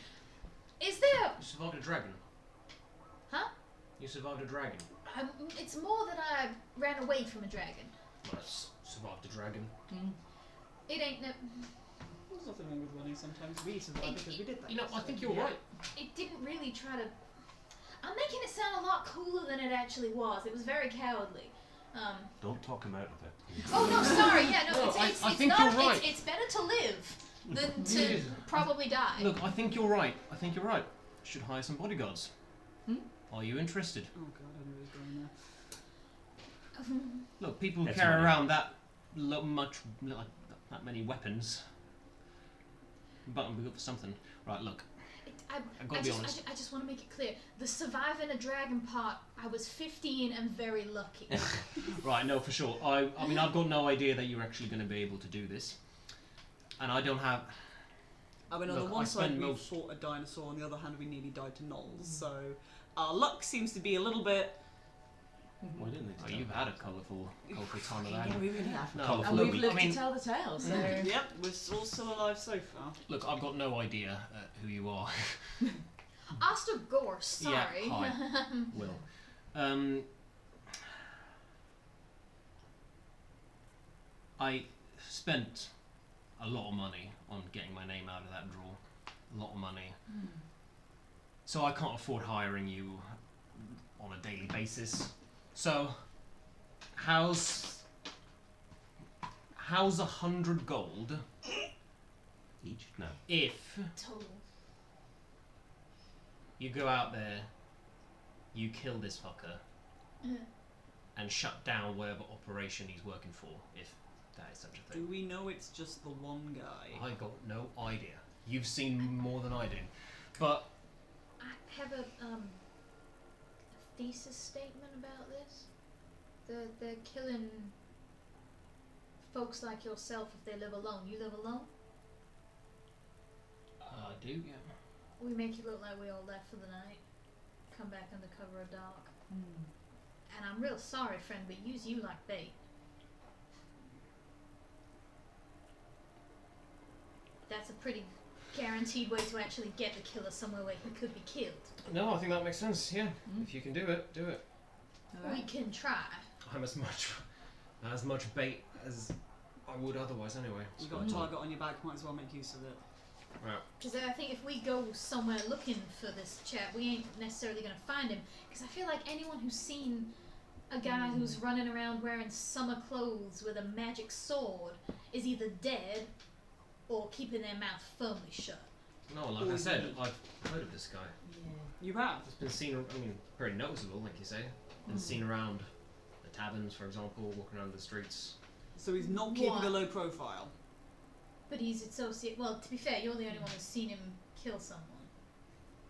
Is there? You survived a dragon. Huh? You survived a dragon. It's more that I ran away from a dragon. Well, survived a dragon. It ain't no. There's nothing wrong with running sometimes. We survived because we did that. You know, I think you're Yeah. right. It didn't really try to. I'm making it sound a lot cooler than it actually was. It was very cowardly. Don't talk him out of it. Oh no, sorry. Yeah, no, No, it's I think not. you're right. It's better to live than to probably die. Look, I think you're right. I think you're right. Should hire some bodyguards. Are you interested? Oh god, I knew he was going there. Look, people It's carry money. around that many weapons. But we're good for something. Right, look. I've got to be honest. I just want to make it clear. The surviving a dragon part, I was 15 and very lucky. Right, no, for sure. I mean, I've got no idea that you're actually going to be able to do this. And I don't have... I mean, on Look, the one I side spend we most- fought a dinosaur, on the other hand we nearly died to gnolls, so our luck seems to be a little bit... We didn't need to Oh, tell you've them. had a colourful time of Yeah, that. we really have. No, Colourful And we've week. lived I mean- to tell the tale, so... Yep, we're all still alive so far. Look, I've got no idea who you are. Aster Gore, sorry. Yeah, hi. Will. I spent a lot of money on getting my name out of that drawer. A lot of money. So I can't afford hiring you on a daily basis. So, how's 100 gold Each? No. if Total. you go out there, you kill this fucker, and shut down whatever operation he's working for, if that is such a Do thing? we know it's just the one guy? I got no idea. You've seen more than I do. But I have a thesis statement about this. They're killing folks like yourself if they live alone. You live alone? I do, yeah. We make it look like we all left for the night. Come back under cover of dark. And I'm real sorry, friend, but use you like bait. That's a pretty guaranteed way to actually get the killer somewhere where he could be killed. No, I think that makes sense, yeah. If you can do it, do it. We can try. I'm as much bait as I would otherwise anyway. You've got a target on your back, might as well make use of it. Right. Because I think if we go somewhere looking for this chap, we ain't necessarily going to find him. Because I feel like anyone who's seen a guy who's running around wearing summer clothes with a magic sword is either dead or keeping their mouth firmly shut. No, like I said, I've heard of this guy. You have? It's been seen, I mean, very noticeable, like you say. Been seen around the taverns, for example, walking around the streets. So he's not keeping What? a low profile. But he's associated. Well, to be fair, you're the only one who's seen him kill someone.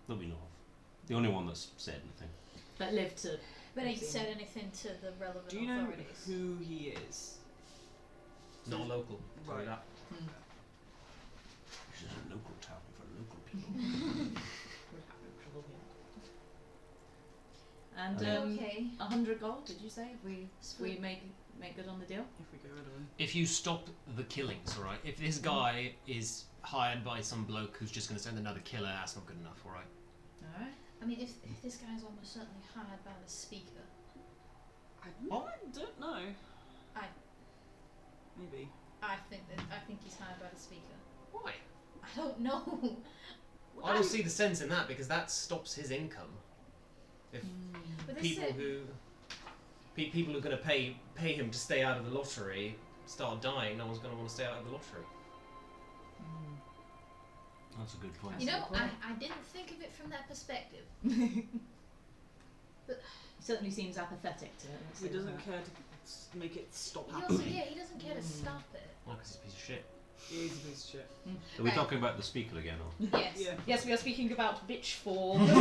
That we know of. The only one that's said anything. But lived to... But ain't said anything to the relevant Do you know authorities. who he is? Not a local. Tell you Right. that. This is a local town for local people. And Okay. 100 gold, did you say? If we make good on the deal? If we get rid of him. If you stop the killings, alright? If this guy is hired by some bloke who's just going to send another killer, that's not good enough, alright? Alright. I mean, if this guy's almost certainly hired by the speaker. I don't know. Maybe. I think he's hired by the speaker. Why? I don't know. I don't see the sense in that because that stops his income. If But they people said, who are going to pay him to stay out of the lottery start dying, no one's going to want to stay out of the lottery. That's a good point. you know, That's a good I didn't think of it from that perspective. He certainly seems apathetic to it. let's He say doesn't that. care to make it stop He also, happening. he doesn't care to stop it. Well, because he's a piece of shit. He is a piece of shit. Are we talking about the speaker again? Or? Yes. Yeah. Yes, we are speaking about bitch form. What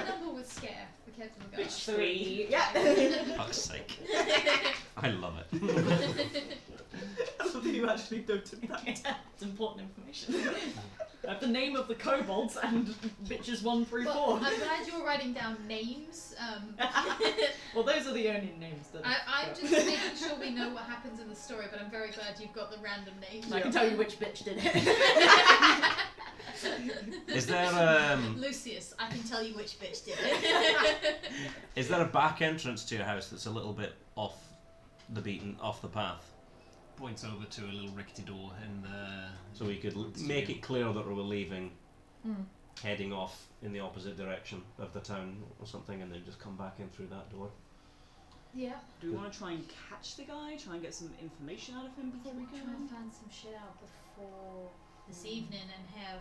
number was scare for Captain McGuire? bitch 3. Yeah. Fuck's sake. I love it. I love that you actually noted that. It's important information. I have the name of the kobolds and bitches 1 through 4. Well, I'm glad you're writing down names. Well, those are the only names that I'm just making sure we know what happens in the story, but I'm very glad you've got the random names. I can tell you which bitch did it. Is there Lucius, I can tell you which bitch did it. is there a back entrance to your house that's a little bit off the path? Points over to a little rickety door in the... So we could make it clear that we were leaving, heading off in the opposite direction of the town or something, and then just come back in through that door. Yeah. Do we want to try and catch the guy? Try and get some information out of him before we Try go? and find some shit out before this evening and have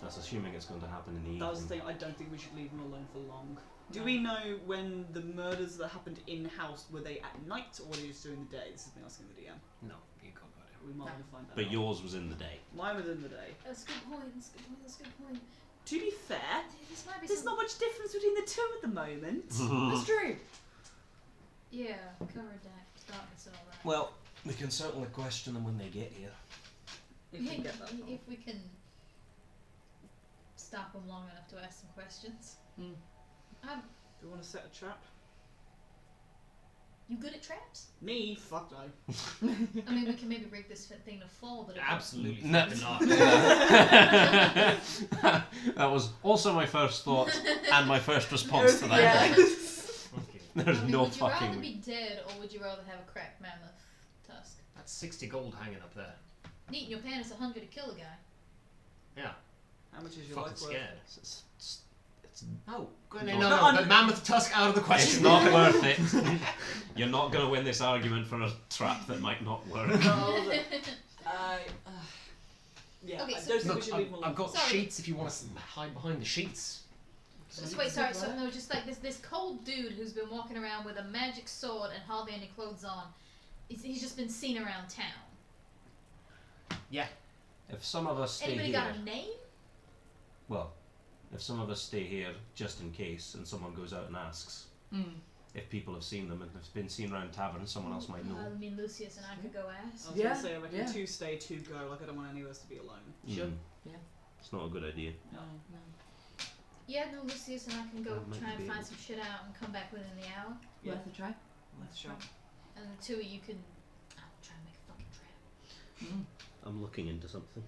That's assuming it's going to happen in the That was the evening. thing. I don't think we should leave him alone for long. Do we know when the murders that happened in-house, were they at night or were they just during the day? This has been asking the DM. No, you can't go there. We might want to find that But out. yours was in the day. Mine was in the day. That's a good point. That's a good point. That's a good point. To be fair, This might be there's not much difference between the two at the moment. That's true. Yeah, cover darkness and all that. Well, we can certainly question them when they get here. If we get that far. If we can stop them long enough to ask some questions. Mm. Do we want to set a trap? You good at traps? Me? Fuck no. I mean, we can maybe break this thing to fall, but Absolutely No. fucking not. That was also my first thought and my first response to that. Yeah. Okay. There's I mean, no would you rather fucking. be dead or would you rather have a cracked mammoth tusk? That's 60 gold hanging up there. Neat, you're paying us 100 to kill a guy. Yeah. How much is your Fucking life worth? scared. It's Oh, No, no, no, the mammoth tusk out of the question. It's not worth it. You're not going to win this argument for a trap that might not work. Yeah, Okay, I so- don't think we Look, should leave him alone. I've got Sorry. sheets if you want to hide behind the sheets. So wait, sorry, so no, just like this cold dude who's been walking around with a magic sword and hardly any clothes on. He's just been seen around town. Yeah. If some of us stay Anybody here, got a name? well, if some of us stay here just in case, and someone goes out and asks, Mm. if people have seen them and have been seen around tavern, someone else might know. I mean, Lucius and I could go ask. I was Yeah, gonna say, I reckon yeah. 2 stay, 2 go. Like, I don't want any of us to be alone. Sure. Mm. Yeah. It's not a good idea. No. Yeah, no, Lucius and I can go That might try and be find able some shit out and come back within the hour. Yeah. Worth a try. Let's try. And the two of you can try and make a fucking trap. Mm. I'm looking into something.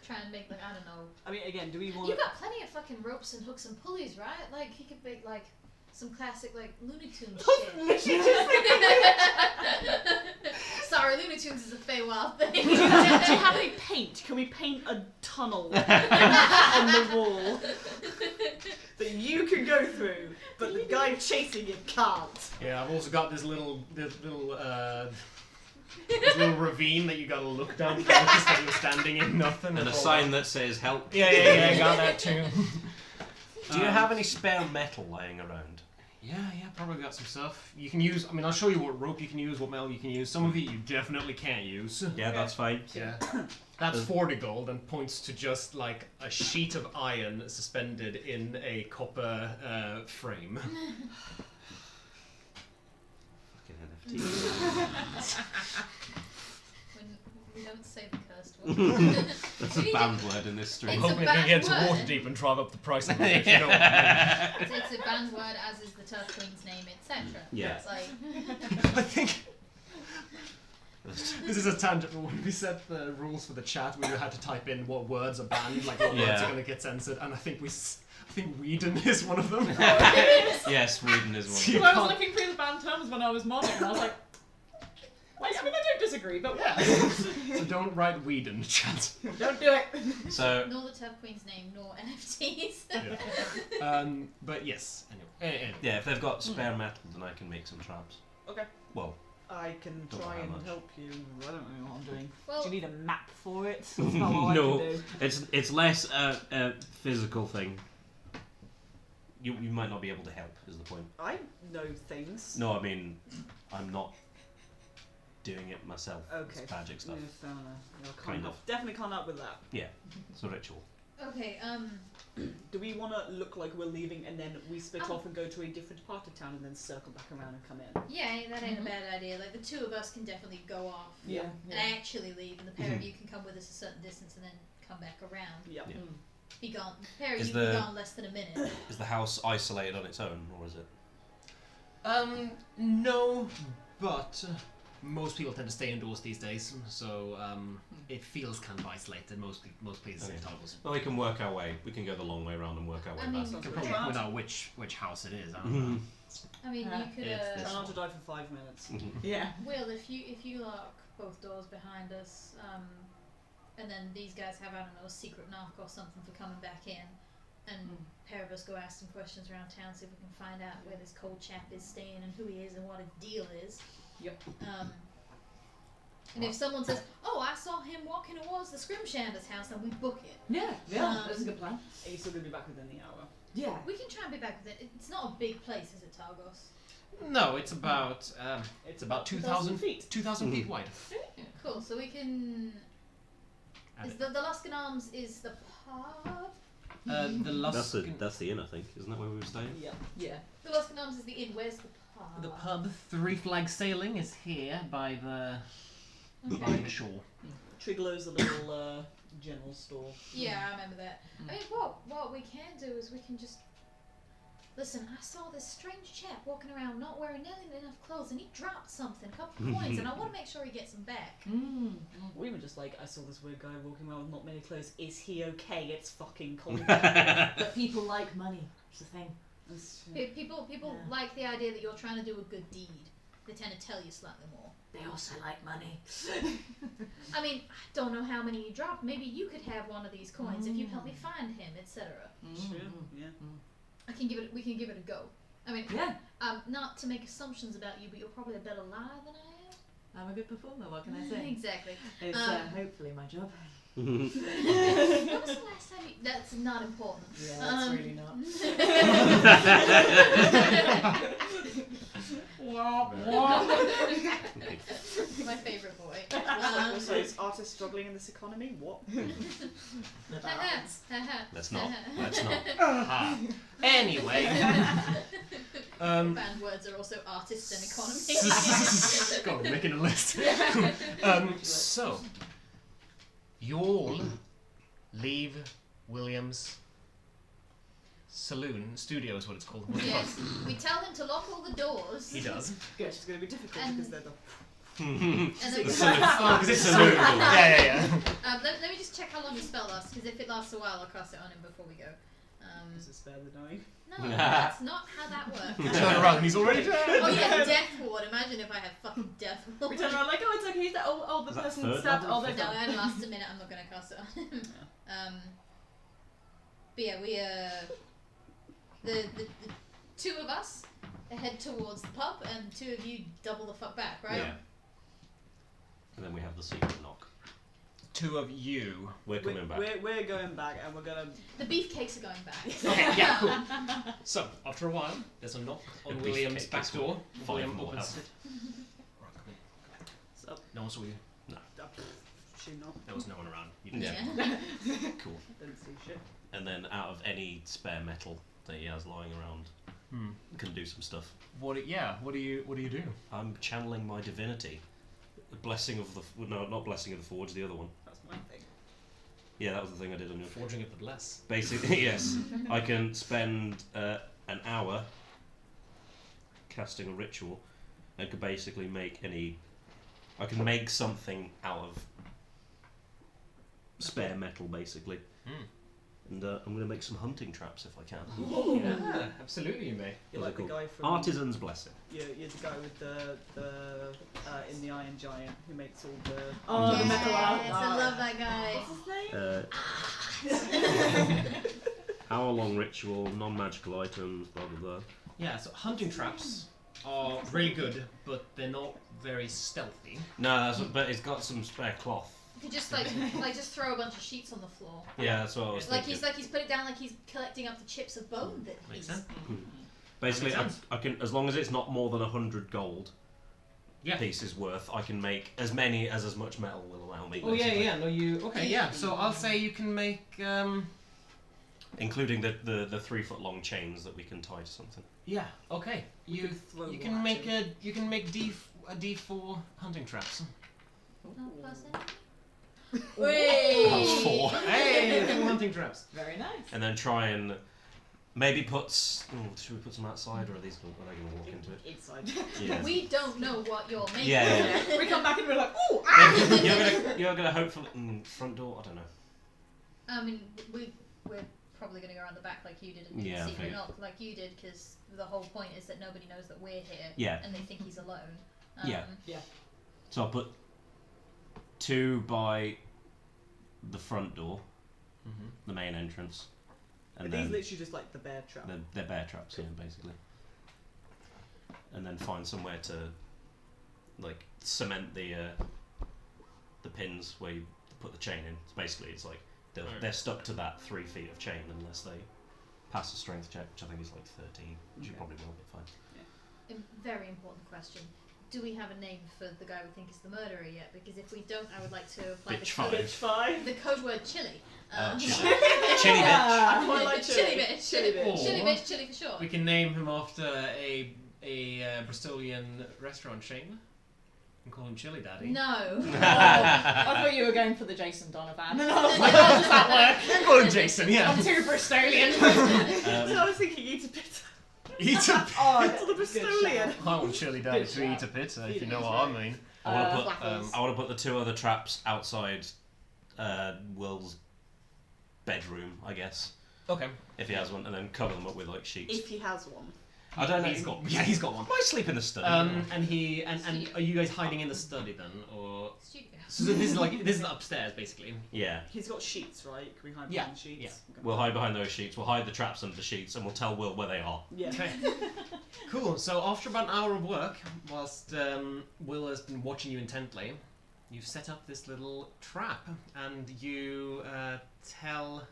Try and make, like, I don't know. I mean, again, do we want You got plenty of fucking ropes and hooks and pulleys, right? Like, he could make, like, some classic, like, Looney Tunes shit. Sorry, Looney Tunes is a Feywild thing. do you have any paint? Can we paint a tunnel on the wall that you can go through, but the guy chasing you can't? Yeah, I've also got this little ravine that you gotta look down because that you're standing in nothing. And a all sign that. that says help. Yeah, I got that too. Do you have any spare metal lying around? Yeah, probably got some stuff. You can use, I mean, I'll show you what rope you can use, what metal you can use. Some of it you definitely can't use. Yeah, that's fine. Yeah. That's 40 gold and points to just like a sheet of iron suspended in a copper frame. Fucking NFT. When we don't say the cursed word. That's a banned word in this I'm stream. It's a hoping I can get to bad word. Waterdeep and drive up the price a little bit, if you know what I mean. It's a banned word, as is the Turf Queen's name, etc. Yeah. It's like, I think this is a tangent, but when we set the rules for the chat, we had to type in what words are banned, like what words Yeah. are going to get censored, and I think Whedon is one of them. Yes, Sweden is one. You Well, I was can't- looking through the band terms when I was modding, and I was like, wait, I mean, I don't disagree, but what? So don't write Whedon, chat. Don't do it. So, nor the Turf Queen's name, nor NFTs. But yes, anyway. yeah, if they've got spare metal, then I can make some traps. Okay. Well, I can Don't try know how and much. help you. I don't know what I'm doing. Well, Do you need a map for it? That's not all No. I can do. it's less a physical thing. You might not be able to help, is the point. I know things. No, I mean, I'm not doing it myself. Okay. It's magic stuff. Yeah, fair enough. Yeah, I Kind can't of. Definitely can't help with that. Yeah, it's a ritual. okay, Do we want to look like we're leaving and then we split Oh. off and go to a different part of town and then circle back around and come in? yeah, that ain't Mhm. a bad idea. Like, the two of us can definitely go off Yeah. and actually leave, and the pair of you can come with us a certain distance and then come back around. Yep. Yeah. Be gone. The pair of Is you the- be gone less than a minute. Is the house isolated on its own, or is it? No, but most people tend to stay indoors these days, so it feels kind of isolated. Most places Okay. in Dawes. Well, we can work our way. We can go the long way around and work our way I mean, back. You can probably point out which house it is. I don't Mhm. know. I mean, Yeah. you could. It's this Try not to die for 5 minutes. Yeah. Will, if you lock both doors behind us, and then these guys have, I don't know, a secret knock or something for coming back in, and a pair of us go ask some questions around town, see if we can find out where this cold chap is staying and who he is and what his deal is. Yep. And if someone says, "Oh, I saw him walking towards the Scrimshander's house, then we book it. Yeah, that's a good plan. Are you still going to be back within the hour? Yeah. We can try and be back with it. It's not a big place, is it, Targos? No, it's about 2,000 feet. 2,000 feet wide. Cool. So we can. Add Is it. the Luskan Arms is the pub? The Luskan. That's the inn, I think. Isn't that where we were staying? Yeah. Yeah. The Luskan Arms is the inn. Where's the pub? The pub, Three Flag Sailing, is here by the shore. Triglow's a little general store. Yeah, I remember that. I mean, what we can do is we can just listen. I saw this strange chap walking around not wearing nearly enough clothes, and he dropped something, a couple of coins, and I want to make sure he gets them back. Or even just like, I saw this weird guy walking around with not many clothes. Is he okay? It's fucking cold. But people like money. It's the thing. People like the idea that you're trying to do a good deed. They tend to tell you slightly more. They also like money. I mean, I don't know how many you dropped. Maybe you could have one of these coins if you help me find him, etc. Sure. Yeah. We can give it a go. I mean, Yeah. not to make assumptions about you, but you're probably a better liar than I am. I'm a good performer, what can I say? Exactly. It's hopefully my job. When was the last time you... That's not important. Yeah, that's really not. My favourite boy. Also, is artists struggling in this economy? What? Let's not. Let's not. Anyway. Banned words are also artists and economy. God, we're making a list. So, you all leave William's saloon, studio is what it's called. Yes, we tell him to lock all the doors. He does. Good, it's going to be difficult And- because they're the... And then, Oh, because it's a Saloon. saloon. Yeah. let me just check how long the spell lasts, because if it lasts a while, I'll cast it on him before we go. Is it spare the knowing? No, that's not how that works. Turn around and he's already dead. Oh yeah, Death Ward. Imagine if I had fucking Death Ward. We turn around like, oh, it's okay, that, the Is that person third stabbed level? all their No, it only lasts a minute. I'm not going to cast it on him. But yeah, we the two of us head towards the pub, and the two of you double the fuck back, right? Yeah. And then we have the secret knock. Two of you. We're coming back. We're going back and we're going to... The beefcakes are going back. Okay, yeah, cool. So, after a while, there's a knock on The William's beefcake back is door. five William more opens health. it. Right, come in. So, No one saw you. she not. There was no one around. You didn't Yeah. see. Cool. Didn't see shit. And then out of any spare metal that he has lying around, can do some stuff. What do you do? I'm channeling my divinity. The blessing of the... No, not blessing of the forge, the other one. That's my thing. Yeah, that was the thing I did on your... Forging it with less. Basically, yes. I can spend an hour casting a ritual and could basically make any... I can make something out of spare metal, basically. And I'm going to make some hunting traps if I can. Yeah, absolutely you may. You're like the guy from... Artisan's Blessing. You're the guy with the in the Iron Giant who makes all the... Oh, the Yes, metal art. I love that guy. What's his name? Hour-long ritual, non-magical items, blah blah blah. Yeah, so hunting traps are really good, but they're not very stealthy. No, but it's got some spare cloth. You could just just throw a bunch of sheets on the floor. Yeah, that's what I was thinking. He's put it down like he's collecting up the chips of bone that Makes he's... sense. Basically, That makes I can, as long as it's not more than 100 gold Yeah. pieces worth, I can make as many as much metal will allow me. Oh yeah, basically. yeah. No, you. Okay, yeah. So I'll say you can make. Including the 3 foot long chains that we can tie to something. Yeah. Okay. You throw you one can at make him. a D4 hunting traps. Not plus any? That's 4. Hey, 4 hunting traps. Very nice. And then try and maybe put. Should we put some outside, or are they going to walk into it? Inside. Yeah. We don't know what you're making. Yeah. We come back and we're like, oh, You're gonna hopefully front door. I don't know. I mean, we're probably going to go around the back like you did and Yeah, I secret figured. knock like you did, because the whole point is that nobody knows that we're here. Yeah. And they think he's alone. Yeah. Yeah. So I'll put 2 by the front door, the main entrance, Are and these then literally just like the bear trap? they're bear traps, yeah, basically. And then find somewhere to like cement the the pins where you put the chain in. So basically, it's like they're stuck to that 3 feet of chain unless they pass a strength check, which I think is like 13, which you probably will, but fine. A very important question. Do we have a name for the guy we think is the murderer yet? Because if we don't, I would like to apply Bitch the code word chili. Chili. Chili bitch. I quite like Chili bitch. Chili Or bitch. Chili for short. we can name him after a Bristolian restaurant chain and call him Chili Daddy. No. I thought you were going for the Jason Donovan. And I was like, how does that work? Call him Jason, yeah. I'm too Bristolian. I was thinking eat a pizza. Eat a Oh, the Bristolian. I want Chili Daddy to eat a pizza, if you know what I mean. I want to put the 2 other traps outside Will's bedroom, I guess, Okay. if he has one, and then cover them up with like sheets. If he has one. I don't know. He's got one. Might sleep in the study. And are you guys hiding in the study then, or Studio. so this is upstairs basically? Yeah. He's got sheets, right? Can we hide Yeah, behind the sheets? yeah. Okay. We'll hide behind those sheets. We'll hide the traps under the sheets, and we'll tell Will where they are. Yeah. Okay. Cool. So after about an hour of work, whilst Will has been watching you intently, you've set up this little trap, and you tell.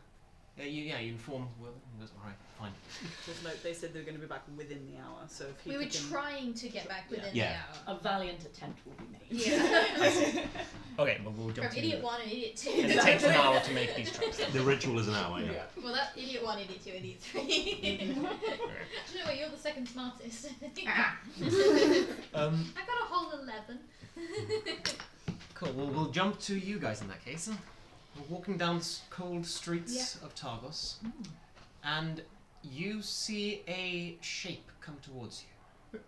You inform Will. That's all right. Fine. Just note, they said they were going to be back within the hour, so if he We were could trying to get back within Yeah. the hour. A valiant attempt will be made. Yeah. Okay, but we'll jump From to idiot 1 and idiot 2. And it takes an hour to make these traps. The ritual is an hour. Yeah. Well, that idiot 1, idiot 2, idiot 3. Do you know what? You're the second smartest. I got a whole 11. Cool. Well, we'll jump to you guys in that case. We're walking down cold streets of Targos, and you see a shape come towards you.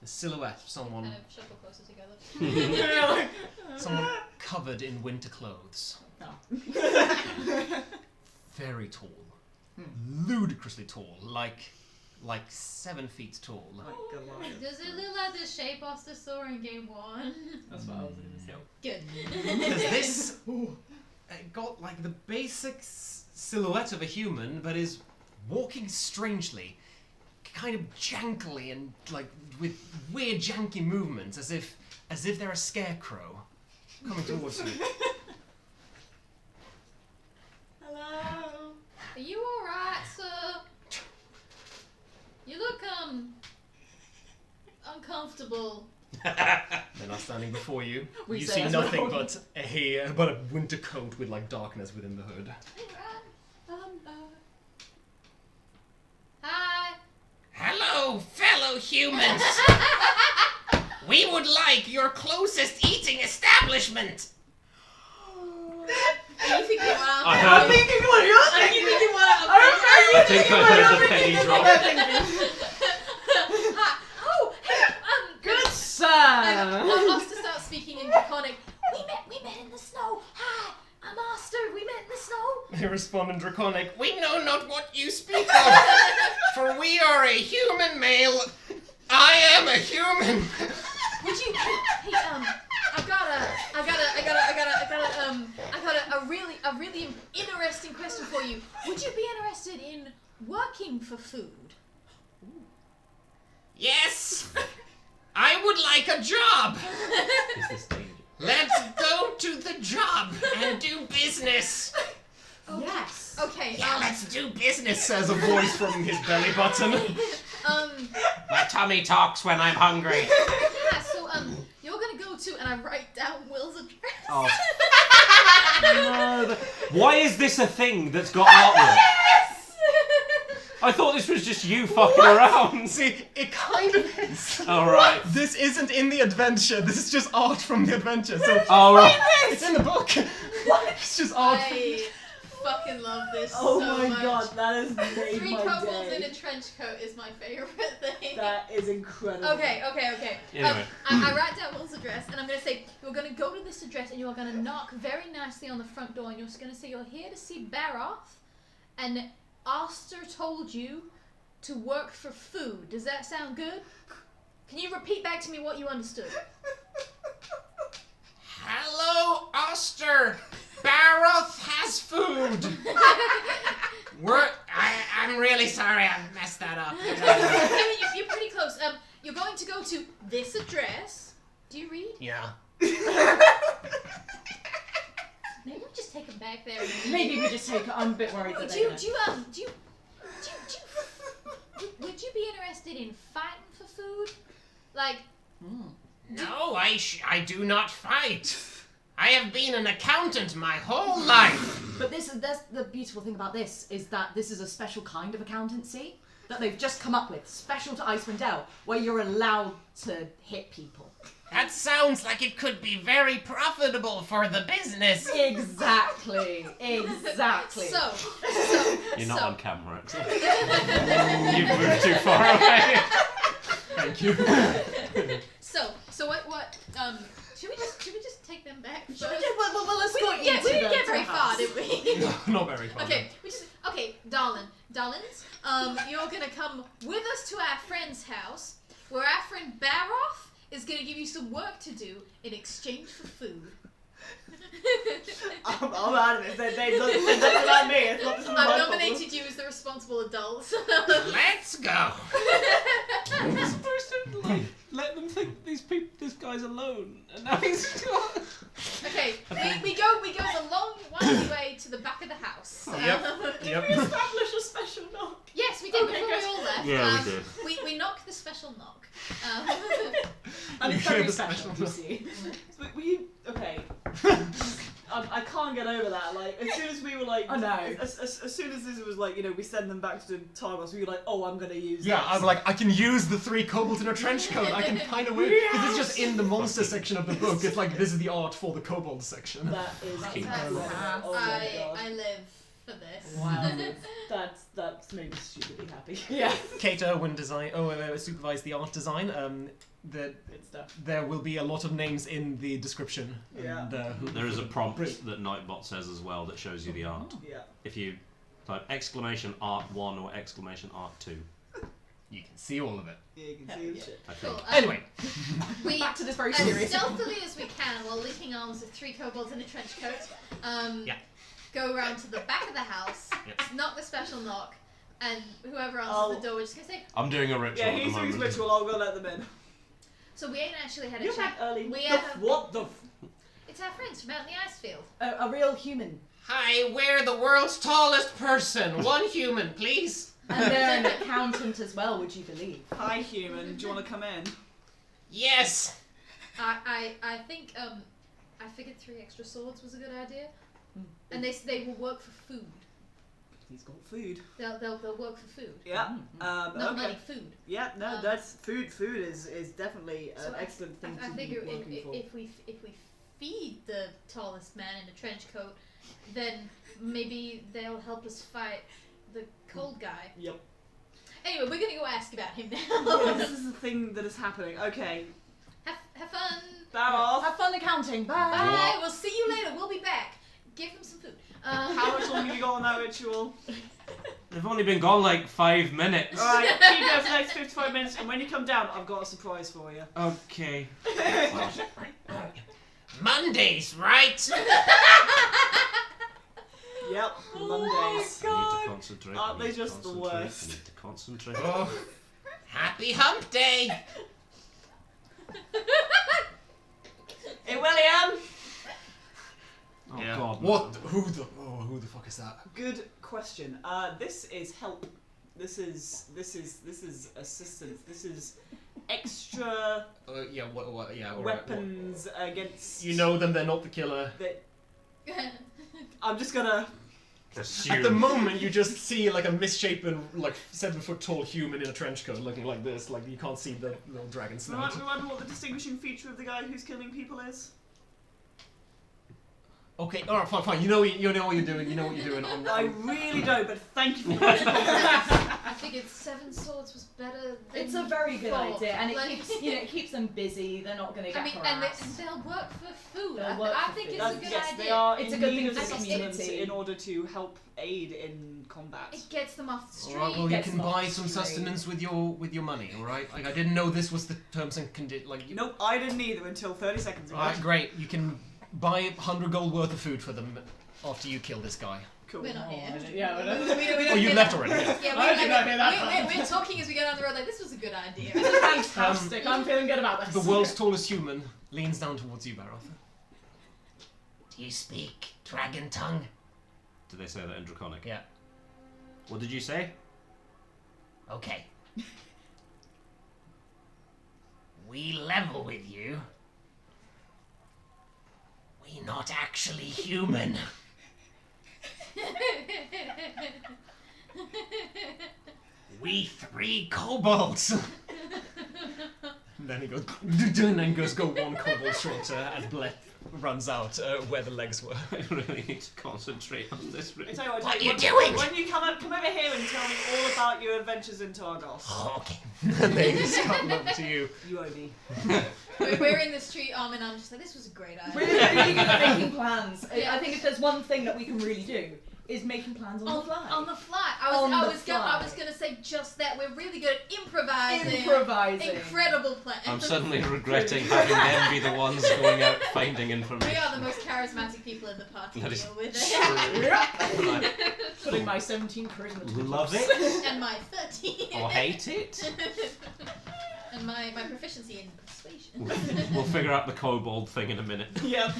A silhouette of someone, Kind of shuffle closer together. someone covered in winter clothes. Oh. Very tall, ludicrously tall, like 7 feet tall. Like Goliath. Does it look like the shape Oster saw in game 1? That's what I was going to say. Good. Because this got like the basic silhouette of a human, but is walking strangely, kind of jankily and like with weird janky movements, as if they're a scarecrow coming towards you. Hello. Are you alright, sir? You look, uncomfortable. They're not standing before you. We You say see as nothing well. but a winter coat with like darkness within the hood. Hi. Hello, fellow humans! We would like your closest eating establishment! Are you thinking what I I'm heard- thinking what you're Are you thinking what I'm I think I heard the penny drop. Hi. Oh, hey, Good sir! Oster starts speaking in Draconic. We met in the snow. Hi, I'm Oster. We met in the snow. They respond in Draconic. We know not what you speak of, for we are a human male. I am a human. Would you? Hey, I got a really interesting question for you. Would you be interested in working for food? Yes, I would like a job. Is this dangerous? Let's go to the job and do business. Yes! Okay. Yeah, let's do business. Says a voice from his belly button. My tummy talks when I'm hungry. Yeah, so you're gonna go to, and I write down Will's address. Oh. No, why is this a thing that's got artwork? I thought this was just you fucking around. See, it kind of is. Alright. This isn't in the adventure. This is just art from the adventure. So Alright. it's in the book. It's just art. I fucking love this Oh so my much. god, that has made 3 my kobolds day. in a trench coat is my favorite thing. That is incredible. Okay. Anyway. I write down Will's address, and I'm going to say, you're going to go to this address, and you're going to knock very nicely on the front door, and you're just going to say, you're here to see Baroth, and Oster told you to work for food. Does that sound good? Can you repeat back to me what you understood? Hello, Oster. Baroth has food. I'm really sorry I messed that up. I mean, you're pretty close. You're going to go to this address. Do you read? Yeah. maybe we just take it. I'm a bit worried that they're gonna... Would you be interested in fighting for food? Like, No, I do not fight. I have been an accountant my whole life. But that's the beautiful thing about this, is that this is a special kind of accountancy that they've just come up with, special to Icewind Dale, where you're allowed to hit people. That sounds like it could be very profitable for the business. Exactly. So You're not on camera, Axel. You've moved too far away. Thank you. So what should we just take them back first? Well, let's go We didn't get very far, did we? No, not very far. Okay, darlings, you're gonna come with us to our friend's house, where our friend Boros is gonna give you some work to do in exchange for food. I'm out of it. They look at me. It's not I've nominated you as the responsible adult. Let's go. We're supposed to let them think this guy's alone, and now he's. Okay, we go the long winding way to the back of the house. Yep. We establish a special knock. Yes, we did Okay, before good. we all left. Yeah, we did. We knocked the special knock. And it's You hear very the special, special you see. But were you... Okay. I can't get over that. Like, as soon as we were like... I know. As soon as this was like, you know, we send them back to Targos, we were like, oh, I'm going to use Yeah, this. I'm like, I can use the 3 kobolds in a trench coat. I can find a way. Because it's just in the monster section of the book. It's like, this is the art for the kobold section. That is incredible. Oh my god. I live for this. Wow. That's made me stupidly happy. Yeah. Kate Irwin supervised the art design. Good stuff. There will be a lot of names in the description. Yeah. And, There is a prompt that Nightbot says as well that shows you the art. Yeah. If you type !art1 or !art2. you can see all of it. Yeah, you can see the shit. I think. Cool. Anyway, We, Back to this very as serious. stealthily as we can, while linking arms with 3 kobolds in a trench coat, go around to the back of the house, knock the special knock, and whoever answers the door, we're just gonna say. I'm doing a ritual Yeah, at the he's doing his moment. ritual, I'll go let them in. So we ain't actually had a You chat. had early... We The have. what the... It's our friends from out in the ice field. A real human. Hi, we're the world's tallest person. One human, please. And they're an accountant as well, would you believe? Hi, human. Do you want to come in? Yes. I think I figured 3 extra swords was a good idea, and they will work for food. He's got food. They'll work for food. Yeah. Not Okay. money, food. Yeah. No, that's food. Food is definitely So an excellent thing I to be figure working for. if we feed the tallest man in a trench coat, then maybe they'll help us fight the cold guy. Yep. Anyway, we're gonna go ask about him Yeah, now. this is the thing that is happening. Okay. Have fun. Bow off. Have fun accounting. Bye. Bye. We'll see you later. We'll be back. Give him some food. How much longer have you got on that ritual? They've only been gone like 5 minutes. Alright, keep going for the next 55 minutes, and when you come down, I've got a surprise for you. Okay. Mondays, right? Yep, Mondays. I need to concentrate. Aren't I they need to just the concentrate, worst? I need to concentrate. Oh, happy hump day. Hey, William! Oh yeah. God. What? Who the fuck is that? Good question. This is help. This is assistance. This is extra Yeah. What? Yeah. All right, weapons against. you know them. They're not the killer. That I'm just gonna. Assume. At the moment, you just see like a misshapen, like 7-foot-tall human in a trench coat, looking like this. Like you can't see the little dragon snout. Remember what the distinguishing feature of the guy who's killing people is? Okay. All right. Fine. You know what you're doing. You know what you're doing. I really don't, but thank you for the I figured 7 swords was better than It's a very good 4. idea, and it Like- keeps it keeps them busy. They're not going to get I mean, and harassed. they'll work for food. They'll work I for think food. it's a good Yes, idea. they are It's in a good need thing of for the sustenance community. in order to help aid in combat. It gets them off the street. All right. Well, you Gets can them off buy the some street. sustenance with your money. All right. Like I didn't know this was the terms and conditions. Like you. Nope, I didn't either until 30 seconds ago. All right. Great. You can buy 100 gold worth of food for them after you kill this guy. Cool. We're not here. Yeah, We whatever. don't Oh, you hear left that. already. Yeah. Yeah, I did not hear that we're talking as we go down the road like, this was a good idea. Fantastic. I'm feeling good about this. The world's tallest human leans down towards you, Baroth. Do you speak dragon tongue? Did they say that in Draconic? Yeah. What did you say? Okay. We level with you. We not actually human. We 3 kobolds. And then he goes, and then go one kobold shorter as Bleth runs out where the legs were. I really need to concentrate on this. I tell you What are you doing? When you come over here and tell me all about your adventures in Targos. Oh, okay. And they scuttle over to you. You owe me. We're in the street, arm in arm, just like, this was a great idea. We're really good at making plans. Yeah. I think if there's one thing that we can really do, is making plans on the fly. On the fly. I was gonna say just that. We're really good at improvising. Incredible plan. I'm suddenly regretting having them be the ones going out finding information. We are the most charismatic people in the party. That is Deal with true. Putting my 17 charisma to Love use. it And my 13. or hate it. And my proficiency in persuasion. We'll figure out the kobold thing in a minute. Yep.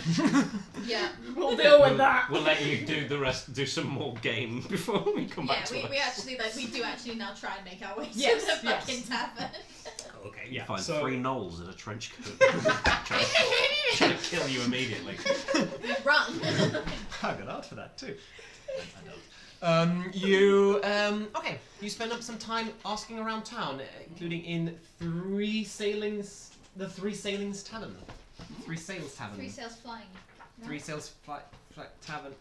Yeah. We'll deal with that. We'll let you do the rest. Do some more game before we come back to Yeah, it. we do actually now try and make our way Yes, to the yes. fucking tavern. Okay, You yeah. find So 3 gnolls in a trench coat. trying to kill you immediately. Run. I got out for that too. Okay. You spend up some time asking around town, including in the 3 Sailings Tavern. 3 Sails Tavern. 3 sails flying. No? 3 Sails Tavern.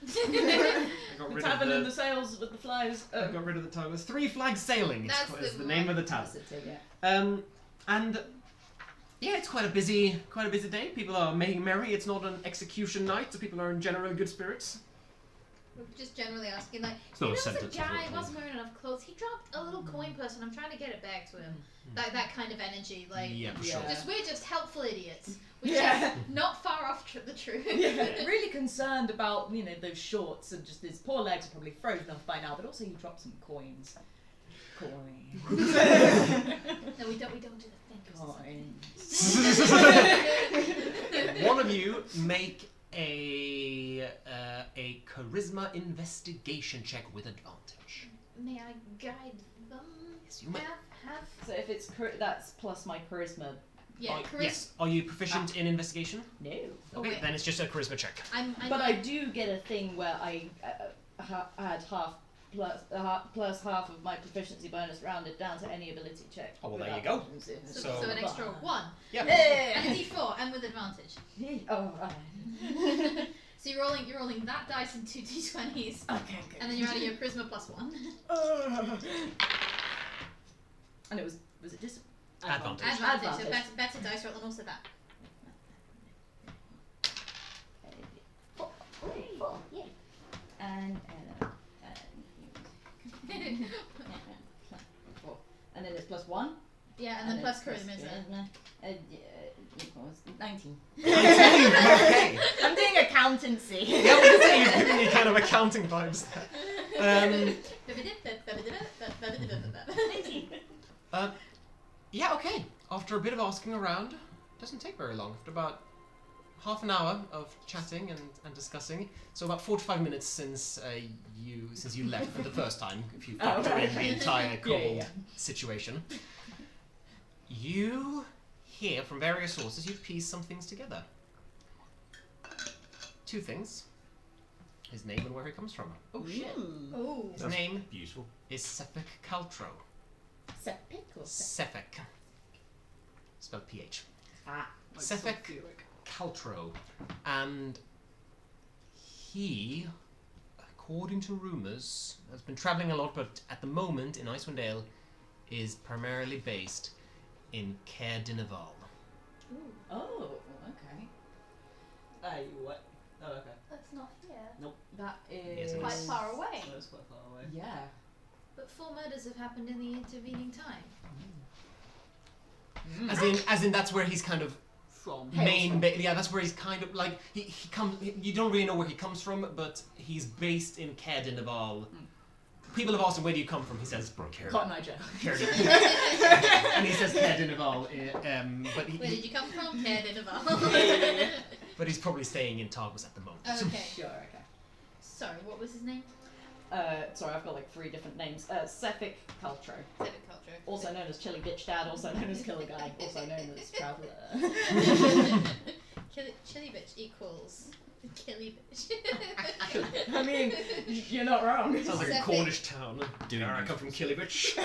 The tavern and the sails with the flies. I got rid of the tavern. 3 Flags Sailing That's is the the name one. of the tavern. That's it, yeah. And yeah, it's quite a busy day. People are making merry. It's not an execution night, so people are in general good spirits. We're just generally asking, like, It's not there a was a sentence, guy, is it? wasn't wearing enough clothes. He dropped a little coin purse, and I'm trying to get it back to him. That kind of energy, like, Yeah, for sure. Yeah. we're just helpful idiots, which Yeah. is not far off the truth. Yeah, really concerned about, those shorts and just his poor legs are probably frozen off by now, but also he dropped some coins. No, we don't do the fingers. One of you make a charisma investigation check with advantage. May I guide them? Yes, you may. Have So if it's that's plus my charisma, yeah, Yes. Are you proficient in investigation? no. Okay, then it's just a charisma check. I'm But I do get a thing where I add plus half of my proficiency bonus rounded down to any ability check. Oh, well, there without you go. proficiency. so an extra 1 Yeah. and a d4 and with advantage. Oh, right. So you're rolling that dice and 2 d20s, Okay, good. and then you're adding your charisma plus 1. And it was it just Advantage. Advantage. So Advantage. better dice roll and also that. 4, yeah. And 4. And then it's plus 1. Yeah, and then plus charisma, isn't it? Equals 19. Okay. I'm doing accountancy. Yeah, I was gonna say you're giving me kind of accounting vibes there. Yeah, okay. After a bit of asking around, doesn't take very long. After about half an hour of chatting and discussing, so about 45 minutes since you left for the first time, if you factor in the entire kobold situation, you hear from various sources. You piece some things together. 2 things: his name and where he comes from. Oh shit. Oh. His name Useful. is Sefek Caltro. Sepik or Sefek. Spelled PH. Ah. Sefek Caltro. And he, according to rumours, has been travelling a lot, but at the moment in Icewind Dale is primarily based in Caer Dineval. Oh, okay. What? Oh, okay. That's not here. That Yes, is it Quite is. far away. That's quite far away. Yeah. But 4 murders have happened in the intervening time. As in that's where he's kind of From. yeah, that's where he's kind of like he comes. You don't really know where he comes from, but he's based in Caer Dineval. People have asked him, where do you come from? He says Caer Cotton Eye Joe. and he says Caer Dineval, but Where did you come from? Caer Dineval. but he's probably staying in Targos at the moment. Okay. Sure, okay. Sorry, what was his name? Sorry, I've got like 3 different names. Sephic Caltro, David Culture. also known as Chili Bitch Dad, also known as Killer Guy, also known as Traveller. Chili bitch equals killy bitch. I mean, you're not wrong. Sounds like a Sephic. Cornish town. Doing I come from Killibitch.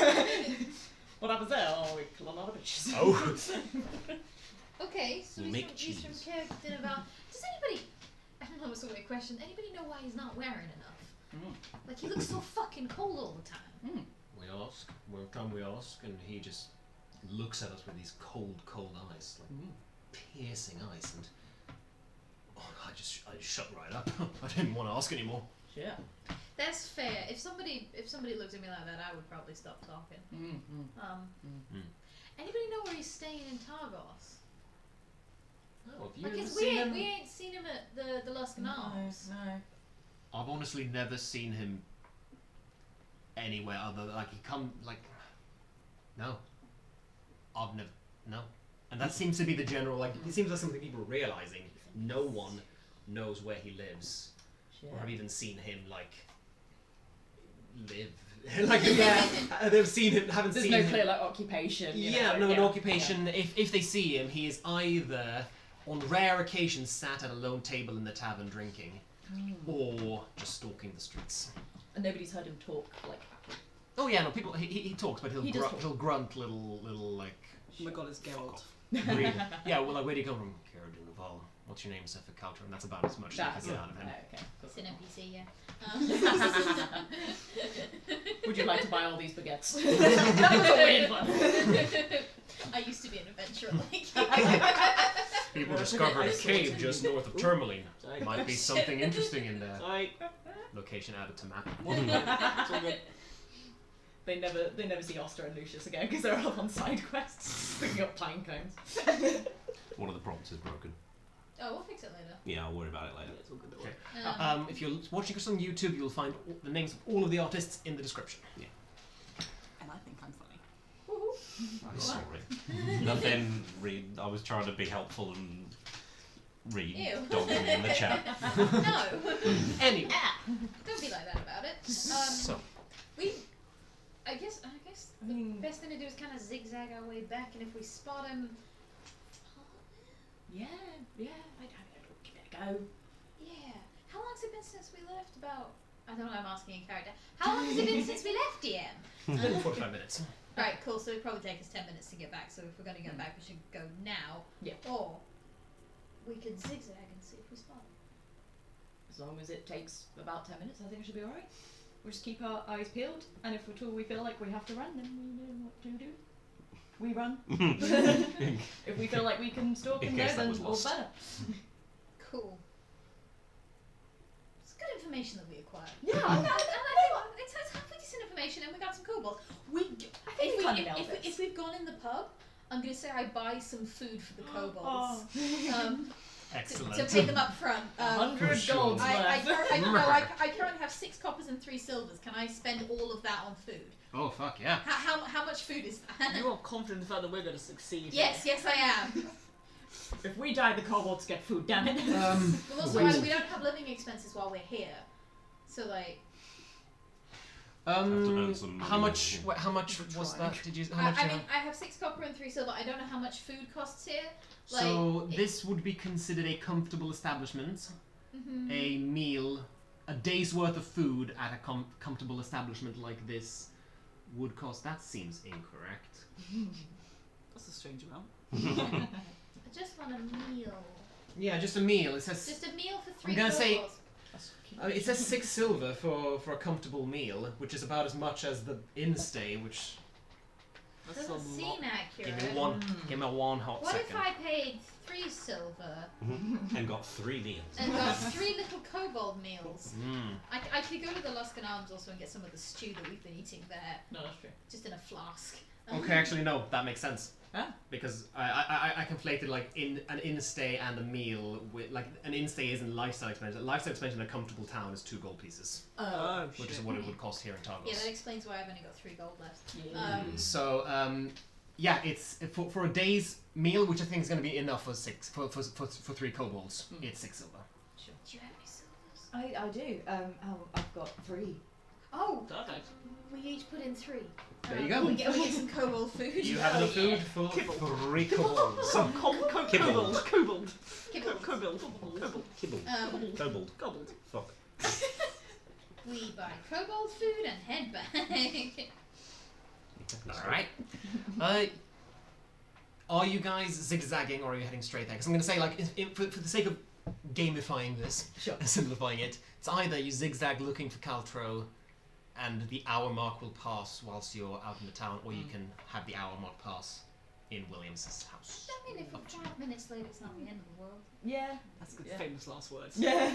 What happens there? Oh, we kill a lot of bitches. Oh. Okay, so We he's make from cheese. character about. Does anybody? I don't know. It's a weird question. Anybody know why he's not wearing enough? Like he looks so fucking cold all the time. We ask, we ask, and he just looks at us with these cold, cold eyes, like piercing eyes, and I just shut right up. I didn't want to ask anymore. Yeah. That's fair. If somebody looked at me like that, I would probably stop talking. Anybody know where he's staying in Targos? Oh, have you Like ever it's seen weird. him? We ain't seen him at the Luskan Arms. No. I've honestly never seen him anywhere other than, like, he come, like, no. I've never, no. And that seems to be the general, like, it seems like something people are realizing. No one knows where he lives, or have even seen him, like, live. Like, they've seen him, haven't There's seen no him. clear like occupation. You Yeah, know? no, an occupation. If they see him, he is either, on rare occasions, sat at a lone table in the tavern drinking, or just stalking the streets. And nobody's heard him talk like. Oh yeah, no, people. He talks, but He does talk. he'll grunt little like. Oh my god, it's fuck Geralt. off. Really? Yeah, well, like, where do you come from? Caradin of Val. What's your name, Sephic Culture? And that's about as much as you That's can get out of him. Okay. It's an NPC, yeah. Would you like to buy all these baguettes? That was a weird one. I used to be an adventurer like People Yeah, discovered a I saw cave it. just north of Tourmaline. Sorry. Might be something interesting in there. Sorry. Location added to map. It's all good. They never see Oster and Lucius again because they're all on side quests picking up pine cones. One of the prompts is broken. Oh, we'll fix it later. Yeah, I'll worry about it later. It's all good. Okay. If you're watching us on YouTube, you'll find the names of all of the artists in the description. Yeah. And I think I'm funny. I'm sorry. Nothing. I was trying to be helpful and read Ew. dogging me in the chat. No. Anyway, Don't be like that about it. so I guess the best thing to do is kind of zigzag our way back, and if we spot him, Yeah, I'd give it a go. yeah. How long's it been since we left? About, I don't know. I'm asking in character. How long has it been since we left, DM? it's been 45 minutes. Right, cool. So it'd probably take us 10 minutes to get back. So if we're going to go back, we should go now. Yeah. Or we could zigzag and see if we spot him. As long as it takes about 10 minutes, I think it should be alright. We'll just keep our eyes peeled, and if at all we feel like we have to run, then we know what to do. We run. If we feel like we can stalk In and go, case that then was all lost. better. Cool. It's good information that we acquired. Yeah, And I think it's halfway decent information, and we got some kobolds. If we've gone in the pub, I'm gonna say I buy some food for the kobolds. Excellent. To pay them up front. 100 sure. golds I left. currently have 6 coppers and 3 silvers. Can I spend all of that on food? Oh fuck yeah. How much food is that? You are confident in the fact that we're going to succeed. Yes, I am. If we die, the kobolds get food, damn it. Well, also, we don't have living expenses while we're here. So, like... Have to earn some How money. much? How much was that? Did you? How much? I have 6 copper and 3 silver. I don't know how much food costs here. So this would be considered a comfortable establishment. A meal, a day's worth of food at a comfortable establishment like this would cost. That seems incorrect. That's a strange amount. I just want a meal. Yeah, just a meal. It says. Just a meal for 3 I'm gonna say- kobolds. It says 6 silver for a comfortable meal, which is about as much as the inn stay. Which That's Doesn't a seem lot. accurate. give me one hot What second. if I paid 3 silver And got 3 meals. and got 3 little kobold meals? Mm. I could go to the Luskan Arms also and get some of the stew that we've been eating there, No, that's true. just in a flask. Okay, actually no, that makes sense. Huh? Because I conflated like an inn stay and a meal with like an inn stay isn't lifestyle expense. A lifestyle expense in a comfortable town is 2 gold pieces, Oh, which is what it would cost here in Targos. Yeah, that explains why I've only got 3 gold left. Yeah. So yeah, it's for a day's meal, which I think is going to be enough for 3 kobolds. It's 6 silver. Sure. Do you have any silvers? I do. I've got 3. Oh, Perfect. we each put in 3. There you go. We get some kobold food. You have enough food for Kibble. 3 kobolds. Kobold. Kibbled. Kobold. Kibble. Kobold. Kobold. Fuck. We buy kobold food and head back. Alright. Are you guys zigzagging or are you heading straight there? Because I'm going to say, like, for the sake of gamifying this, Sure. simplifying it, it's either you zigzag looking for Caltro and the hour mark will pass whilst you're out in the town, or you can have the hour mark pass in William's house. I mean, if we're 5 minutes late, it's not the end of the world. Yeah. That's good. Yeah. Famous last words. Yeah.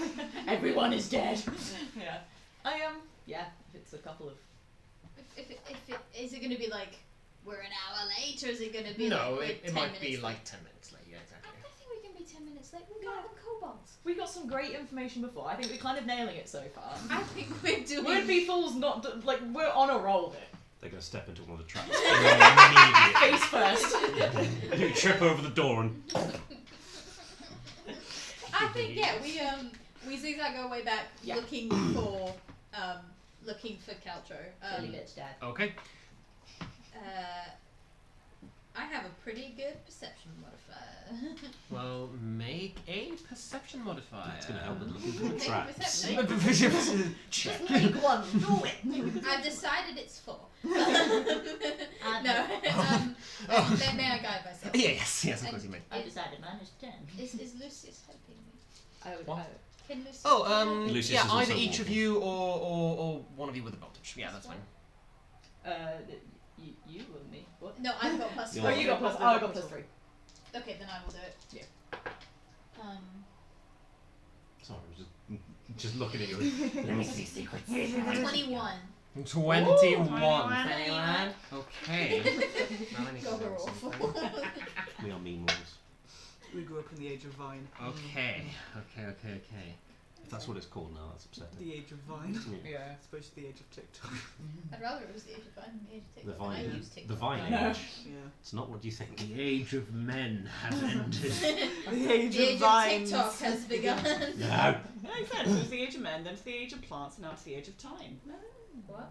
Everyone is dead. Yeah. Yeah. If it's a couple of. Is it going to be like we're an hour late, or is it going to be No, like it 10 might be minutes like late? 10 minutes late, yeah, I exactly. think we can be 10 minutes late. We got them kobolds. We got some great information before. I think we're kind of nailing it so far. I think we're doing. We'd be fools not to, like we're on a roll here. They're going to step into one of the traps. Immediately. Face first. And you trip over the door and... I think we zigzag our way back, Yeah. looking for Caltro. Really bitch, Dad. Okay. I have a pretty good perception modifier. Well, make a perception modifier. It's going to help with looking for the Make a traps. perception. Check. Make one. Do it. I've decided it's 4. And No. May I guide myself? Yes, of course you may. I decided mine is 10. Is Lucius helping me? I would. What? Can Lucius? Lucius yeah, is either also each of walking. you or one of you with advantage. Yeah, that's fine. You or me? What? No, I've got plus. Yeah. Oh, you got plus. Oh, I got plus 3. Okay, then I will do it. Yeah. Sorry, I was just looking at you. Let me see secrets. 21. 21. Ooh, Anyone? Okay. Now I need to God, we're roll awful. something. We are mean ones. We grew up in the age of Vine. Okay. If that's what it's called now, that's upsetting. The age of Vine. Yeah. Yeah. I suppose the age of TikTok. I'd rather it was the age of Vine than the age of The TikTok. I Vine, use TikTok. the Vine No. age. Yeah. It's not what you think. The age of men has ended. The age The age of of vines. TikTok has begun. No. Makes sense. It was the age of men, then it's the age of plants, and now it's the age of time. What?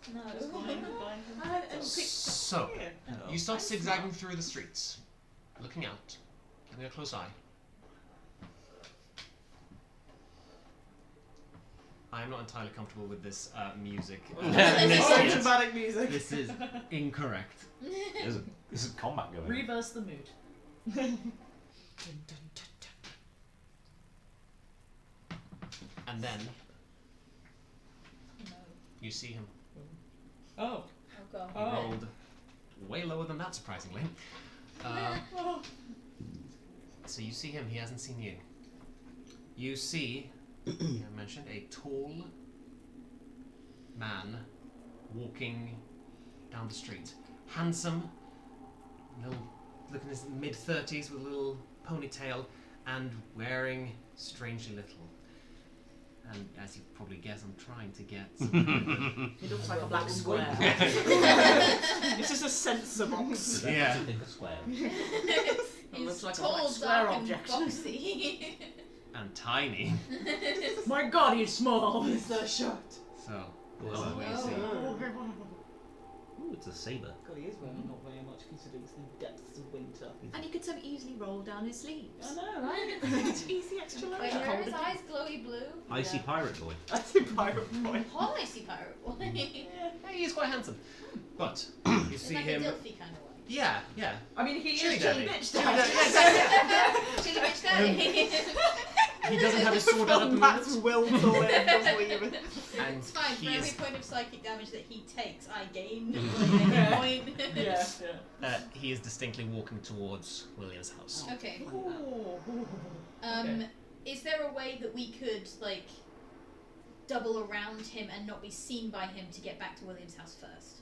Just No. vine. So, Yeah. you start I'm zigzagging smart. through the streets, looking out, having a close eye. I am not entirely comfortable with this music. Oh, dramatic music. This is incorrect. This is combat going. Reverse the mood. And then No. you see him. Oh. Oh god. He rolled way lower than that, surprisingly. So you see him, he hasn't seen you. You see, I mentioned, a tall man walking down the street. Handsome, looking in his mid-30s with a little ponytail and wearing strangely little. And as you probably guess, I'm trying to get some It looks like a black square. It's just a sensor box. Yeah. Square. It looks He's like a tall, black square dark, object. and boxy. and tiny. My God, he's small. He's so short. So, this is what you see. Ooh, it's a saber. God, he is wearing not very much considering it's the depths of winter. And he could so easily roll down his sleeves. I know, right? It's easy extra Wait, life. are his eyes glowy blue? Icy pirate boy. I think pirate boy. Whole icy pirate boy. Yeah, he is quite handsome. But you It's see like him. a Dilfy kind of one. Yeah, yeah. I mean, he Chili is daddy. chili bitch Chili dad. Chili bitch daddy. He doesn't have his sword out at the That's moment. will to live, doesn't even. And It's fine. For he every is, point of psychic damage that he takes, I gain. Yeah. Like, a point. Yeah. he is distinctly walking towards William's house. Okay. Okay. Is there a way that we could like double around him and not be seen by him to get back to William's house first?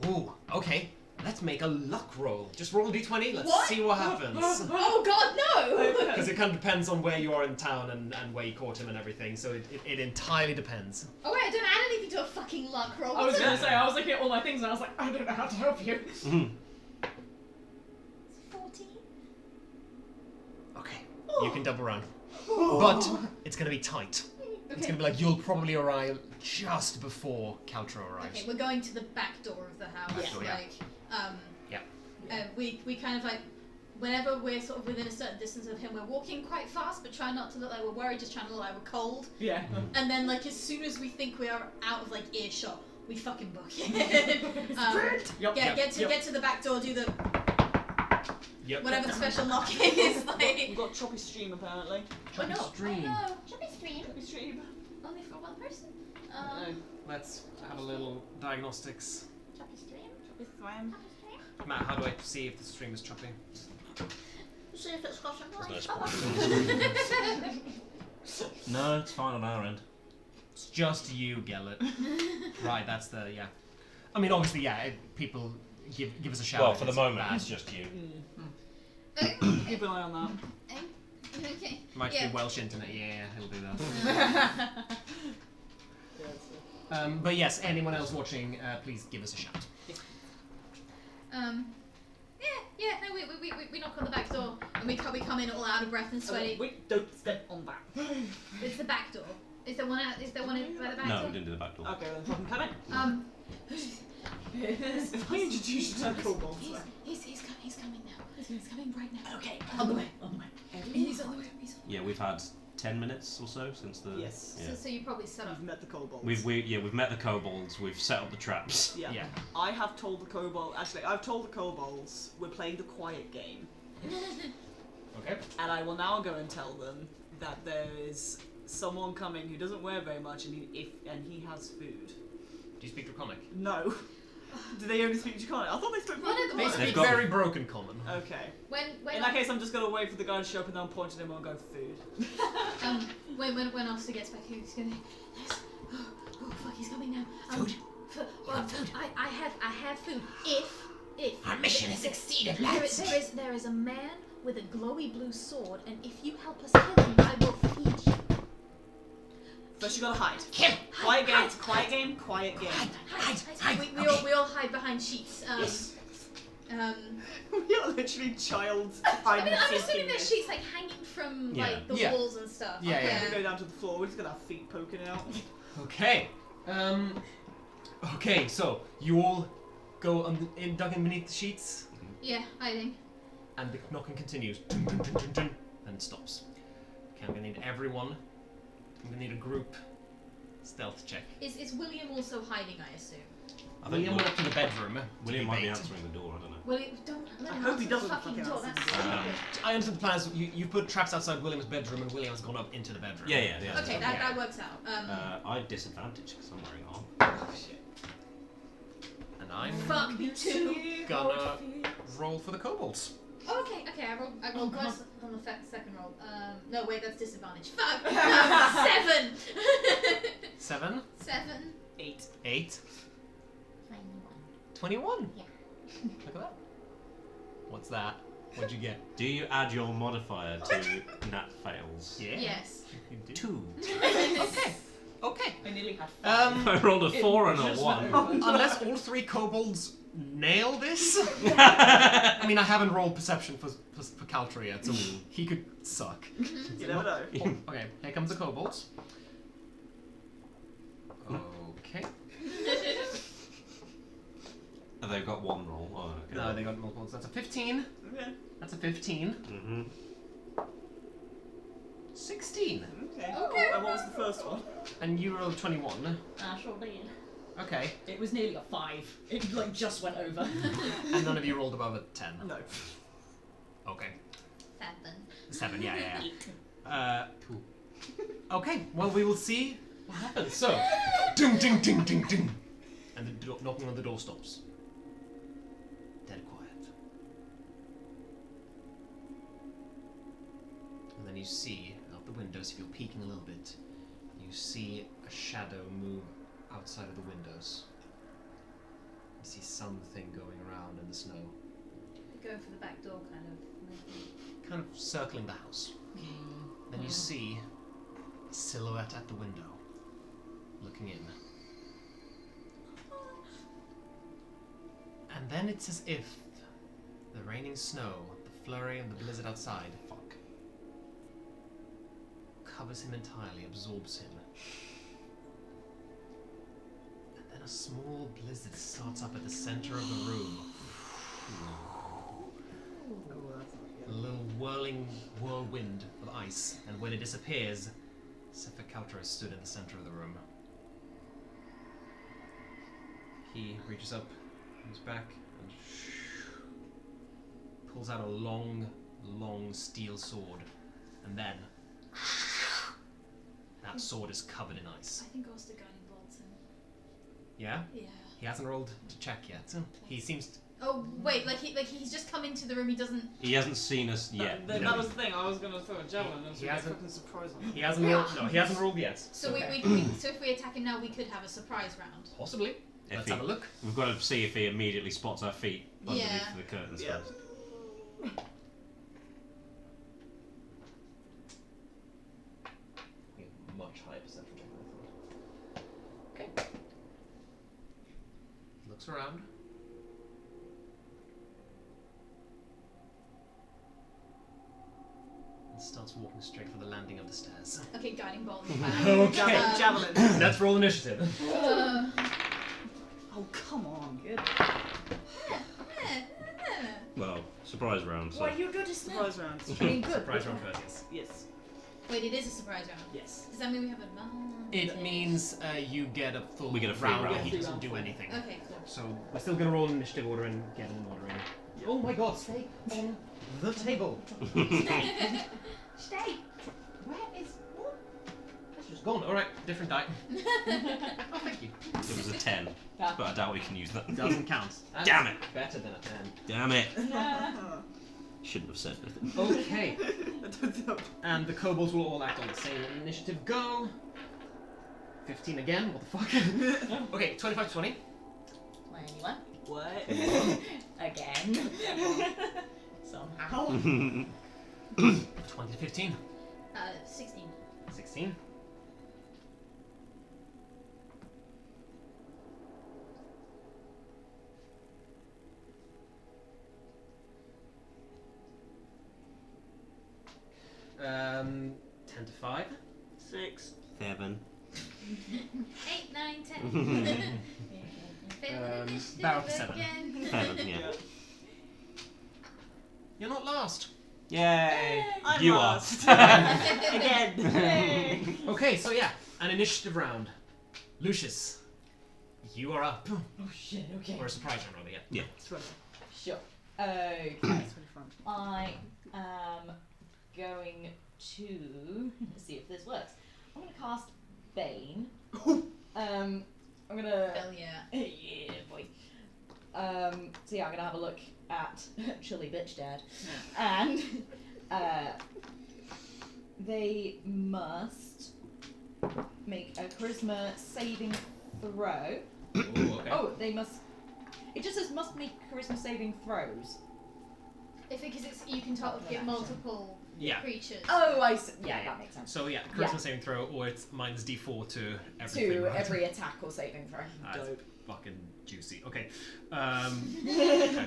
Ooh, okay. Let's make a luck roll. Just roll a d20. Let's What? see what happens. Oh God, no! Because it kind of depends on where you are in town and where you caught him and everything. So it entirely depends. Oh wait, I don't add anything to a fucking luck roll. I was What's gonna that? say, I was looking at all my things and I was like, I don't know how to help you. 14. Okay. You can double round. But it's going to be tight. It's Okay. going to be like you'll probably arrive just before Caltro arrives. Okay, we're going to the back door of the house. Back door, yeah. Like, Yeah. we kind of like, whenever we're sort of within a certain distance of him, we're walking quite fast, but try not to look like we're worried, just trying to look like we're cold. Yeah. And then, like, as soon as we think we are out of, like, earshot, we fucking book it. Yep. Get to the back door, do the Yep. whatever the special knock is, like. We've got choppy stream apparently. Oh no! Stream. Oh no! Should we stream? Choppy stream. Only for one person. No. Let's have a little diagnostics. Choppy stream. Choppy stream. Choppy stream. Matt, how do I see if the stream is choppy? See if it's got some There's light. no No, it's fine on our end. It's just you, Gellet. Right, that's the, yeah. I mean, obviously, yeah, people give us a shout. Well, if for the it's moment, bad. it's just you. Keep an eye on that. Okay. Might Yeah. be Welsh internet, yeah, he'll do that. Yeah, But yes, anyone else watching, please give us a shout. Yeah. No, we knock on the back door and we come in all out of breath and sweaty. Wait, don't step on that. It's the back door. Is there one by the back No, door? we didn't do the back door. Okay, then fucking come in. If I introduce you to that kobold, He's coming now. He's coming right now. okay, on the way. He's on the way. Yeah, we've had 10 minutes or so since the. Yes. Yeah. So you probably set up. I've met the kobolds. We've met the kobolds. We've set up the traps. Yeah. Yeah. I have told the kobold. Actually, I've told the kobolds we're playing the quiet game, Okay. and I will now go and tell them that there is someone coming who doesn't wear very much, and he has food. Do you speak Draconic? No. Do they only speak Draconic? I thought they spoke. One of the They ones- speak got- very broken common. Okay. When In that case, I'm just gonna wait for the guy to show up, and then I'll point at him and I'll go food. when Oscar gets back here, he's gonna. Oh fuck, he's coming now. Food? Food. I have food. If Our mission has succeeded, there lads. is a man with a glowy blue sword, and if you help us kill him, I will feed you. First, you gotta hide. Kill. Quiet game. Quiet game. Quiet game. Hide. We all hide behind sheets. Yes. We We are literally child hide and I'm seeking assuming there's this. sheets like hanging from Yeah. like the Yeah. walls and stuff. Yeah, We're gonna go down to the floor. We're just gonna have feet poking out. Okay. Okay, so you all go dug in beneath the sheets, Yeah, hiding. and the knocking continues. Dun, dun, dun, dun, dun, and stops. Okay, I'm gonna need everyone. I'm gonna need a group stealth check. Is William also hiding? I assume. I think William went up to the bedroom. to William be might be bait. answering the door. I don't know. William, don't let I him hope he answer the doesn't fucking fucking door. answer That's the stupid. door. I understand the plan is you put traps outside William's bedroom, and William has gone up into the bedroom. Yeah. Okay, that works out. I disadvantage because I'm wearing armor. Oh shit. And I'm Fuck me too. gonna roll for the kobolds. Oh, okay. I rolled worse on the second roll. No, wait, that's disadvantage. Fuck. 7. 7, 7. 8. 8, 21. Yeah. Look at that. What's that? What'd you get? Do you add your modifier to nat fails? Yeah. Yes. You do. 2. Okay. I nearly had 5. I rolled a 4 and a just 1. went Unless all 3 kobolds nail this. I mean, I haven't rolled perception for Caltro yet, so he could suck. You never know. Oh, okay, here comes the kobolds. Okay. They've got 1 roll. Oh, okay. No, they got multiple. So that's a 15. Okay. That's a 15. Mm-hmm. Okay. 16. And what was the first one? And you rolled 21. I sure did. Okay. It was nearly a 5. It like just went over. And none of you rolled above a 10. No. Okay. 7. 7, yeah. Okay, well, we will see what happens. So, ding, ding, ding, ding, ding. And the knocking on the door stops. Dead quiet. And then you see, out the windows, if you're peeking a little bit, you see a shadow move outside of the windows. You see something going around in the snow, Going for the back door, kind of. kind of circling the house. Then you see a silhouette at the window, looking in. And then it's as if the raining snow, the flurry and the blizzard outside, covers him entirely, absorbs him. And then a small blizzard starts up at the center of the room. A little whirling whirlwind of ice, and when it disappears, Sephir stood in the center of the room. He reaches up, comes back, and pulls out a long steel sword, and then that sword is covered in ice. I think Oster guiding bolts him. Yeah? Yeah. He hasn't rolled to check yet. He seems Oh wait, he's just come into the room. He doesn't. He hasn't seen us yet. That was the thing. I was gonna throw a javelin and He so get hasn't- fucking surprise on him. he hasn't rolled. No, he hasn't rolled yet. So Okay. so if we attack him now, we could have a surprise round. Possibly. If Let's he- have a look. We've got to see if he immediately spots our feet underneath Yeah. the curtains Yeah. first. Much higher perception than I thought. Okay. Looks around. And starts walking straight for the landing of the stairs. Okay, guiding bolt. Okay. Javelin. Let's roll initiative. Oh, come on. Good. Well, surprise round. So. What are you doing to snap? Surprise round. I mean, good. Surprise round first, yes. Yes. Wait, it is a surprise round. Yes. Does that mean we have advantage? It means you get a full We get a free round. round. He doesn't do anything. Okay, cool. So we're still going to roll in initiative order and get an order in. Oh my god, stay on the table. Stay. Stay. Where is... That's just gone. Alright, different die. Oh, thank you. It was a 10, but I doubt we can use that. Doesn't count. That's Damn it. Better than a 10. Damn it. Shouldn't have said anything. Okay. And the kobolds will all act on the same initiative go. 15 again, what the fuck? Okay, 25 20. 21. What? Again. Somehow. 20 to 15. 16. 16. Um, 10 to 5. 6. 7. 8, 9, 10. Barrel to 7. Again. 7, yeah. You're not last. Yay! I'm You last. are. Again. Okay, so yeah, an initiative round. Lucius, you are up. Oh shit, okay. Or a surprise round, rather, yeah. Sure. Okay. It's really fun. I am going to let's see if this works. I'm gonna cast Bane. I'm gonna Hell yeah. yeah, boy. So yeah, I'm gonna have a look at Chilly Bitch Dad, and they must make a charisma saving throw. Ooh, okay. Oh, they must. It just says must make charisma saving throws. Because it's you can get multiple Yeah. creatures. Oh, I see. Yeah, that makes sense. So yeah, charisma Yeah. saving throw, or it's minus d4 to everything. To right? every attack or saving throw. That's Dope. fucking juicy. Okay. I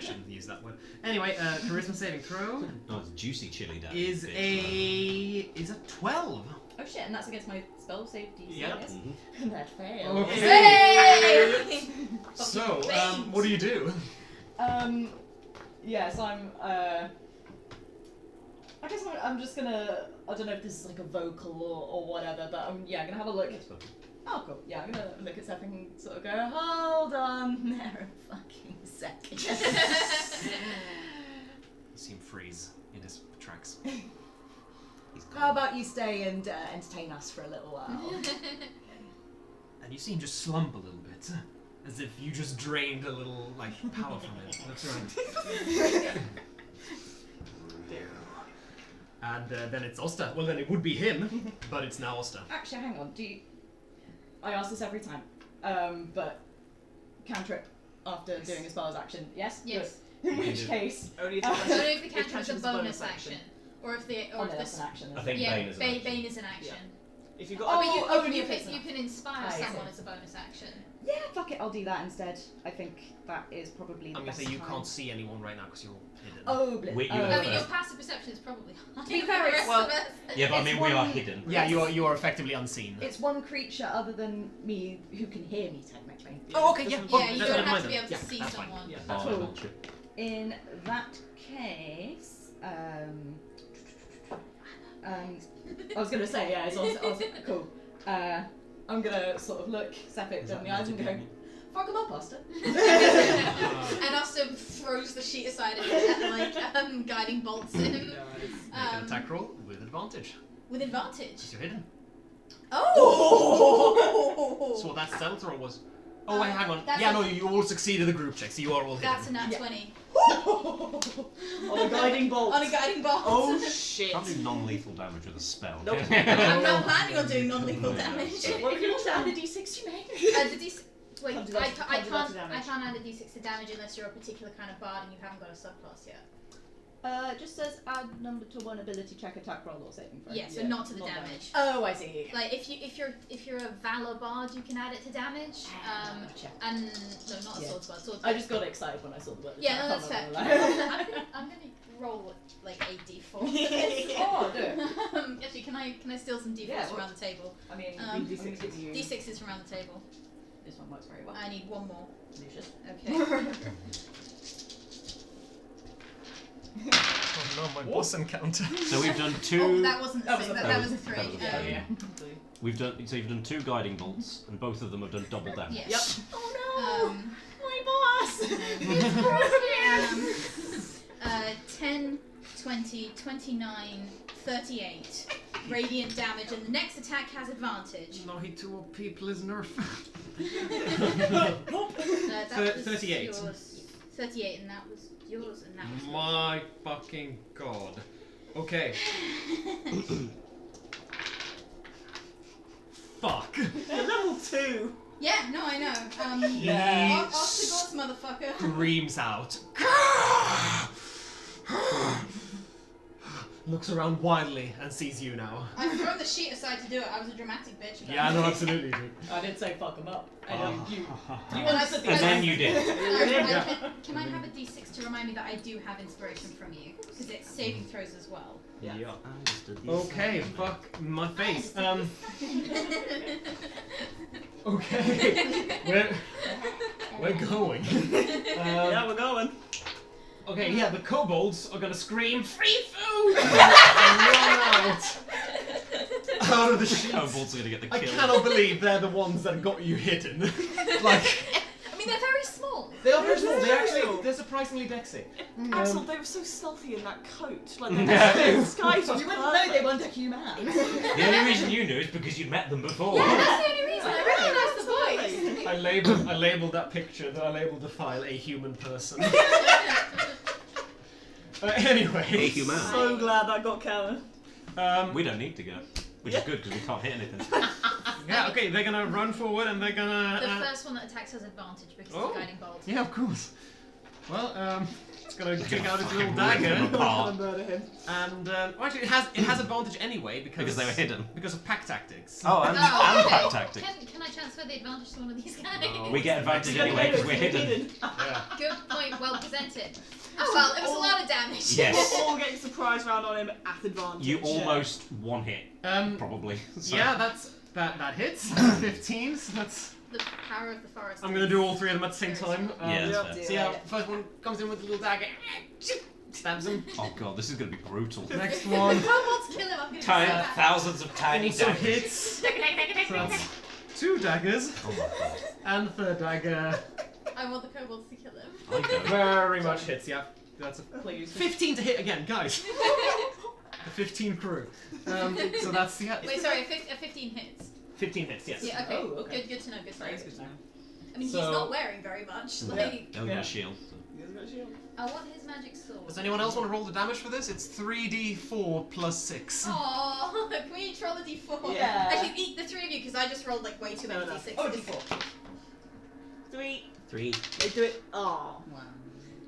shouldn't use that word. Anyway, charisma saving throw Oh, it's juicy chili dad. is a 12. Oh shit, and that's against my spell save DC. Yep. Yes? Mhm. That failed. Okay. Hey! So, what do you do? Yeah, so I guess I'm just gonna, I don't know if this is like a vocal or whatever, but I'm gonna have a look. Oh, cool. Yeah, I'm gonna look at something and sort of go, hold on there a fucking second. See him freeze in his tracks. How about you stay and entertain us for a little while? And you see him just slump a little bit, as if you just drained a little, like, power from it. That's right. And then it's Oster. Well, then it would be him, but it's now Oster. Actually, hang on. I ask this every time, but cantrip after doing a spell's action. Yes. Yes. Good. In which case, Only if I don't know if the If cantrip is a cantrip's bonus action. Or if the oh or no, if that's this an action. I think yeah, Bane is an action. Bane is an action. If you got Oh, but you, only if it's you can inspire I see. someone as a bonus action. Yeah, fuck it, I'll do that instead. I think that is probably the I'm gonna best say you time. can't see anyone right now because you're hidden. Oh, blip. Wait, you oh. go I mean, your first. passive perception is probably higher be than fair, the rest well- of us. Yeah, but I It's mean, we are one- hidden. Yeah, you are effectively unseen. It's one creature other than me who can hear me, technically. Oh, okay, yeah. Doesn't- Well, Yeah, you that's don't what I have to mind be able to then. see Yeah, that's fine. someone. Yeah. Oh, Cool. don't you? In that case, I was gonna say, yeah, cool. I'm gonna sort of look Sephic in the eyes and go, fuck him up, Buster. And also throws the sheet aside and guiding bolts him. Make an attack roll with advantage. With advantage. Because you're hidden. Oh! So that stealth roll was. Oh wait, hang on. That's Yeah, a- no, you all succeeded the group check, so you are all hidden. That's a nat Yeah. 20. On a guiding bolt. On a guiding bolt. Oh shit. Can't do non-lethal damage with a spell. Nope. I'm not planning on doing non-lethal damage. What if you want to add a d6, you may? The D6. Wait, Can't do I that- can't can't do that to damage. I can't add a D6 to damage unless you're a particular kind of bard and you haven't got a subclass yet. It just says add number to one ability check, attack roll, or saving throw. Yeah, so Yeah, not to the not damage. Oh, I see. Like if you're a valor bard, you can add it to damage. Gotcha. And no, not a Yeah. sword bard. Sword I just got excited when I saw the word. Yeah, no, attack, that's fair. I'm not gonna lie. I'm gonna roll like a d4. Oh, do it. Actually, can I steal some d4s Yeah, from well- around the table? I mean, D6 d6 D6s from around the table. This one works very well. I need one more. Lucius. Okay. Oh no, my boss encounter. So we've done two. Oh, that wasn't a That was six. a- That was a 3. that was a three. Yeah. We've done. So you've done 2 guiding bolts, and both of them have done double damage. Yes. Yep. Oh Um, my boss! 10, 20, 29, 38 radiant damage, and the next attack has advantage. No, he too people is nerf. That was 38. yours. 38, and that was yours, and that was yours. My fucking god. Okay. Fuck. You're level 2. Yeah, no, I know. Yeah. Off the gods, motherfucker. Screams out. Looks around wildly and sees you now. I've thrown the sheet aside to do it. I was a dramatic bitch. about Yeah, it. no, absolutely, dude. I did say fuck him up. I know you. And I said And then you did. Can I have a d6 to remind me that I do have inspiration from you? Because it's saving throws as well. Yeah. Okay, fuck my face. Okay. We're going. Yeah, we're going. Okay, yeah, the kobolds are gonna scream free food and run out of the sheets. Kobolds are gonna get the I kill. cannot believe they're the ones that got you hidden. Like, I mean, they're very small. they are very small. They're surprisingly dexy. Axel, they were so stealthy in that coat. Like, Yeah. the skies You was wouldn't know they weren't a human. The only reason you knew is because you'd met them before. Yeah, that's the only reason. I recognise the voice. I labeled that picture. I labeled the file a human person. Anyway. A human. So glad that got counted. We don't need to go, which is good because we can't hit anything. Yeah. Okay. They're gonna run forward and they're gonna. The first one that attacks has advantage because Oh. it's a guiding bolt. Yeah, of course. Well, it's gonna kick out its Fucking little rip them dagger, apart. Murder him. and well, actually, it has advantage anyway Because they were hidden. because of pack tactics. Oh, and Oh, pack okay. tactics. Can I transfer the advantage to one of these guys? No. We get advantage anyway because we're hidden. Yeah. Good point, well presented. Oh well, it was a lot of damage. Yes. All getting surprise round on him at advantage. You almost one hit, Um. probably. So- Yeah, that hits. 15. So that's. The power of the forest. I'm gonna do all 3 of them at the same time. Yeah, Yep. that's fair. So yeah, first one comes in with a little dagger, stabs him. Oh god, this is gonna be brutal. Next one Kobolds kill him. I'm gonna Tiny, say that. thousands of tiny also daggers. hits. So that's 2 daggers, Oh my god. and the third dagger I want the kobolds to kill him. I don't. very much hits. Yeah, that's a Please. 15 to hit again, guys. The 15 crew. So that's Wait, sorry, a 15 hits. 15 hits. Yes. Yeah, okay. Oh, okay. Good to know. Good to know. That's good to know. I mean, So- he's not wearing very much. Like, Don't get a shield. So. He hasn't got a shield. I want his magic sword. Does anyone else want to roll the damage for this? It's 3d4 plus 6. Aww, can we roll a d4? Yeah. Actually, eat the 3 of you because I just rolled like way too many No, no. d6s. Oh, d4. 3. 3, They do it. Oh. Wow.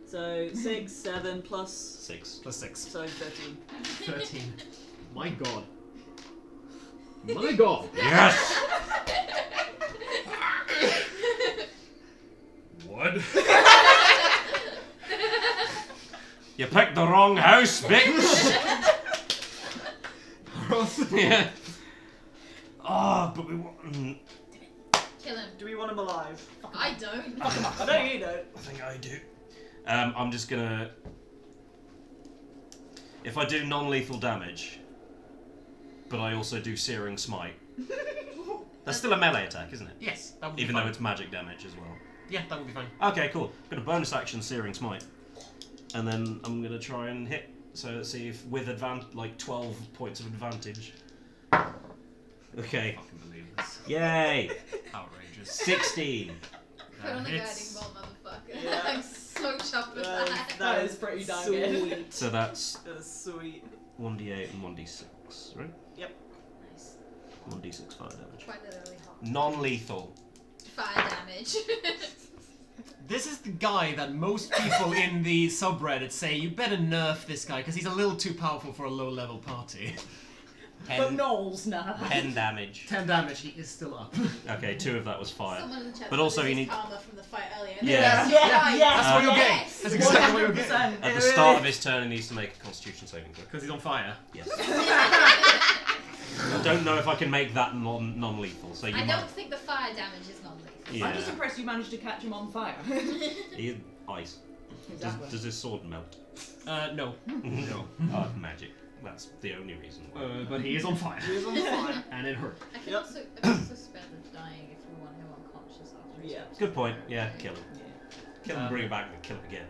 So 6, 7 plus. 6. Plus 6. So 13. 13. My god. My god. Yes! You picked the wrong house, bitch! Yeah. Oh, but we want... Kill him. Do we want him alive? I don't. I know you don't. I think I do. I'm just gonna... If I do non-lethal damage, but I also do Searing Smite, that's still a melee attack, isn't it? Yes, that would be Even fine. though it's magic damage as well. Yeah, that would be fine. Okay, cool. I'm gonna bonus action Searing Smite, and then I'm gonna try and hit. So let's see if with like 12 points of advantage. Okay. Fucking believe this. Yay! Outrageous. 16. Put on the guiding Hits. bolt, motherfucker. Yeah. I'm so chuffed with that. That is pretty damn good. sweet. So that's That's sweet. 1d8 and 1d6, right? Nice. 1d6 fire damage. Quite literally hot. Non-lethal. Fire damage. This is the guy that most people in the subreddit say you better nerf this guy because he's a little too powerful for a low-level party. But Knowles, nah. 10 damage. 10 damage, he is still up. Okay, 2 of that was fire. Someone in the chat But also said you this is need- karma from the fight earlier. Yeah. That's what you're getting. Yes. That's exactly what you're getting. 100%. At the start of his turn, he needs to make a Constitution saving throw. Because he's on fire. Yes. I don't know if I can make that non-lethal, so you I might. don't think the fire damage is non-lethal. Yeah. I'm just impressed you managed to catch him on fire. He is ice. Exactly. Does his sword melt? No. No. Oh, magic. That's the only reason why. But he is on fire. He is on fire. And it hurt. I can Yep. also spare the dying if we want him unconscious after. his Yeah. turn. Good point. Yeah, kill him. Yeah. Kill him, bring him back, and kill him again.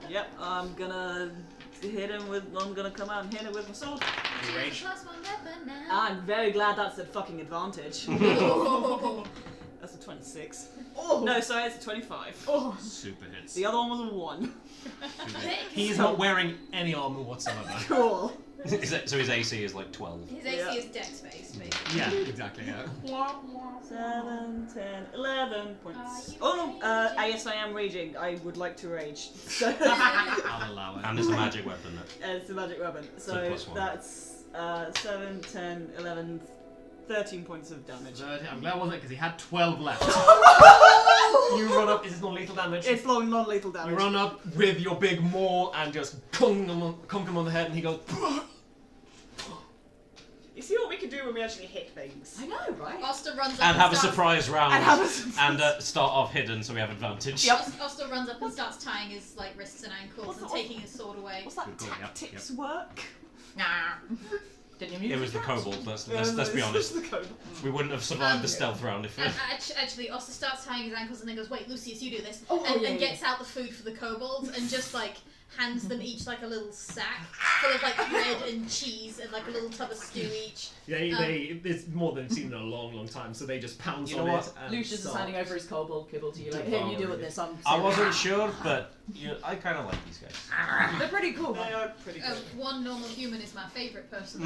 Yep, I'm gonna hit him with. I'm gonna come out and hit him with my sword. Rage. Plus one weapon now. I'm very glad that's a fucking advantage. Oh. That's a 26. Oh. No, sorry, it's a 25. Oh. Super hits. The other one was a 1. He's not wearing any armor whatsoever. Cool. So his AC is like 12. His AC Yeah. is dex based, basically. Yeah, exactly. Yeah. 7, 10, 11 points. Oh no, yes, I am raging. I would like to rage. So I'll allow it. And it's a magic weapon. it's a magic weapon. So So plus 1. that's 7, 10, 11, 13 points of damage. I'm glad it wasn't because he had 12 left. You run up. Is this non-lethal damage? It's non-lethal damage. You run up with your big maul and just conk him on the head, and he goes. You see what we can do when we actually hit things? I know, right? Oster runs up And have a starts- surprise round. And have a surprise. And start off hidden so we have advantage. Yep. Oster runs up and starts tying his like wrists and ankles and taking his sword away. What's that? Good call, yep, Tactics work? Nah. Didn't you It was the kobold, let's be honest. We wouldn't have survived the stealth round if And actually, Oster starts tying his ankles and then goes, "Wait, Lucius, you do this," Oh, and, yeah, and yeah. gets out the food for the kobolds and just like hands them each like a little sack full of like bread and cheese and like a little tub of stew each. Yeah, it's more than they've seen in a long, long time, so they just pounce You on know it. what? And Lucius is start. handing over his kobold kibble to you, like, here, you do with this. I wasn't sure, but I kind of like these guys. They're pretty cool. They are pretty good. One normal human is my favourite person.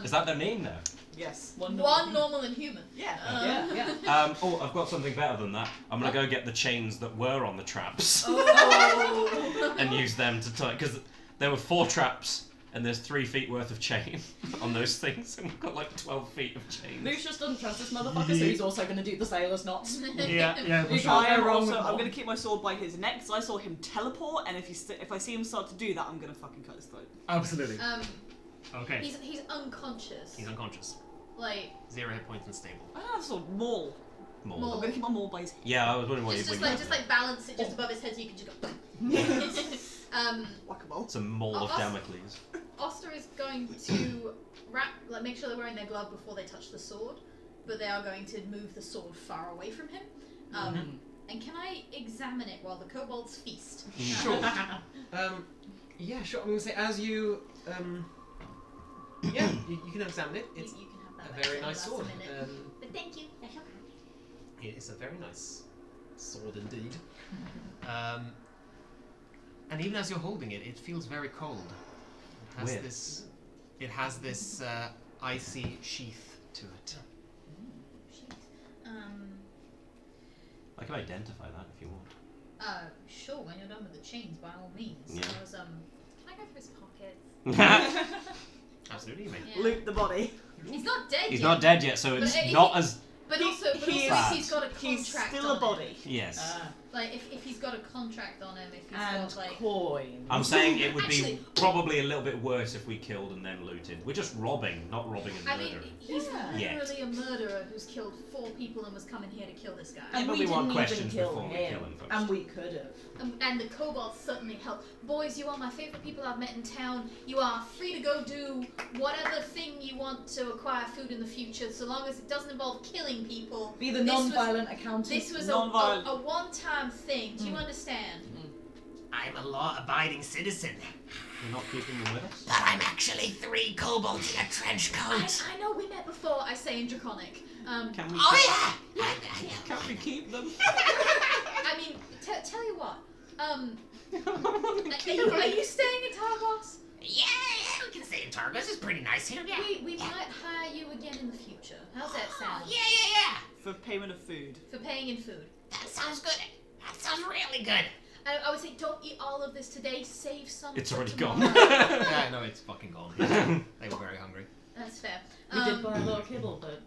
Is that their name now? Yes. One normal and human. Yeah. Yeah. I've got something better than that. I'm gonna go get the chains that were on the traps Oh. and use them to tie. Because there were 4 traps and there's 3 feet worth of chain on those things, and we've got like 12 feet of chains. Lucius doesn't trust this motherfucker, so he's also going to do the sailor's knots. Yeah, for You sure. can't I go am wrong also. with I'm one. gonna keep my sword by his neck, so I saw him teleport, and if I see him start to do that, I'm gonna fucking cut his throat. Absolutely. Okay. He's unconscious. He's unconscious. Like 0 hit points and stable. I don't have a sword. Maul. More. I'm gonna keep my maul by his head. Yeah, I was wondering what you just would like balance it just above his head so you can just go. Whack-a-mole. It's a mole of Damocles. Oster is going to make sure they're wearing their glove before they touch the sword, but they are going to move the sword far away from him. And can I examine it while the kobolds feast? Sure. Yeah, sure. I'm gonna say as you, yeah, you can examine it. It's you can have a that very back, nice so sword. that's a minute. But thank you. That's okay. It is a very nice sword indeed. And even as you're holding it, it feels very cold. It has Weird. this icy sheath to it. I can identify that if you want. Sure, when you're done with the chains, by all means. Yeah. There was, can I go through his pockets? Absolutely, mate. Yeah. Loot the body. He's not dead He's yet. not dead yet, so But it's if not he- as... But also He he's got a contract He's still on a body. Yes. Like, if he's got a contract on him, if he's And got, like... coin. I'm saying it would Actually- be probably a little bit worse if we killed and then looted. We're just robbing, not robbing and I mean, murdering. he's Yeah. literally a murderer who's killed 4 people and was coming here to kill this guy. And but we we want didn't questions even kill before we him. kill him first. And we could have. And the kobolds certainly help. Boys, you are my favourite people I've met in town. You are free to go do whatever thing you want to acquire food in the future, so long as it doesn't involve killing people. Be the This was- non-violent accountant. This was Non-violent. a one-time thing. Do you understand? I'm a law-abiding citizen, You're not keeping them with us? but I'm actually 3 kobolds in a trench coat. I know we met before, I say in Draconic. Can we Oh yeah! Can we keep them? I mean, tell you what. Are you staying in Targos? Yeah, we can stay in Targos. It's pretty nice here. Yeah. We might hire you again in the future. How's that sound? Yeah. For payment of food. For paying in food. That sounds good. That sounds really good. I would say don't eat all of this today. Save some. It's for already tomorrow. gone. Yeah, I know it's fucking gone. They were very hungry. That's fair. We did buy a lot of kibble, but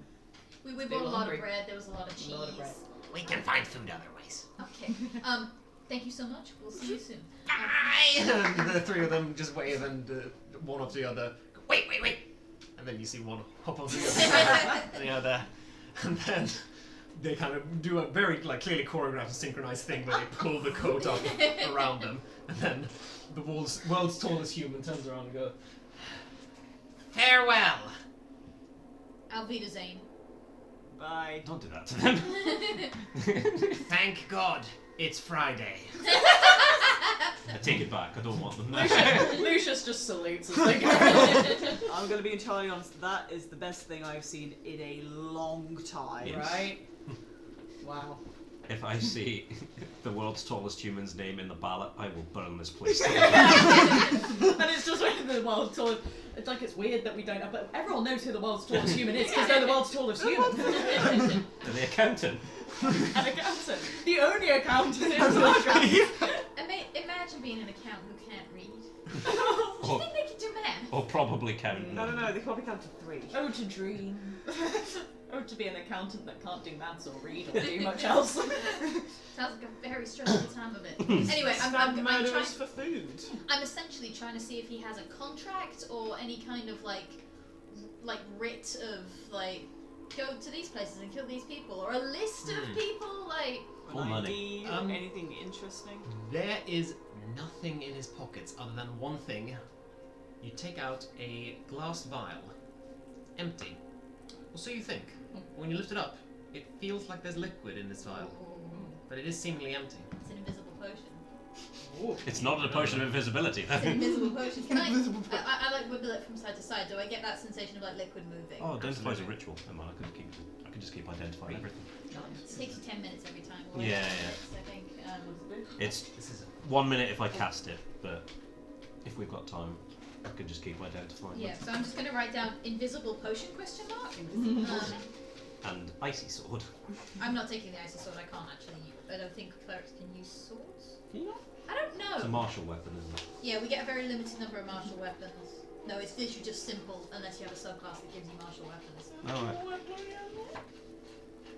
We They bought a were lot hungry. of bread. There was a lot of cheese. A lot of bread. We can find food other ways. Okay. Thank you so much. We'll see you soon. Bye. The 3 of them just wave and one after the other. Wait. And then you see one hop onto the other, and then they kind of do a very clearly choreographed and synchronized thing where they pull the coat up around them, and then the world's tallest human turns around and goes, Farewell. Alvida Zane. Bye. Don't do that to them. Thank God it's Friday. I take it back. I don't want them. Lucius just salutes as they go. I'm going to be entirely honest, that is the best thing I've seen in a long time. Yes. Right? Wow. If I see the world's tallest human's name in the ballot, I will burn this place down. And it's just like the world's tallest. It's like it's weird that we don't have, but everyone knows who the world's tallest human is because they're the world's tallest human. They're the accountant. An accountant. The only accountant in the Imagine being an accountant who can't read. Do you Or, think they can do math? or probably count. No, they probably count to 3. Oh, to dream. Oh, to be an accountant that can't do maths or read or do much else. Sounds like a very stressful time of it. Anyway, I'm trying. murderers for food. I'm essentially trying to see if he has a contract or any kind of like writ of go to these places and kill these people, or a list of people like. Full An money. ID, anything interesting? There is nothing in his pockets other than one thing. You take out a glass vial, empty. Or so you think. When you lift it up, it feels like there's liquid in this vial, but it is seemingly empty. It's an invisible potion. It's not a potion of invisibility. It's an invisible potion. Can I like wibble it from side to side? Do I get that sensation of liquid moving? Oh, identifies a ritual. Never mind, I could just keep identifying everything. It takes you 10 minutes every time. Yeah, yeah. I think. It's This is 1 minute if I cast it, but if we've got time, I could just keep identifying Yeah, them. so I'm just going to write down invisible potion ? And icy sword. I'm not taking the icy sword. I can't actually use. I don't think clerics can use swords. Can you not? I don't It's a know. martial weapon, isn't it? Yeah, we get a very limited number of martial weapons. No, it's literally just simple unless you have a subclass that gives you martial weapons. Alright.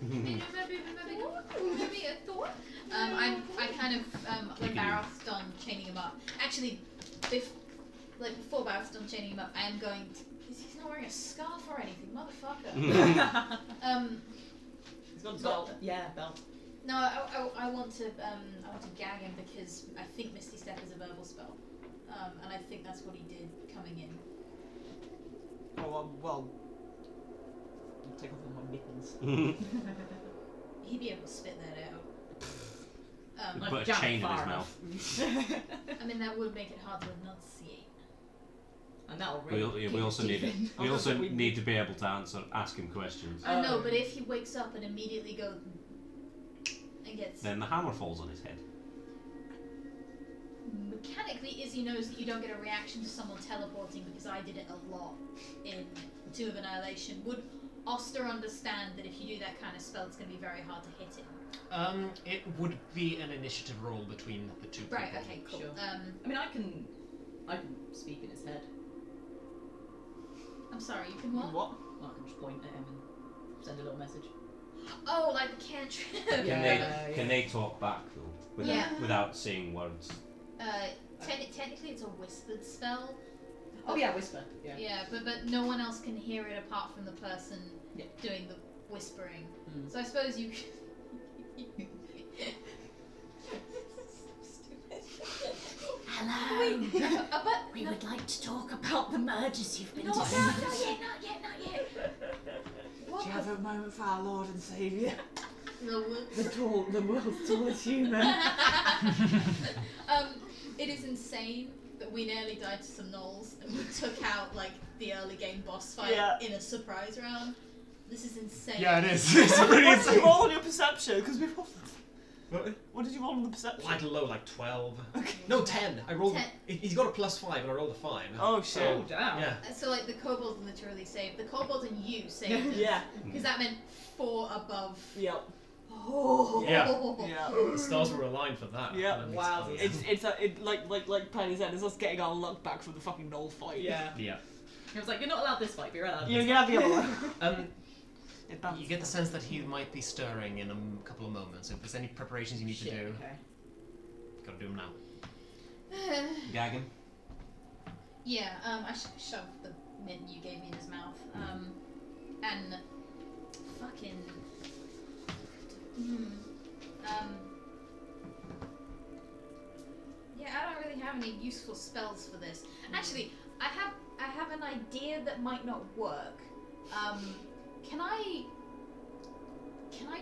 Maybe a thought. I kind of when Barroth's done chaining him up. Actually, before Barroth's done chaining him up, I am going to. He's not wearing a scarf or anything, motherfucker. He's got a belt. Yeah, belt. No, I want to gag him because I think Misty Step is a verbal spell, and I think that's what he did coming in. Oh, well, I'll take off all my mittens. He'd be able to spit that out. Put a jam chain in his far mouth. I mean that would make it hard to enunciate. And that'll really We also kick need teeth in. we also need to be able to ask him questions. I know, but if he wakes up and immediately goes and gets Then the hammer falls on his head. mechanically, Izzy knows that you don't get a reaction to someone teleporting because I did it a lot in Tomb of Annihilation. Would Oster understand that if you do that kind of spell, it's going to be very hard to hit him? It would be an initiative roll between the two Right. people. Okay. Cool. Sure. I mean, I can speak in his head. I'm sorry. You can what? What? I can just point at him and send a little message. Oh, like a cantrip. Can they talk back though? Without seeing words? Technically it's a whispered spell. Oh yeah, whisper. Yeah. Yeah, but no one else can hear it apart from the person doing the whispering. So I suppose you could... Hello. But We would like to talk about the mergers you've been not doing. yet. What Do you have a moment for our Lord and Saviour? the The world's tallest human. It is insane that we nearly died to some gnolls and we took out like the early game boss fight in a surprise round. This is insane. Yeah, it is. It's pretty What did you insane. roll on your perception? Because we rolled. What? What did you roll on the perception? Quite low, like 12. No, 10. I rolled. 10. He's got a +5 and I rolled a 5. Oh shit. Oh damn. Yeah. So like the kobolds literally saved. The kobolds and you saved us. Yeah. Because that meant 4 above. Yep. Oh. Yeah. The stars were aligned for that. Yeah. That makes Wow. sense. It's like Penny said. It's us getting our luck back from the fucking gnoll fight. Yeah. Yeah. He was like, you're not allowed this fight, but you're allowed You're this gonna have the other one. You get the sense that he might be stirring in a couple of moments. If there's any preparations you need to do, Okay. gotta do them now. Gag him. Yeah, I shoved the mint you gave me in his mouth. And fucking. Yeah, I don't really have any useful spells for this. Actually, I have an idea that might not work. Can I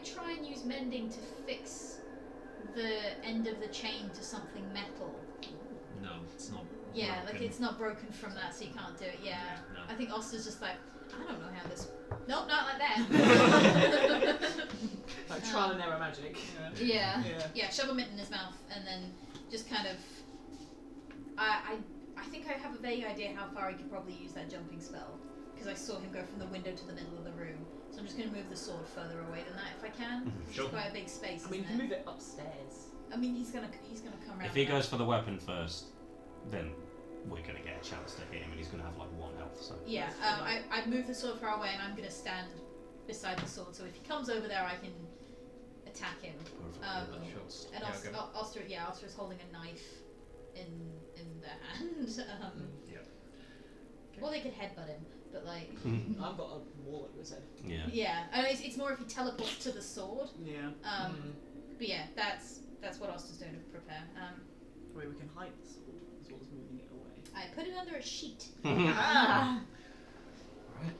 try and use mending to fix the end of the chain to something metal? No, it's not. Yeah, like broken. it's not broken from that, so you can't do it. Yeah. No. I think Oster's just like, I don't know how this. Nope, not like that. Like trial and error magic. Yeah, shove a mint in his mouth and then just kind of. I think I have a vague idea how far he could probably use that jumping spell because I saw him go from the window to the middle of the room. So I'm just going to move the sword further away than that if I can. Sure. It's quite a big space. I mean, you isn't can it? move it upstairs. I mean, he's gonna come around. If he that. goes for the weapon first, then we're gonna get a chance to hit him, and he's gonna have like 1 health. So. Yeah, I moved the sword far away and I'm going to stand beside the sword, so if he comes over there I can attack him. And Oster is holding a knife in their hand. Well, they could headbutt him, but like... I've got a wall over his head. Yeah. Yeah, I mean, it's more if he teleports to the sword. Yeah. But yeah, that's what Oster's doing to prepare. Wait, we can hide the sword as well as moving it away. I put it under a sheet. Ah! Right.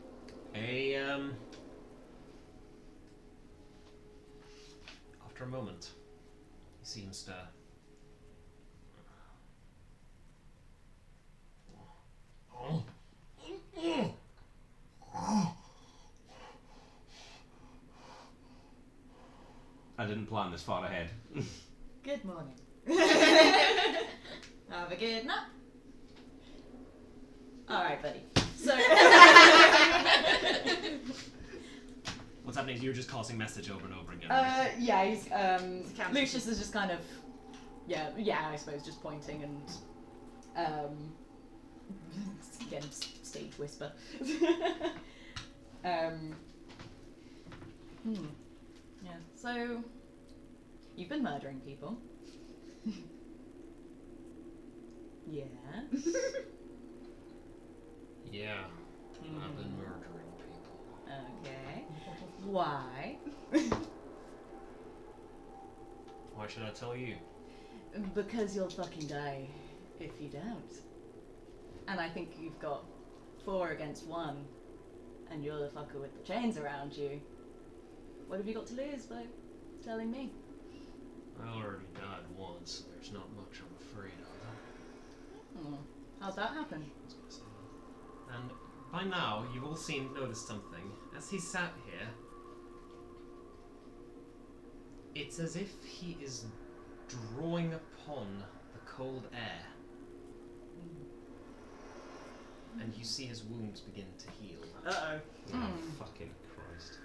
After a moment, you see him stir. I didn't plan this far ahead. Good morning. Have a good night. Alright, buddy. So What's happening is you're just causing message over and over again. yeah, he's Lucius is just kind of I suppose just pointing and again stage whisper. Yeah. So you've been murdering people. Yeah. Yeah. I've been murdering people. Okay. Why? Why should I tell you? Because you'll fucking die if you don't. And I think you've got 4 against 1, and you're the fucker with the chains around you. What have you got to lose by telling me? I already died once, so there's not much I'm afraid of. How'd that happen? And by now, you've all noticed something. As he sat here, it's as if he is drawing upon the cold air. And you see his wounds begin to heal. Uh-oh. Oh, fucking Christ.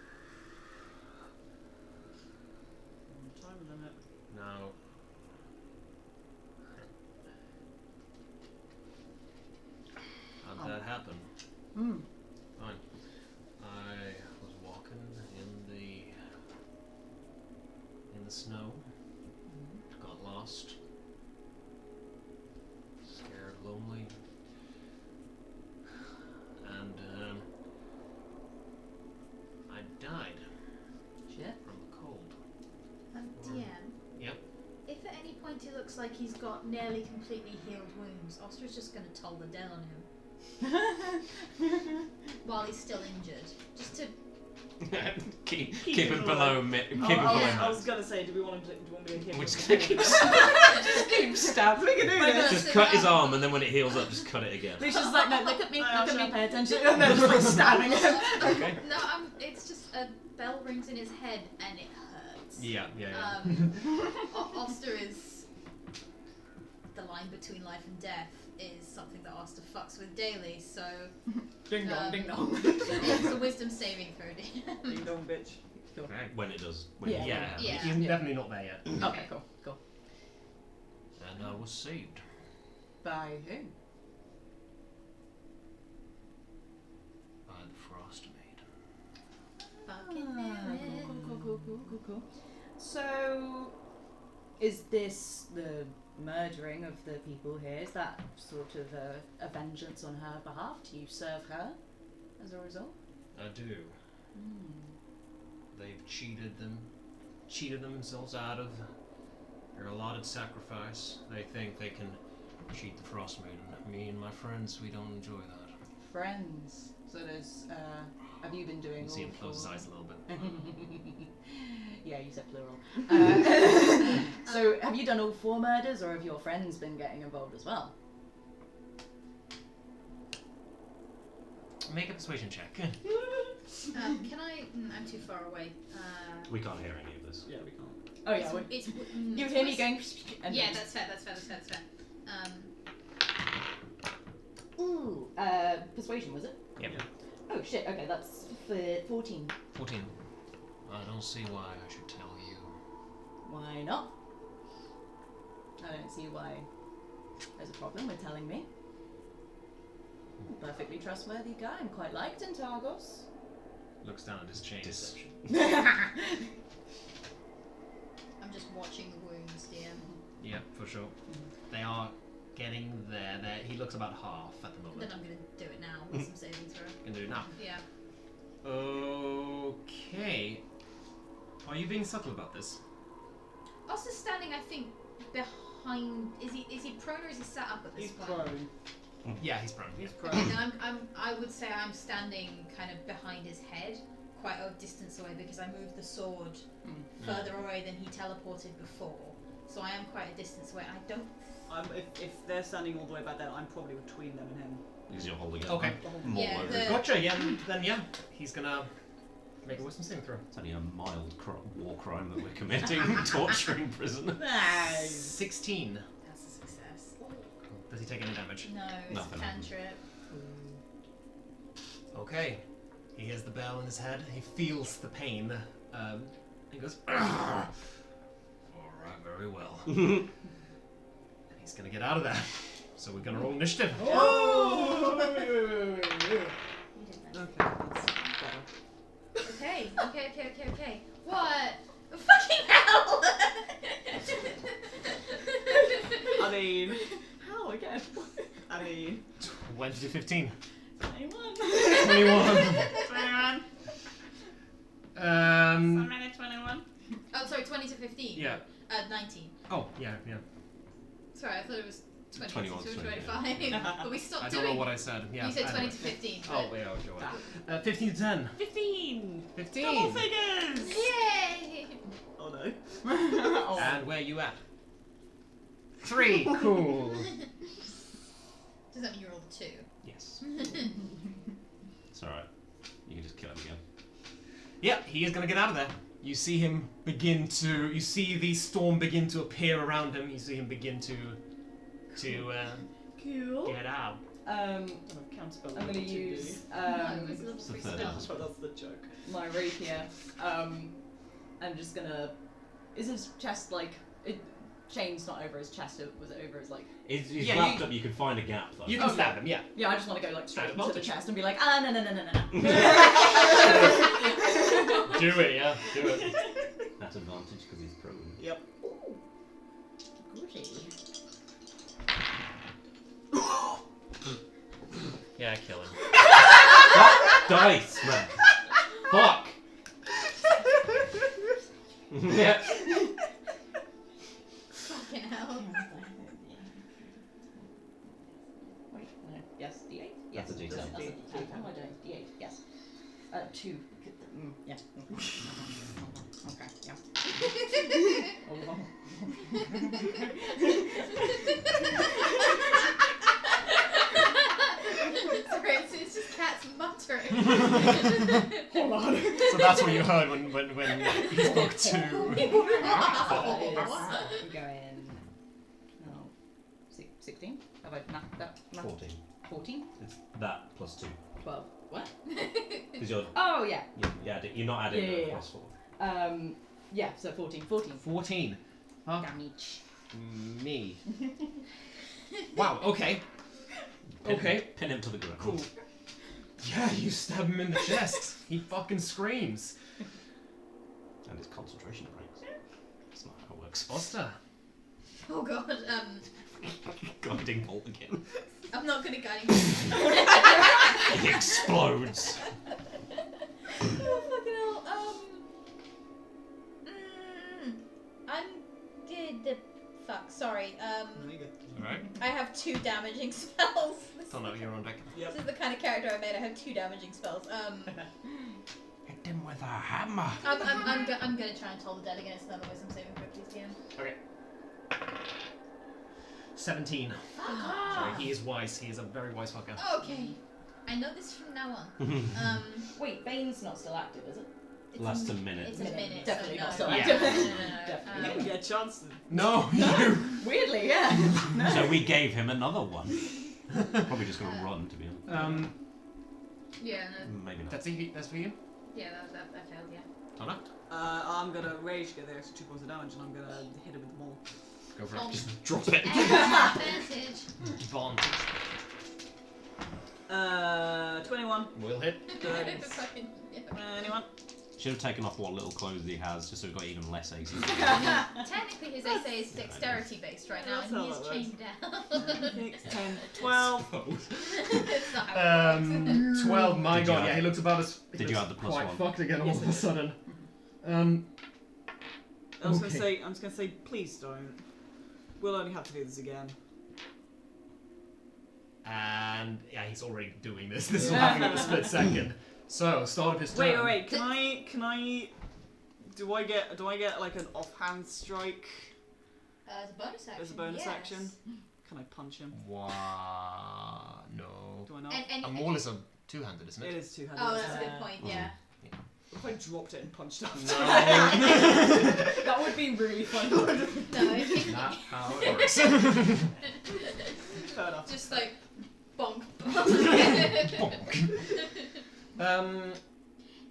Time limit. Now, how'd that happen? Fine. I was walking in the the snow. Got lost. Scared, lonely. And I died Shit. from the cold. DM. Yep. If at any point it looks like he's got nearly completely healed wounds, Ostra's just going to toll the Dell on him. While he's still injured. Just to... keep Keep it it below low. me. Keep it I below was me. gonna say, do we want me to hit We're him? just gonna keep Just keep stabbing. We can do Wait, this. Just cut his arm, and then when it heals up, just cut it again. He's just like, no, look at me, Oh, look at me, shut pay attention. And then just like stabbing him. Okay. No, it's just a bell rings in his head and it hurts. Yeah. Oster is the line between life and death is something that Oster fucks with daily, so Ding dong, ding dong. it's a wisdom saving throw. Ding dong, bitch. Okay. When it does. When Yeah. Yeah. Yeah. He's definitely not there yet. Okay, cool. And I was saved. By who? By the Frostmaiden. Fucking knew it. Cool. So, is this the murdering of the people here? Is that sort of a vengeance on her behalf? Do you serve her as a result? I do. They've cheated themselves out of their allotted sacrifice. They think they can cheat the Frostmaiden. Me and my friends, we don't enjoy that. Friends. So there's, have you been doing You see him all close his four? eyes a little bit. Yeah, you said plural. So have you done all 4 murders, or have your friends been getting involved as well? Make a persuasion check. Can I? I'm too far away. We can't hear any of this. Yeah, we can't. Oh yeah, It's you hear me going. And Yeah, then- that's fair. That's fair. Ooh, persuasion was it? Yep. Oh shit. Okay, that's for 14. 14. I don't see why I should tell you. Why not? I don't see why there's a problem with telling me. Perfectly trustworthy guy. I'm quite liked in Targos. Looks down at his chains. Deception. I'm just watching the wounds, DM. Yep, for sure. They are getting there. He looks about half at the Then moment. I'm gonna do it now with some saving throw. Can do it now. Yeah. Okay. Are you being subtle about this? Oster's standing, I think, behind. Is he prone or is he sat up at this He's point? prone. Yeah, he's prone. He's Okay, prone. then I would say I'm standing kind of behind his head, quite a distance away because I moved the sword further away than he teleported before. So I am quite a distance away. I don't. If they're standing all the way back there, I'm probably between them and him. Because you're holding it. Okay. More Yeah, over the- it. Gotcha, yeah. Then yeah, he's gonna make a wisdom saving throw. It's only a mild war crime that we're committing, torturing prisoners. Nice. 16. That's a success. Does he take any damage? No, it's Nothing. a cantrip. Okay. He hears the bell in his head. He feels the pain. He goes, "Argh." All right, very well. And he's gonna get out of there. So we're gonna roll initiative. Oh! You did that. Okay, that's better. Okay. What? Fucking hell! I mean, How again? I mean, 20 to 15. 21. 21. 21. 21. Oh, sorry, 20 to 15. Yeah. 19. Oh, yeah. Sorry, I thought it was 20 21 to to 25. But we stopped I don't doing. know what I said. Yeah. You said I 20 know. to 15. Oh, wait, okay. 15 to 10. 15. 15. Double figures. Yay! Oh no. Oh. And where you at? 3. Cool. Does that mean you rolled a 2? Yes. It's alright. You can just kill him again. Yeah, he is going to get out of there. You see him you see the storm begin to appear around him. You see him begin to Cool. get out. I'm gonna use No, it was level It's the 3 third spell. one. That's the joke. my rapier. I'm just gonna. Is his chest like chain's not over his chest? Was it over his like? He's Yeah, wrapped you- up, you can find a gap though. You can stab him, yeah. Yeah, I just want to go like straight into the Advantage. chest and be like, no. Do it, yeah. Do it. That's advantage because he's prone. Yep. Goody. Yeah, kill him. Dice, man. Fuck. Yeah. Fucking hell. Wait, no. Yes, D8? Yes. That's a D10. That's a D8. How am I doing? D8, yes. 2. Yeah. Okay, yeah. Sorry, it's just cats muttering. Hold on. So that's what you heard when he spoke to. We're going. Oh, 16? Have I knocked that? 14. 14? It's that plus 2. 12. What? Because you're Oh, yeah. you're not adding Yeah, the yeah. plus 4. Yeah, so 14. 14. 14. Huh? Damage. Me. Wow, okay. Okay. Pin him to the ground. Cool. Yeah, you stab him in the chest. He fucking screams. And his concentration breaks. That's not how it works. Foster. Oh god, Guiding bolt again. I'm not good at guiding. He explodes. Oh fucking hell. I'm good. Fuck. Sorry. There you go. Alright. I have 2 damaging spells. Don't know, you're on deck. Yep. This is the kind of character I made. I have 2 damaging spells. Hit him with a hammer. I'm gonna try and toll the dead against them. Otherwise, I'm saving for again. Okay. 17. Fuck Sorry, off. he is wise. He is a very wise fucker. Okay. I know this from now on. Wait, Bane's not still active, is it? It's Lasts a minute. It's a minute. Definitely so not no. still Yeah. active. No. Definitely. You get a chance to. No, you. Weirdly, yeah. So we gave him another one. Probably just gonna run, to be honest. Yeah, no. Maybe not. That's for you. Yeah, that failed, yeah. Tona, I'm gonna rage get the extra 2 points of damage, and I'm gonna hit him with the maul. go for it. Oh. Just drop it. Advantage. Advantage. 21. Will hit. Fucking, yeah. Anyone? Should have taken off what little clothes he has, just so we've got even less AC. Technically, his AC is dexterity based right now, That's and how he is that chained down. 6, 10, 12. It's not how it works. 12. My Did God, you yeah, add- he looks about as. did you add the plus quite 1? fucked again all Yes, of I a did. sudden. I'm just Okay. gonna say, please don't. We'll only have to do this again. And yeah, he's already doing this. This is happening in a split second. So, start of his turn. Wait. Can I? Do I get like an offhand strike As a bonus action. as a bonus yes. action? Can I punch him? Wow. No. Do I not? And A maul is a two-handed, isn't It it? is 200. oh, that's a good point. Yeah. If I dropped it and punched up. That would be really fun. No. Not how it works. Fair enough. Just like bonk.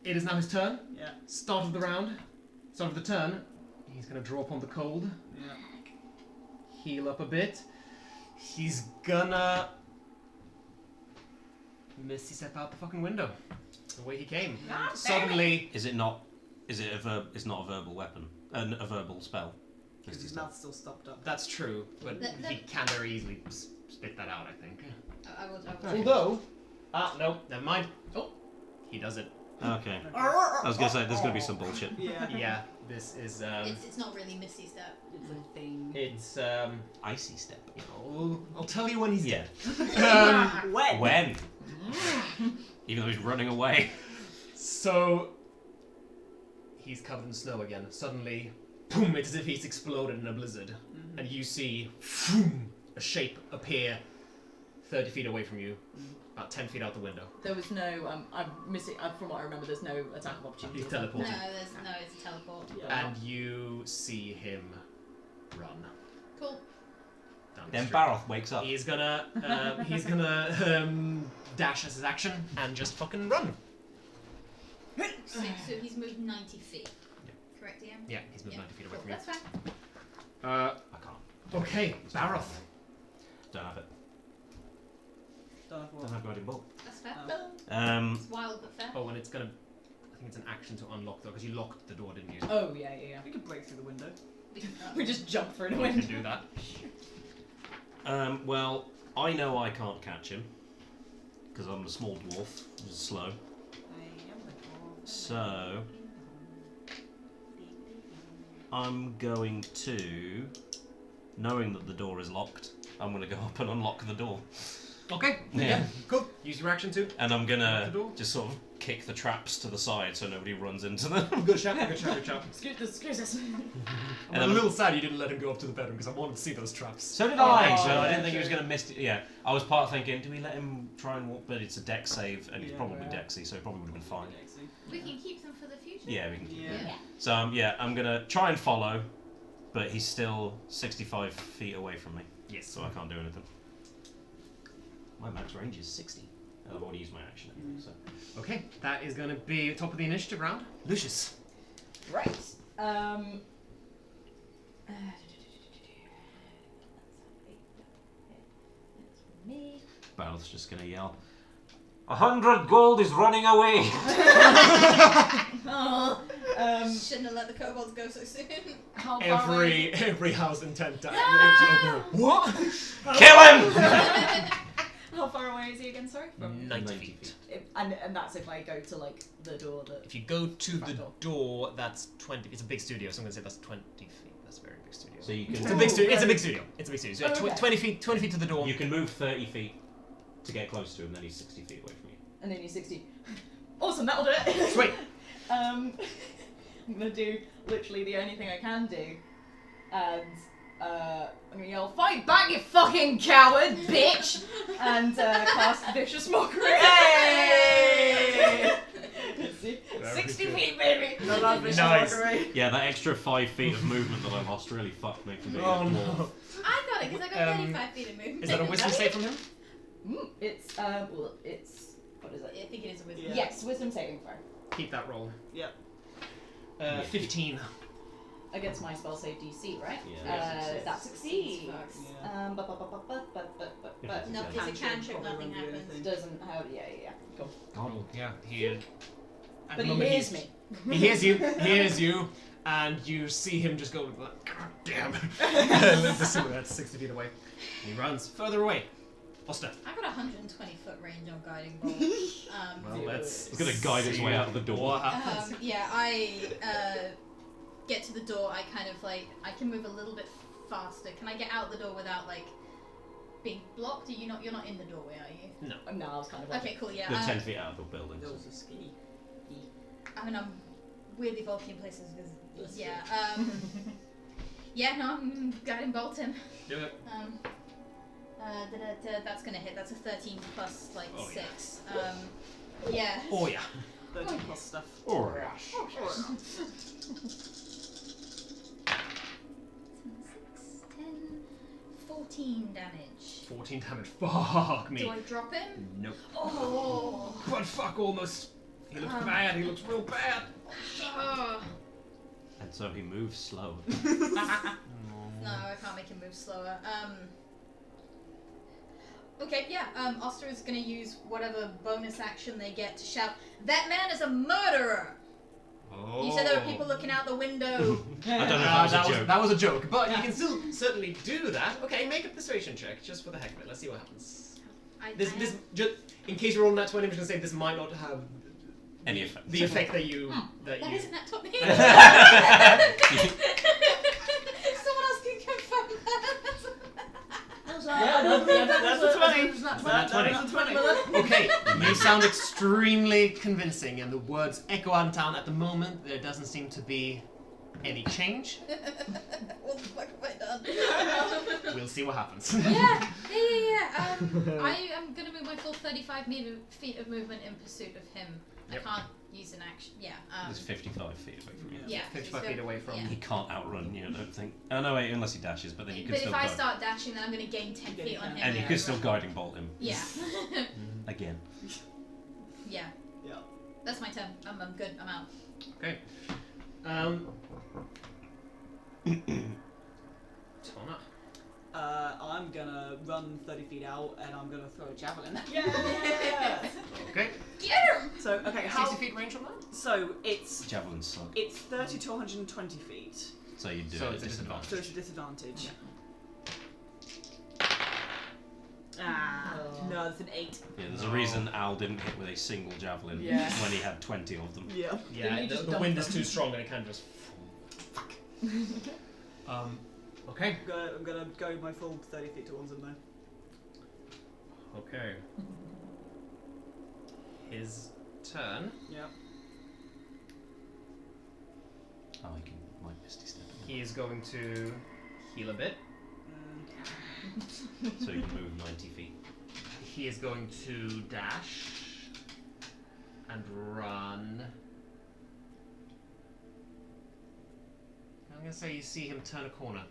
It is now his turn. Yeah. Start of the round. Start of the turn. He's going to draw upon the cold. Yeah. Heal up a bit. He's gonna misty step out the fucking window. The way he came. Suddenly, Is it not? Is it a verb? It's not a verbal weapon. A verbal spell. Because his mouth's still stopped up. that's true, but The- he can very easily spit that out, I think. I will. Although, no, never mind. Oh, he does it. Okay. I was gonna say there's gonna be some bullshit. Yeah. Yeah, this is It's not really Misty Step. It's a thing. it's Icy step. I'll tell you when he's Yeah. dead. When? When? Even though he's running away. So he's covered in snow again. Suddenly, boom! It's as if he's exploded in a blizzard, and you see boom, a shape appear 30 feet away from you, about 10 feet out the window. There was no, I'm missing, from what I remember, there's no attack of opportunity. He's No, teleported, it's a teleport. Yeah. and you see him run Cool. down the Then street. Baroth wakes up. He's gonna dash as his action and just fucking run. So he's moved 90 feet. Correct, Ian? Yeah, he's moved Yeah. 90 feet away Cool. from you. That's fine. I can't. Okay, Baroth. Don't have it. Don't have Don't what? have guiding bolt. That's fair. Um. It's wild but fair. Oh, and it's gonna. I think it's an action to unlock though, because you locked the door, didn't you? Oh, yeah. We could break through the window. We just jump through the You window. can do that. Well, I know I can't catch him because I'm a small dwarf, which is slow. So I'm going to, knowing that the door is locked, I'm going to go up and unlock the door. Okay. Yeah. Cool. Use your action too. And I'm going Unlock the to door. just sort of kick the traps to the side so nobody runs into them. Good shot. Good shot. Good shot. Excuse us. I'm a little sad you didn't let him go up to the bedroom because I wanted to see those traps. So did I, Oh, so I yeah, didn't think he was true. going to miss it. Yeah, I was part of thinking, do we let him try and walk? But it's a dex save, and he's Yeah. probably dexy, so he probably would have been fine. We can keep them for the future. Yeah, we can keep Yeah. it. So, I'm going to try and follow, but he's still 65 feet away from me, Yes. so I can't do anything. My max range is 60. I've already used my action anyway, so. Okay. That is going to be top of the initiative round. Lucius. Right. Me. Balth's just going to yell, 100 gold is running away! Oh. Shouldn't have let the kobolds go so soon. How far away? Every house in tent. What? Kill him! How far away is he again? Sorry. From 90 90 feet. and that's if I go to like the door that. If you go to the Front door, that's 20. It's a big studio, so I'm gonna say that's 20 feet. That's a very big studio. So you It's can, a big studio. It's a right. big studio. It's a big studio. So yeah, Okay. 20 feet. 20 feet to the door. you can move 30 feet to get close to him, then he's 60 feet away from you. And then he's 60. Awesome, that'll do it. Sweet. I'm gonna do literally the only thing I can do, and I'm gonna yell, "Fight back, you fucking coward, bitch!" and cast vicious mockery. Hey! See? Very 60 good. feet, baby. No, that's vicious Nice. mockery. Yeah, that extra 5 feet of movement that I lost really fucked me for being a Oh dwarf. no. I got it because I got 35 feet of movement. Is that a wisdom save from him? It's it's what is I it? think it is a wisdom. Yeah. Yes, wisdom saving throw Keep that roll. Yep. 15. against my spell save DC, right? Yeah. That succeeds. Yeah. But No, because a cantrip, Probably nothing won't do happens. anything. doesn't have yeah. Cool. Oh, yeah. He. But he hears me. He hears you. He hears you, and you see him just go like, God damn. That's 60 feet away. He runs further away. Foster. I got 120 foot range on guiding bolt. Well, let's. He's gonna guide his way out of the door. What happens? Yeah, I get to the door. I kind of like I can move a little bit faster. Can I get out the door without like being blocked? You're not in the doorway, are you? No, I was kind of like, Okay, cool. Yeah. You're 10 feet out of the building. Those are skinny. I mean, I'm weirdly bulky in places because That's yeah. Yeah, no, I'm guiding bolt him. Do it. That's gonna hit. That's a 13 plus like Oh, yeah. 6. Yeah. Oh yeah. 30 plus stuff. Alright. 14 damage. 14 damage. Fuck me. Do I drop him? Nope. Oh. But fuck, almost. He looks bad. He looks real bad. Oh. And so he moves slower. No, I can't make him move slower. Okay, yeah. Oster is gonna use whatever bonus action they get to shout, "That man is a murderer!" Oh. You said there were people looking out the window. I don't know if that was a joke. That was a joke, but you can still certainly do that. Okay, make a persuasion check just for the heck of it. Let's see what happens. This just in case you're rolling that 20, I'm just gonna say this might not have Any effect. the effect that you That you. isn't that 20. Someone else can confirm that. That's a 20. That's a 20. 20. Okay, you sound extremely convincing, and the words echo out in town. At the moment, there doesn't seem to be any change. What the fuck have I done? We'll see what happens. Yeah. I am gonna move my full 35 feet of movement in pursuit of him. Yep. I can't use an action. Yeah. He's 55 feet away from you. Yeah. 55 so- feet away from. yeah. He can't outrun you, I don't think. Oh no, wait, unless he dashes, but then you can But still if I go. start dashing, then I'm gonna gain 10 feet on him. And you when can I still run. guiding bolt him. Yeah. Again. Yeah. Yeah. That's my turn. I'm good. I'm out. Okay. Tona. I'm gonna run 30 feet out and I'm gonna throw a javelin. Yeah. Okay. Get him! So, okay, how... 60 feet range on that? So, it's Javelins suck. 30 to 120 feet. So you do So it it's at a disadvantage. So it's a disadvantage. Oh. No, it's an 8. Yeah, there's a reason Al didn't hit with a single javelin Yeah. when he had 20 of them. Yeah. Yeah, You just the dump wind is them. too strong and it kind of just. Fuck. Okay. I'm gonna go my full 30 feet towards him though. Okay. His turn. Yeah. Oh, he can like Misty Step again. He is going to heal a bit. So you can move 90 feet. He is going to dash and run. I'm gonna say you see him turn a corner.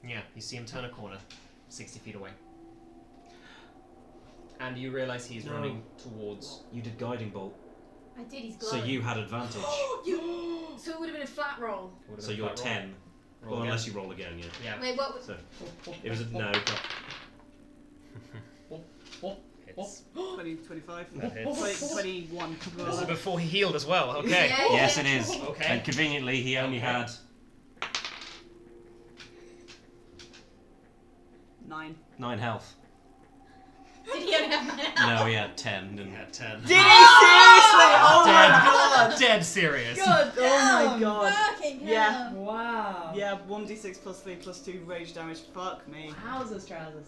Yeah, you see him turn a corner, 60 feet away. And you realise he's running towards. You did Guiding Bolt, I did, he's so glowing. you had advantage. So it would have been a flat roll. Would've So been you're flat 10. Roll Well, again. unless you roll again, yeah. Yeah. Wait, what? So it was a no. Hits. 20, 25. That hits. 21. This is before he healed as well. Okay. Yeah, Yes, yeah. it is. Okay. And conveniently, he only Okay. had 9. 9 health. Did he only have 9 health? No, he had 10, didn't he? At 10. Did he seriously? Oh my god! Dead serious. God Oh my damn. god. Fucking hell. Yeah. Wow. Yeah, 1d6 plus 3 plus 2 rage damage. Fuck me. Wowzers, trousers.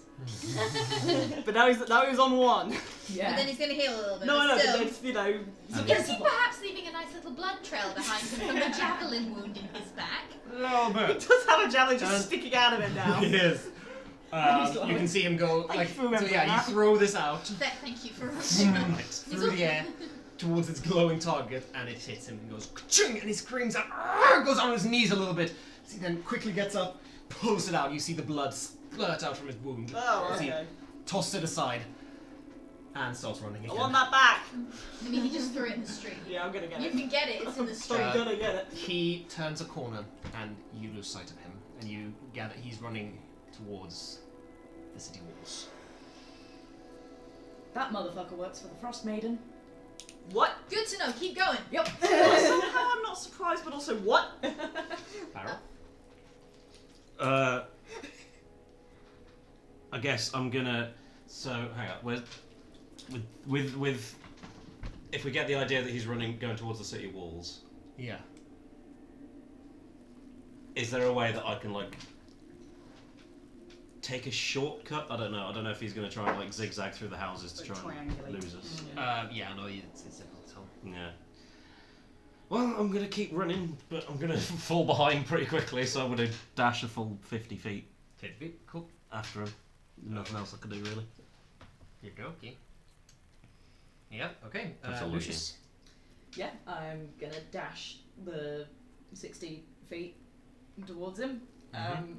But now he's on 1. Yeah. But then he's going to heal a little bit. No, but no, still. but it's, you know. Is he perhaps leaving a nice little blood trail behind him from the javelin wound in his back? A little He bit. does have a javelin just sticking out of it now. Yes. You can see him go like threw him so yeah, back. you throw this out Thank you for through the air towards its glowing target, and it hits him and goes ka-chung, and he screams out, "Argh!" Goes on his knees a little bit. So he then quickly gets up, pulls it out. You see the blood splurt out from his wound. Oh, As he okay. tosses it aside and starts running I again. want that back. I mean, he just threw it in the street. Yeah, I'm gonna get You it. can get it, it's in the street. I'm gonna get it. He turns a corner, and you lose sight of him, and you gather he's running towards the city walls. That motherfucker works for the Frostmaiden. What? Good to know, keep going. Yep. Somehow I'm not surprised, but also what? Barrel. I guess I'm gonna. So hang on. With if we get the idea that he's going towards the city walls, Yeah. is there a way that I can like take a shortcut? I don't know. I don't know if he's gonna try and like zigzag through the houses to Like try and triangulate. lose us. Yeah, no, it's difficult to tell. Yeah. Well, I'm gonna keep running, but I'm gonna fall behind pretty quickly, so I'm gonna dash a full 50 feet 50 feet, cool. after him. Nothing else I can do really. Here you go, okay. Yeah, okay. That's all Lucius. Yeah, I'm gonna dash the 60 feet towards him.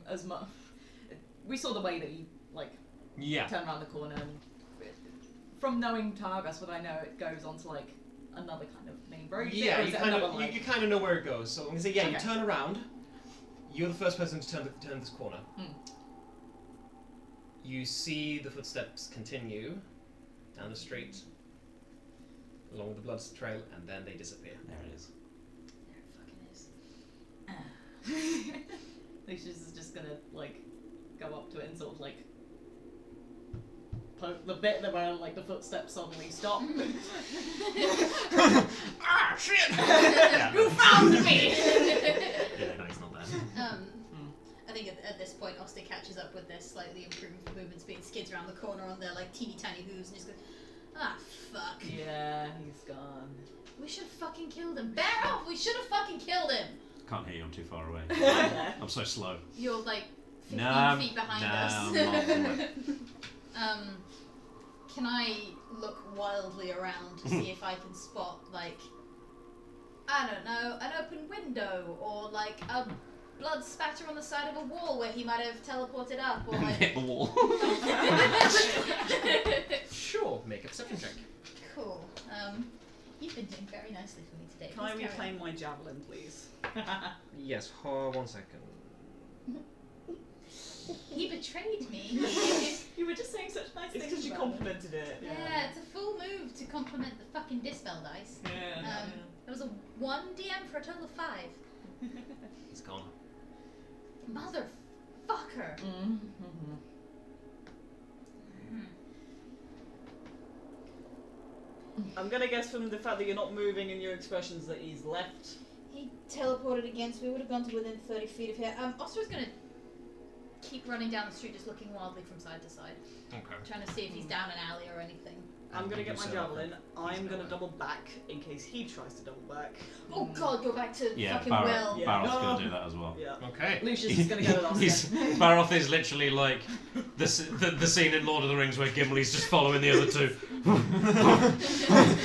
As much. We saw the way that he like Yeah. turned around the corner, and from knowing Targus, what I know, it goes onto like another kind of main road. Yeah, or you is it kind another, of like- you kind of know where it goes. So I'm gonna say yeah. You Okay. turn around. You're the first person to turn this corner. You see the footsteps continue down the street, along the blood trail, and then they disappear. There it is. There it fucking is. Lucius is just gonna like go up to it and sort of like poke the bit that where like the footsteps suddenly stop. Ah, shit! You found me! Yeah, no, he's not there. I think at this point, Austin catches up with their slightly improved movement speed, skids around the corner on their like teeny tiny hooves, and just goes, "Ah, fuck! Yeah, he's gone. We should have fucking killed him. Bear off! We should have fucking killed him." Can't hear you. I'm too far away. Yeah. I'm so slow. You're like 15 No, feet behind no, us. I'm miles away. Can I look wildly around to see if I can spot like, I don't know, an open window or like a blood spatter on the side of a wall where he might have teleported up, or like. Hit the wall. Sure, make a perception check. Cool. You've been doing very nicely for me today. Can I Please carry on. reclaim my javelin, please? Yes, hold 1 second. He betrayed me. You were just saying such nice It's things. because you about him. complimented it. Yeah, it's a full move to compliment the fucking dispel dice. Yeah. That was a 1 DM for a total of 5. It's gone. Motherfucker. I'm gonna guess from the fact that you're not moving and your expressions that he's left. He teleported again, so we would have gone to within 30 feet of here. Oster's gonna keep running down the street, just looking wildly from side to side. Okay. Trying to see if he's down an alley or anything. I'm gonna get my So, javelin. I'm gonna going. double back in case he tries to double back. Oh god, go back to Yeah, fucking Baroth, Will. Yeah. Baroth's gonna do that as well. Yeah. Okay. Lucius is going to go last. Baroth is literally like the scene in Lord of the Rings where Gimli's just following the other two.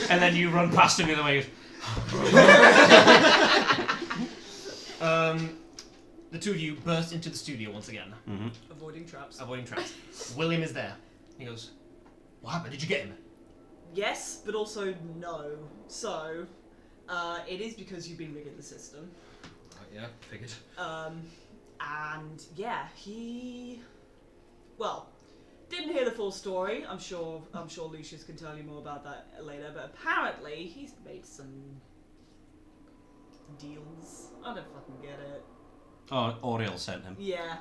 And then you run past him the other way. The two of you burst into the studio once again, Mm-hmm. Avoiding traps. avoiding traps. William is there. He goes, "What happened? Did you get him?" Yes, but also no. So, it is because you've been rigging the system. Yeah, figured. And yeah, didn't hear the full story. I'm sure Lucius can tell you more about that later. But apparently, he's made some deals. I don't fucking get it. Oh, Oriel sent him. Yeah,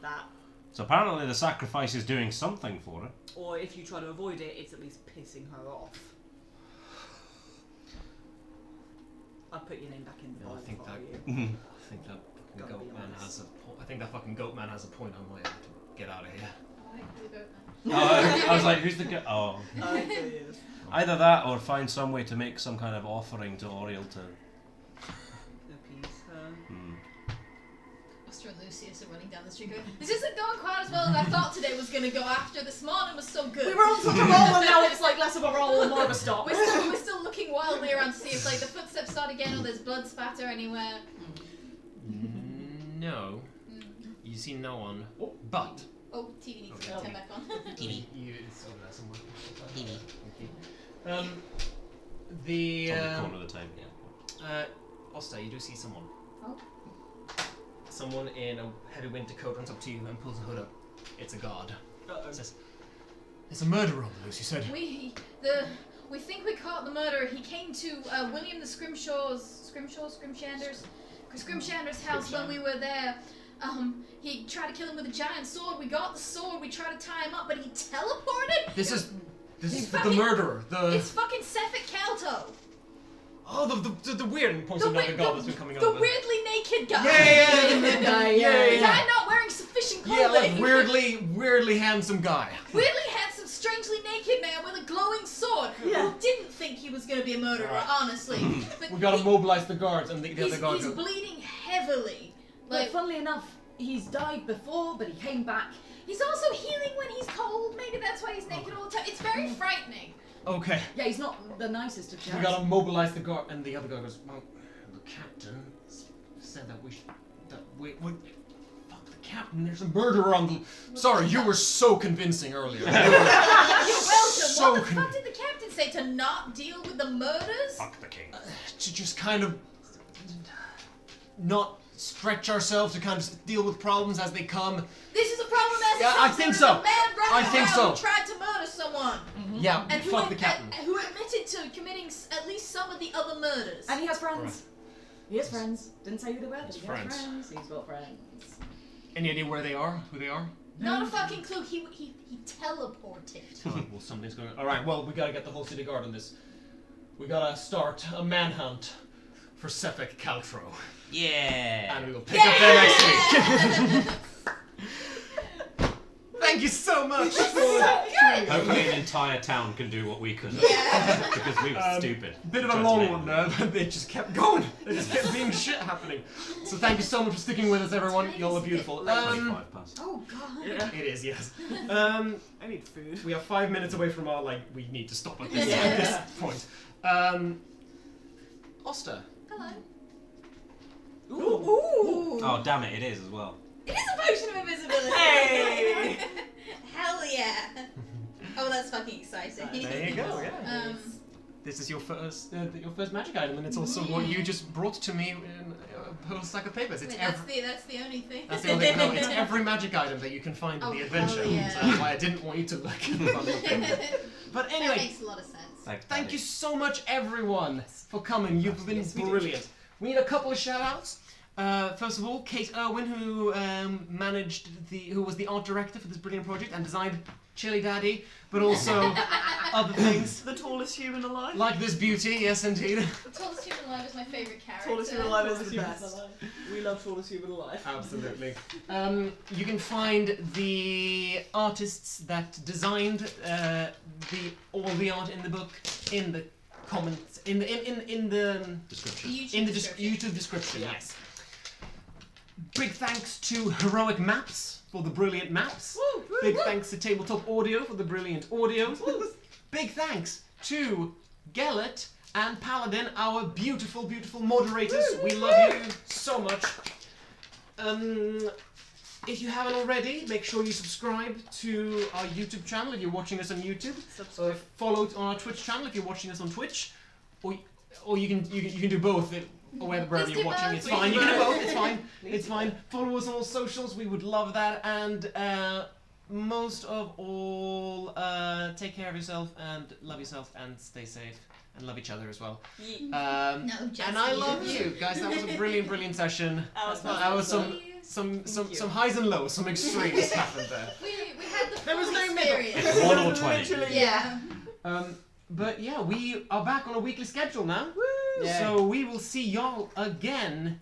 that. So apparently the sacrifice is doing something for her. Or if you try to avoid it, it's at least pissing her off. I'll put your name back in the No, I bowl think for that- you. I think that fucking Gotta goat be man honest. has a. I think that fucking goat man has a point. I might have to get out of here. I was like, who's the guy? Oh. Yes. Either that or find some way to make some kind of offering to Oriel to... Appease her. Oster and Lucius are running down the street going, "This isn't going quite as well as I thought today was going to go after. This morning was so good." We were on such a roll and now it's like less of a roll and more of a stop. We're still looking wildly around to see if like the footsteps start again or there's blood spatter anywhere. No, you see no one. But Oh, TV needs to turn back on. TV. It's over there somewhere. TV. Thank you. The on the corner of the table. Oster, you do see someone. Oh. Someone in a heavy winter coat runs up to you and pulls the hood up. It's a guard. Uh-oh. Says, "There's a murderer on the loose," he said. We think we caught the murderer. He came to William the Scrimshander's house when we were there. He tried to kill him with a giant sword. We got the sword. We tried to tie him up, but he teleported. This is the fucking- murderer. It's fucking Sefik Kalto. Oh, the weird and points another guard that's been coming The over. weirdly naked guy. Yeah. The guy not wearing sufficient Yeah, clothing. like weirdly handsome guy. Weirdly handsome, strangely naked man with a glowing sword Yeah. who didn't think he was going to be a murderer, Right. honestly. But We gotta mobilize the guards, and the other guard he's goes, bleeding heavily. But Like, funnily enough, he's died before, but he came back. he's also healing when he's cold. Maybe that's why he's naked all the time. It's very frightening. "Okay, Yeah, he's not the nicest of chaps. we gotta mobilize the guard," and the other guy goes, "Well, the captain said that we fuck the captain. There's a murderer on the. Sorry, you were so convincing earlier. You're welcome. So What the fuck did the captain say? To not deal with the murders? Fuck the king. To just kind of not stretch ourselves to kind of deal with problems as they come. This is a problem as Yeah, it I comes. think There was so. a man running I think around so. who tried to murder someone. Yeah, And fuck the captain. who admitted to committing at least some of the other murders. And he has friends. He has friends. Didn't say who they were, but he has Friends. friends. He's got friends. Any idea where they are? Who they are? Not a fucking clue. He teleported. Well, something's going on. Alright, well, we gotta get the whole city guard on this. We gotta start a manhunt for Sefik Kaltro. Yeah. And we will pick up there next week. Thank you so much. Hopefully an entire town can do what we couldn't. Because we were stupid. Bit of a Tried to long make one them. there, but they just kept going. They just kept being shit happening. So thank you so much for sticking with us, everyone. Y'all are beautiful. 25 past. Oh god. It is, yes. I need food. We are 5 minutes away from our, we need to stop at this point. Oster. Hello. Ooh. Oh, damn it, it is as well. It is a potion of invisibility. Hey! Hell yeah. Oh, that's fucking exciting. There you go, yeah. This is your first magic item, and it's also what you just brought to me in a whole stack of papers. It's Wait, that's the only thing. That's the only thing. No, it's every magic item that you can find in Oh, the hell adventure. yeah. So that's why I didn't want you to look. But That anyway, makes a lot of sense. Thanks, Thank Daddy. you so much, everyone, for coming. You've been brilliant. We need a couple of shout-outs. First of all, Kate Irwin, who who was the art director for this brilliant project and designed Chili Daddy, but also other things The tallest human alive. like this beauty. Yes, indeed. The tallest human alive is my favourite character. Tallest human alive is the Humans best. alive. We love tallest human alive. Absolutely. You can find the artists that designed all the art in the book in the comments in the Description. YouTube description. Yeah. Yes. Big thanks to Heroic Maps for the brilliant maps. Big thanks to Tabletop Audio for the brilliant audio. Big thanks to Gellet and Paladin, our beautiful, beautiful moderators. We love you so much. If you haven't already, make sure you subscribe to our YouTube channel if you're watching us on YouTube. Subscribe. Follow on our Twitch channel if you're watching us on Twitch, or you can do both. Or wherever Let's you're do watching, both. it's fine. You can do both. It's fine. It's fine. Follow us on all socials. We would love that. And most of all, take care of yourself and love yourself and stay safe and love each other as well. Yeah. No, just And I you. love you guys. That was a brilliant, brilliant session. That was fun. That was Thank you. some highs and lows, some extremes happened there. We had the There was full no middle. experience. 1 or 20. Literally. Yeah. But yeah, we are back on a weekly schedule now. Yeah. So we will see y'all again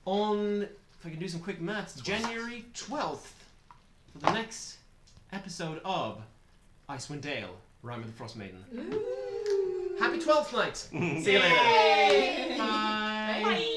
on, if I can do some quick maths, January 12th for the next episode of Icewind Dale, Rime of the Frostmaiden. Happy 12th night. See you later. Yay. Bye. Bye.